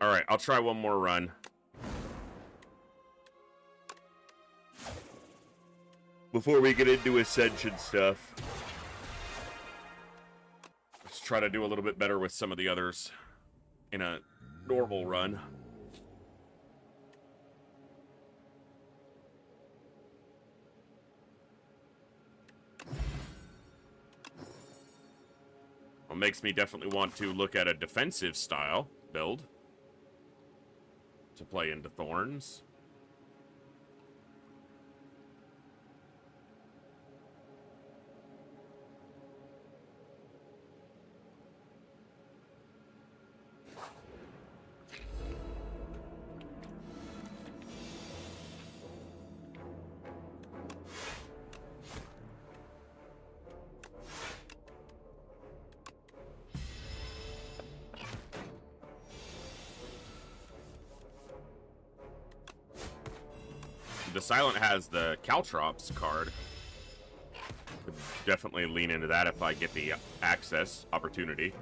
Alright, I'll try one more run. Before we get into Ascension stuff. Let's try to do a little bit better with some of the others in a normal run. What makes me definitely want to look at a defensive style build to play into Thorns. The Silent has the Caltrops card. Could definitely lean into that if I get the access opportunity.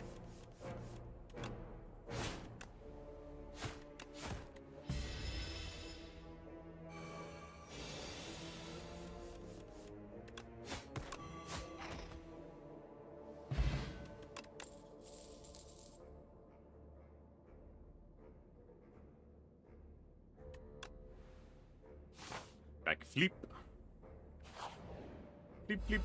Back flip. bleep, bleep.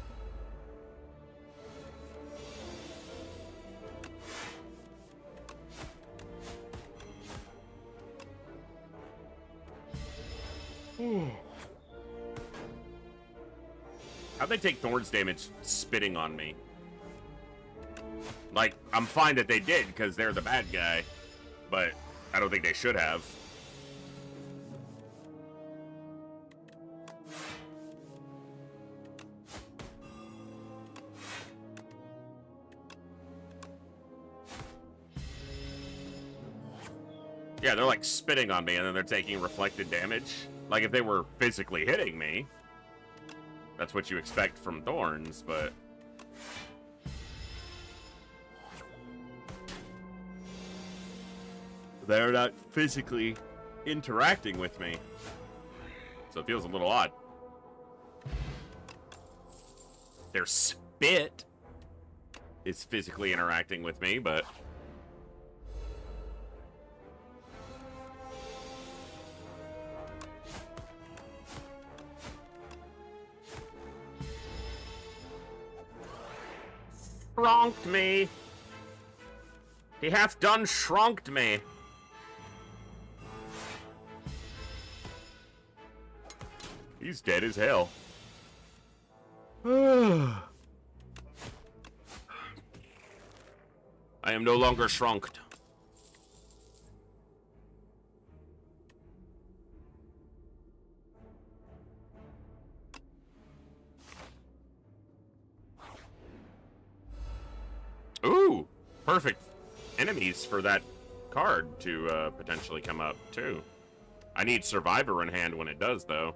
How'd they take Thorn's damage spitting on me? Like, I'm fine that they did, because they're the bad guy, but I don't think they should have. Yeah, they're like spitting on me and then they're taking reflected damage. Like if they were physically hitting me, that's what you expect from Thorns, but... they're not physically interacting with me. So it feels a little odd. Their spit is physically interacting with me, but... shrunked me. He hath done shrunked me. He's dead as hell. I am no longer shrunked. Ooh, perfect enemies for that card to potentially come up, too. I need Survivor in hand when it does, though.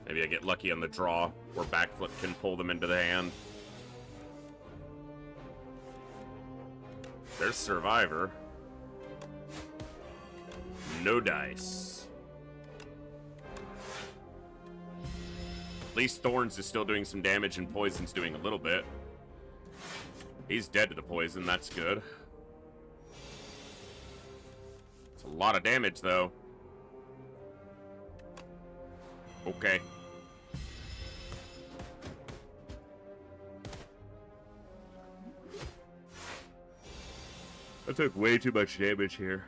Maybe I get lucky on the draw, where backflip can pull them into the hand. There's Survivor. No dice. At least Thorns is still doing some damage and Poison's doing a little bit. He's dead to the poison, that's good. It's a lot of damage, though. Okay. I took way too much damage here.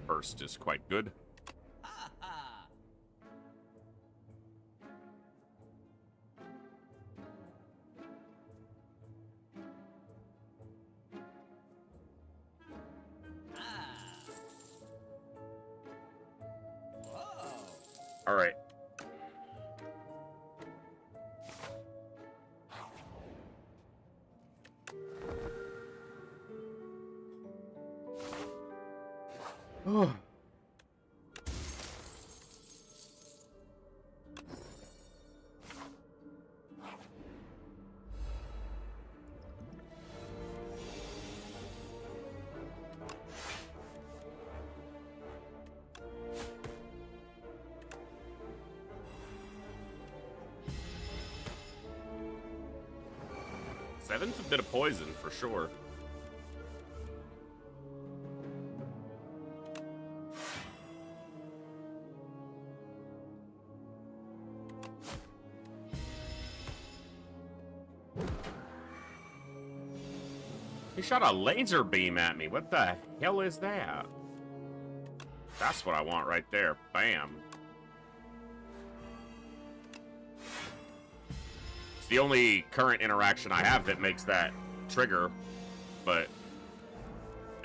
Burst is quite good. All right. Oh. Seven's a bit of poison, for sure. He shot a laser beam at me. What the hell is that? That's what I want right there. Bam. It's the only current interaction I have that makes that trigger, but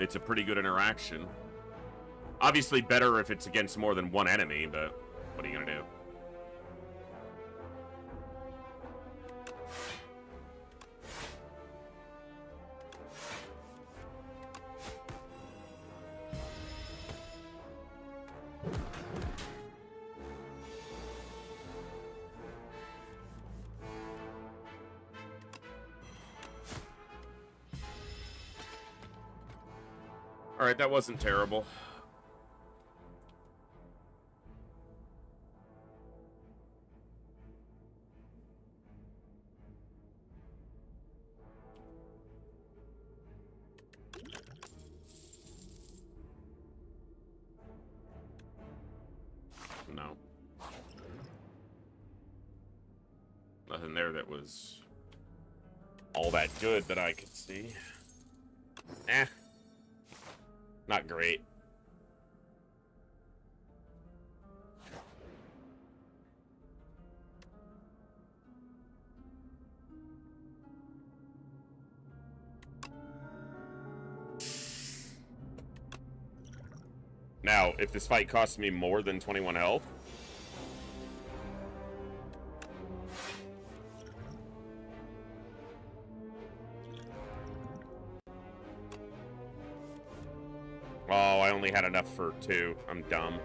it's a pretty good interaction. Obviously better if it's against more than one enemy, but what are you gonna do? Alright, that wasn't terrible. No. Nothing there that was all that good that I could see. Eh. Not great. Now, if this fight costs me more than 21 health, oh, I only had enough for 2. I'm dumb.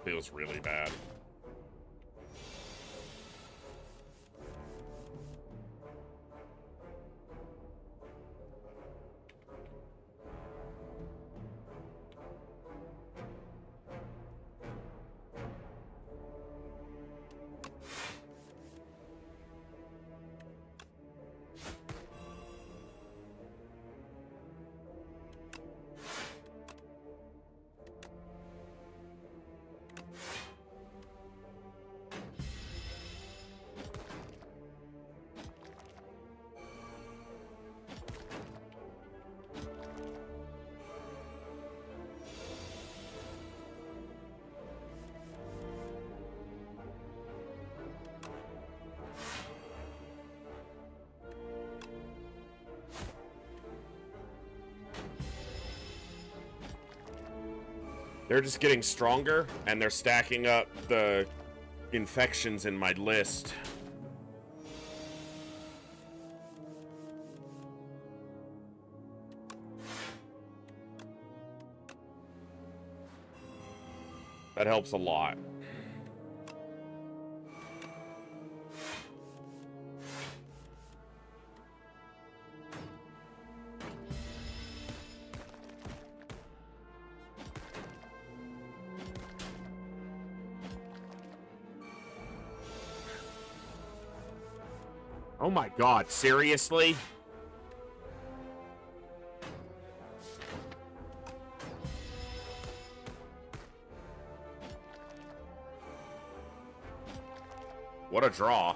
Feels really bad. They're just getting stronger, and they're stacking up the infections in my list. That helps a lot. Oh my god, seriously? What a draw.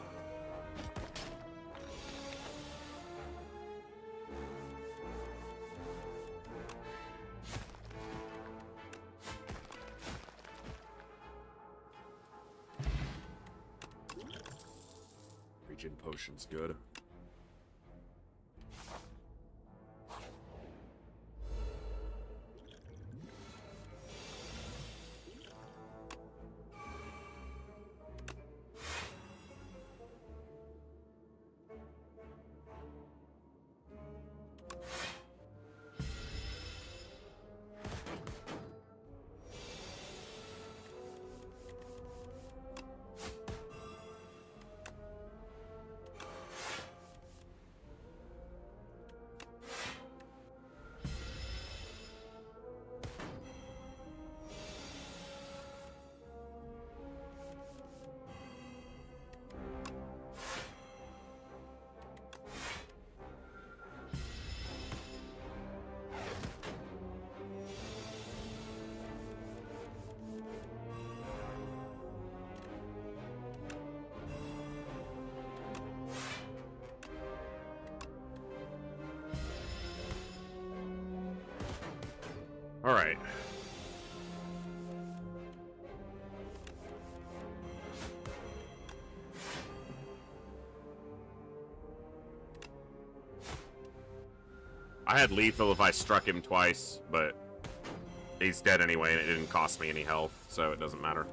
Regen potion's good. All right. I had lethal if I struck him twice, but he's dead anyway, and it didn't cost me any health, so it doesn't matter.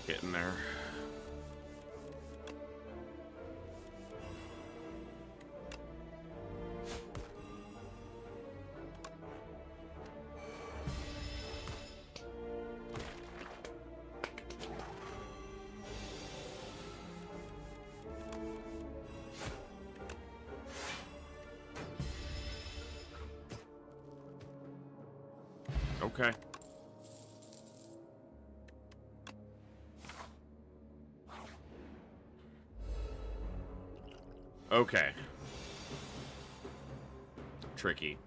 Getting there. Okay. Okay. Tricky.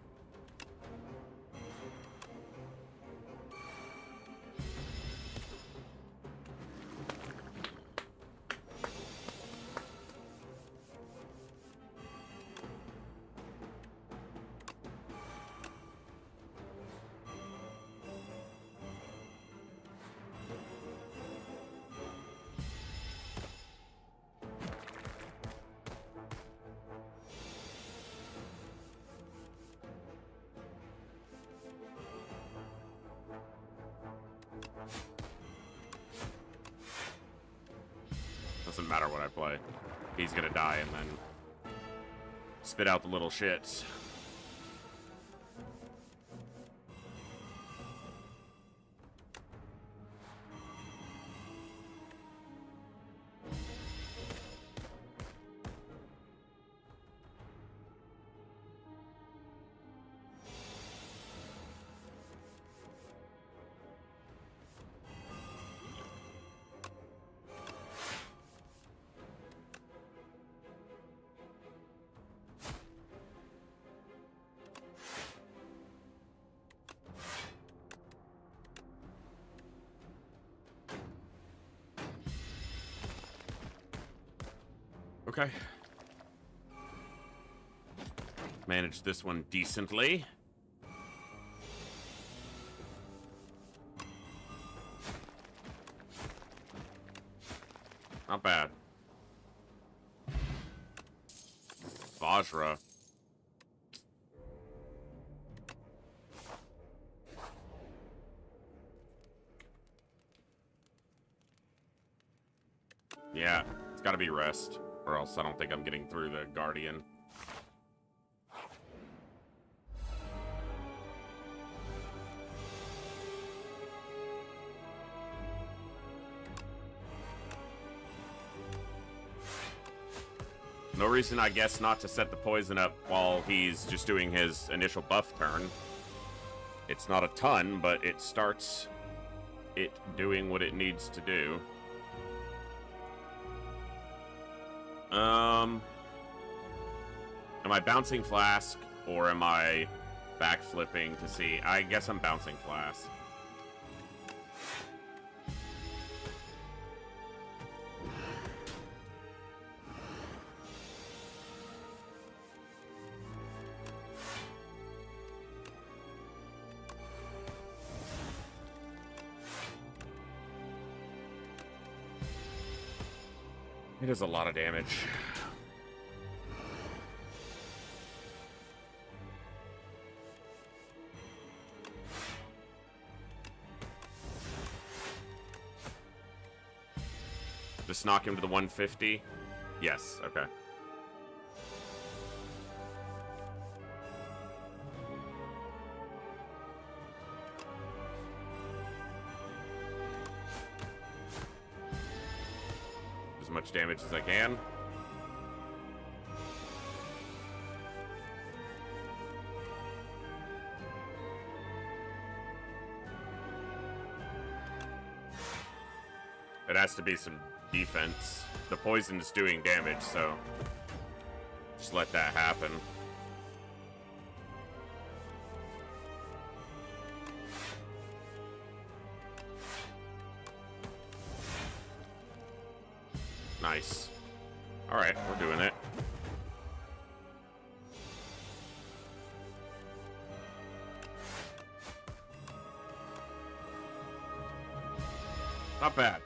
Doesn't matter what I play. He's gonna die and then spit out the little shits. Okay. Managed this one decently. Not bad. Vajra. Yeah, it's gotta be rest. Or else I don't think I'm getting through the Guardian. No reason, I guess, not to set the poison up while he's just doing his initial buff turn. It's not a ton, but it starts it doing what it needs to do. Am I bouncing Flask, or am I backflipping to see? I guess I'm bouncing Flask. It is a lot of damage. Just knock him to the 150? Yes, okay. As much damage as I can. It has to be some defense. The poison is doing damage, so just let that happen. Nice. All right, we're doing it. Not bad.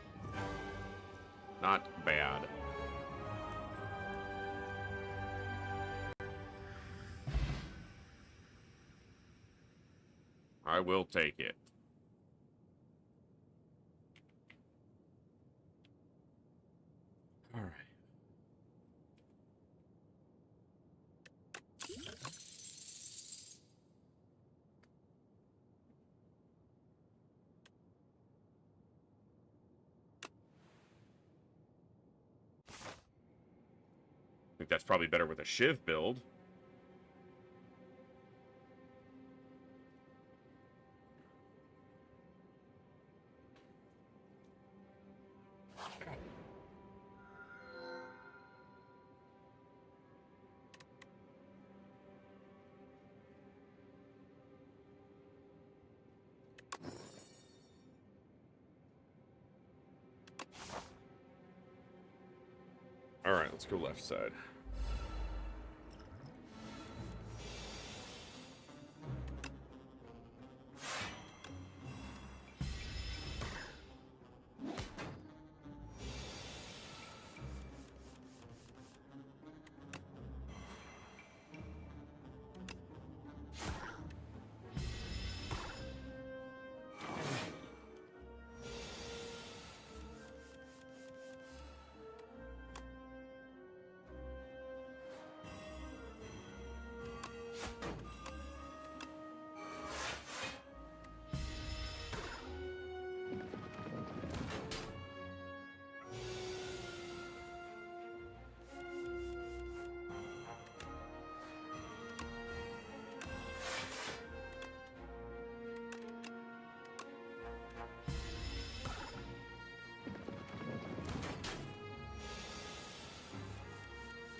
Not bad. I will take it. All right. I think that's probably better with a Shiv build. All right, let's go left side.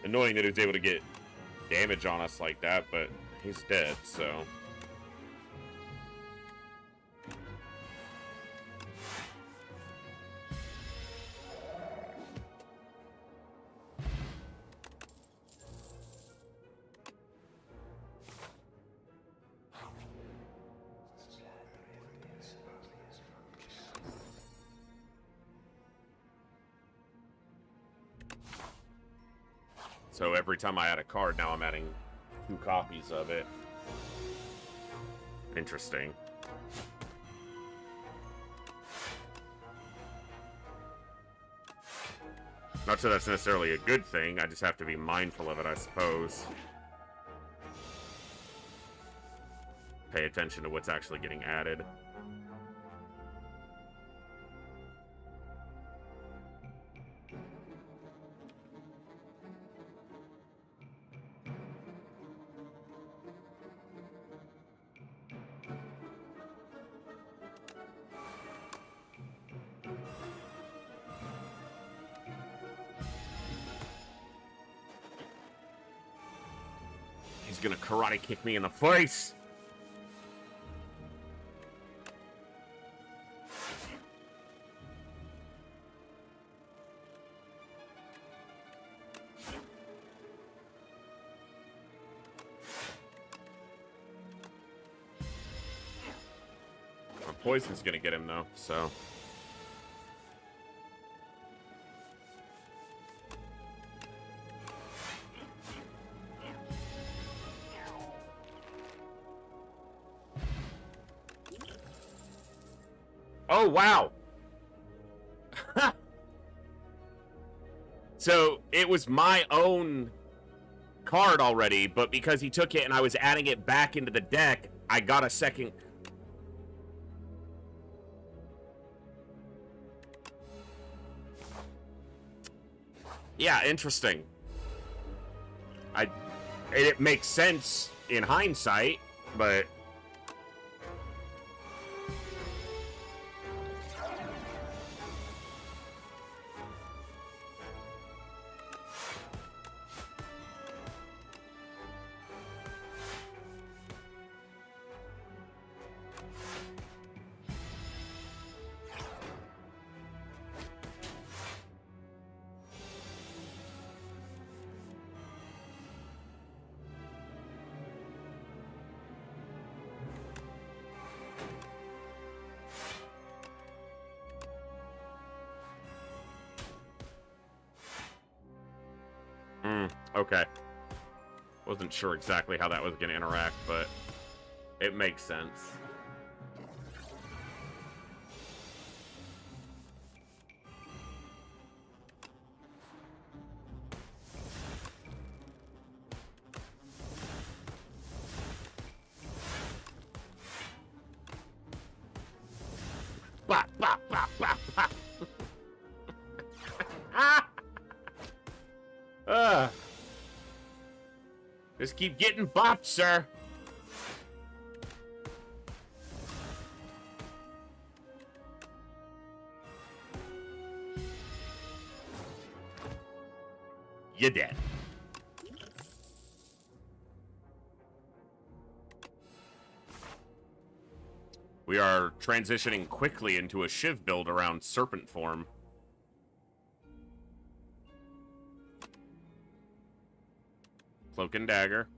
Annoying that he was able to get damage on us like that, but he's dead, so... So every time I add a card, now I'm adding 2 copies of it. Interesting. Not sure that's necessarily a good thing, I just have to be mindful of it, I suppose. Pay attention to what's actually getting added. He's gonna karate kick me in the face! My poison's gonna get him though, so... Oh, wow! So it was my own card already, but because he took it and I was adding it back into the deck, I got a second. Yeah, interesting. It makes sense in hindsight, but okay. Wasn't sure exactly how that was going to interact, but it makes sense. Bah, bah, bah, bah, bah. Just keep getting bopped, sir. You're dead. We are transitioning quickly into a Shiv build around Serpent form. Cloak and Dagger.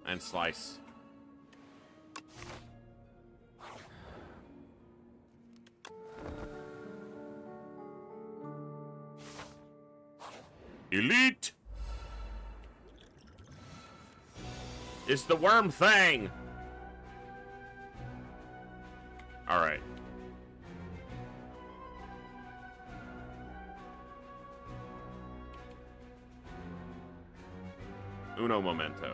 And Slice. Elite! It's the worm thing! Alright. Uno momento.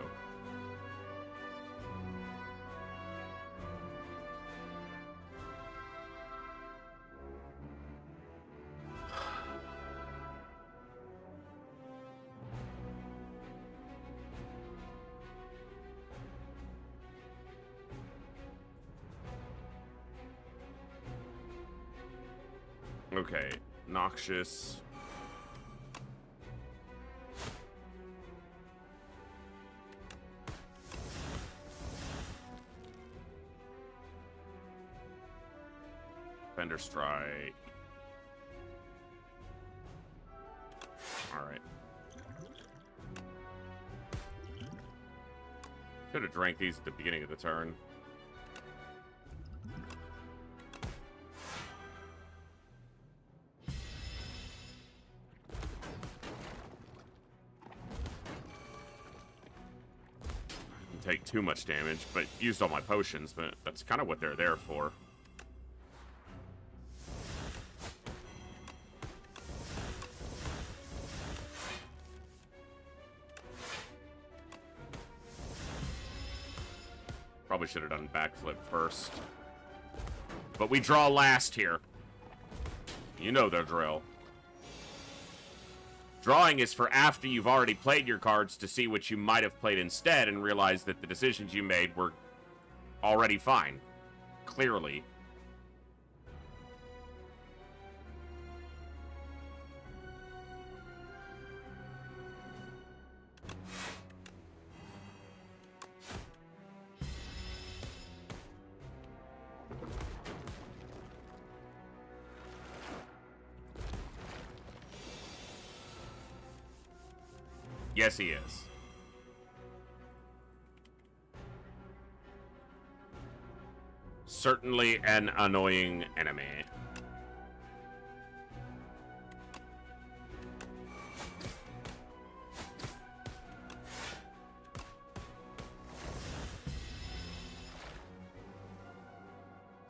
Okay, Noxious. Fender Strike. Alright. Could have drank these at the beginning of the turn. Take too much damage, but used all my potions, but that's kind of what they're there for. Probably should have done backflip first. But we draw last here. You know the drill. Drawing is for after you've already played your cards to see what you might have played instead and realize that the decisions you made were already fine. Clearly. Yes, he is. Certainly an annoying enemy.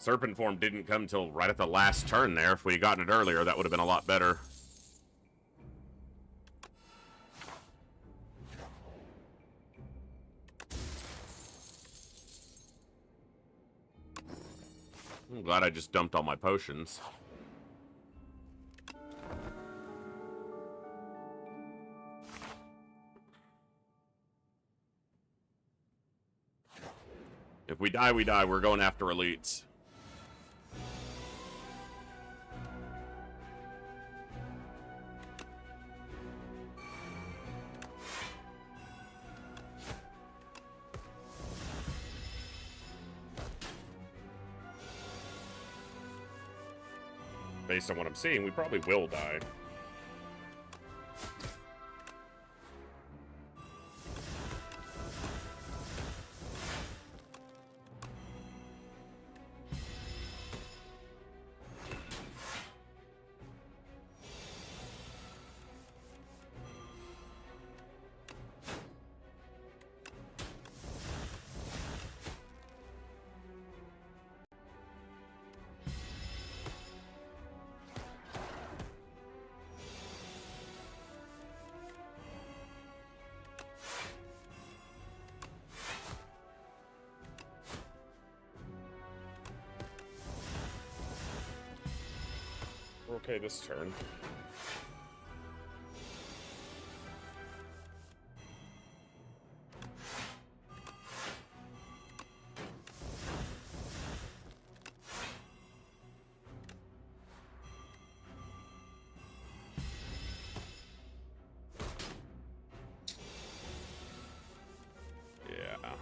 Serpent form didn't come till right at the last turn there. If we'd gotten it earlier, that would have been a lot better. I'm glad I just dumped all my potions. If we die, we die. We're going after elites. Based on what I'm seeing, we probably will die. We're okay this turn. Yeah.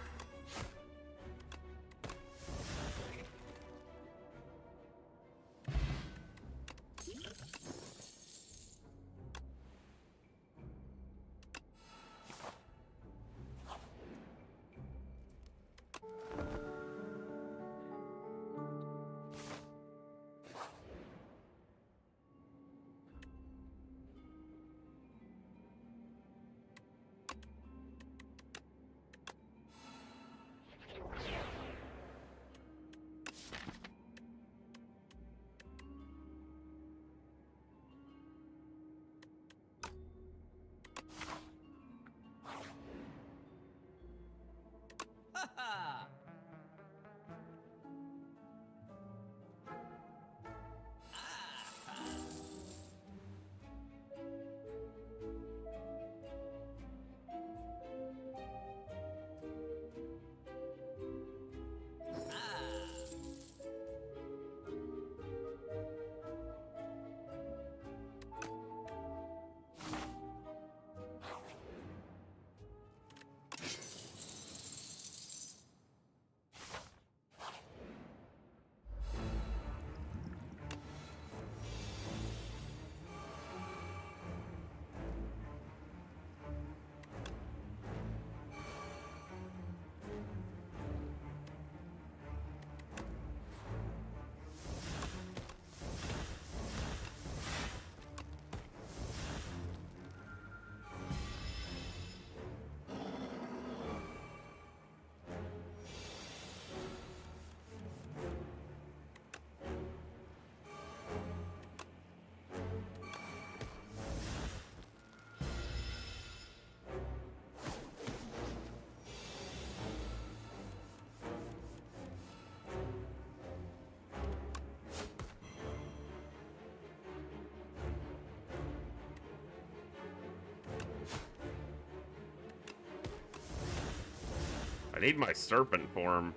I need my serpent form.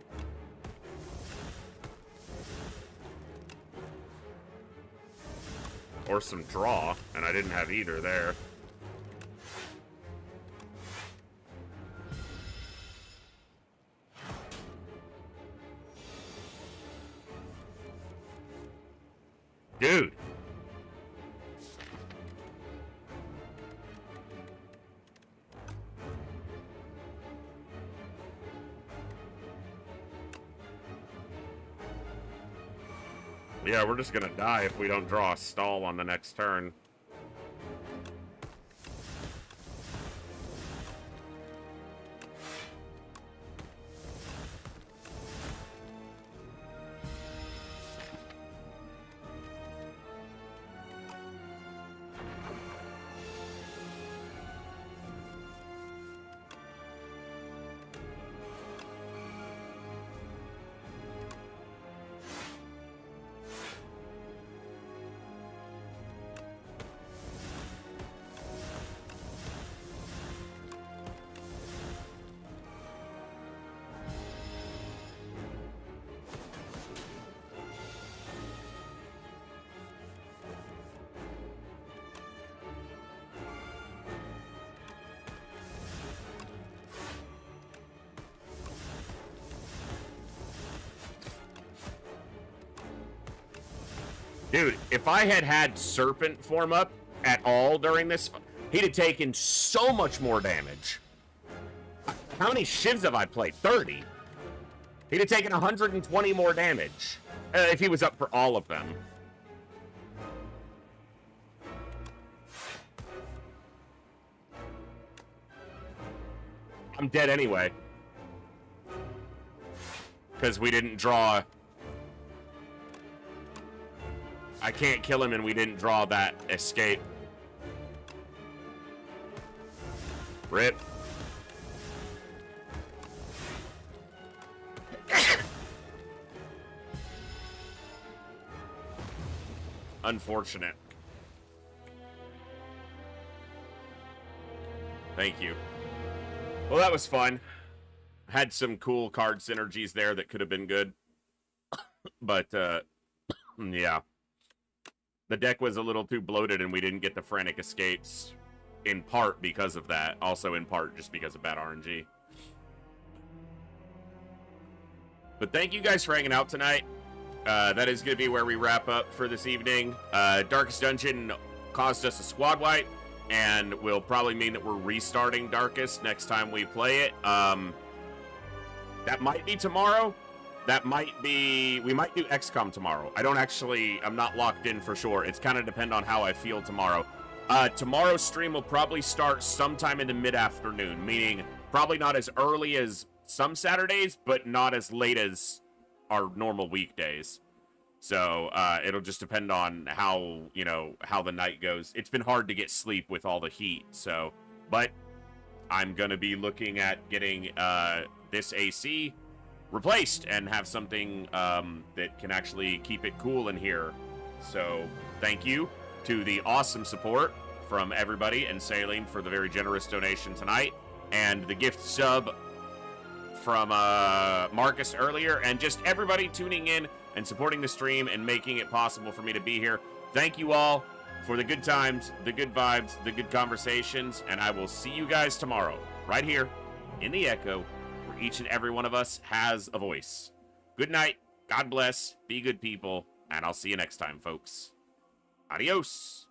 Or some draw, and I didn't have either there. Dude. Yeah, we're just gonna die if we don't draw a stall on the next turn. Dude, if I had had Serpent form up at all during this, he'd have taken so much more damage. How many shivs have I played? 30. He'd have taken 120 more damage if he was up for all of them. I'm dead anyway. Because we didn't draw... I can't kill him and we didn't draw that escape. Rip. Unfortunate. Thank you. Well, that was fun. Had some cool card synergies there that could have been good. But, yeah. The deck was a little too bloated and we didn't get the frantic escapes. In part because of that. Also in part just because of bad RNG. But thank you guys for hanging out tonight. That is going to be where we wrap up for this evening. Darkest Dungeon caused us a squad wipe. And will probably mean that we're restarting Darkest next time we play it. That might be tomorrow. That might be... We might do XCOM tomorrow. I'm not locked in for sure. It's kind of depend on how I feel tomorrow. Tomorrow's stream will probably start sometime in the mid-afternoon, meaning probably not as early as some Saturdays, but not as late as our normal weekdays. So, it'll just depend on how, how the night goes. It's been hard to get sleep with all the heat, so... But I'm gonna be looking at getting, this AC replaced and have something that can actually keep it cool in here. So thank you to the awesome support from everybody and Saline for the very generous donation tonight and the gift sub from Marcus earlier and just everybody tuning in and supporting the stream and making it possible for me to be here. Thank you all for the good times, the good vibes, the good conversations, and I will see you guys tomorrow right here in the Echo, where each and every one of us has a voice. Good night, God bless, be good people, and I'll see you next time, folks. Adios.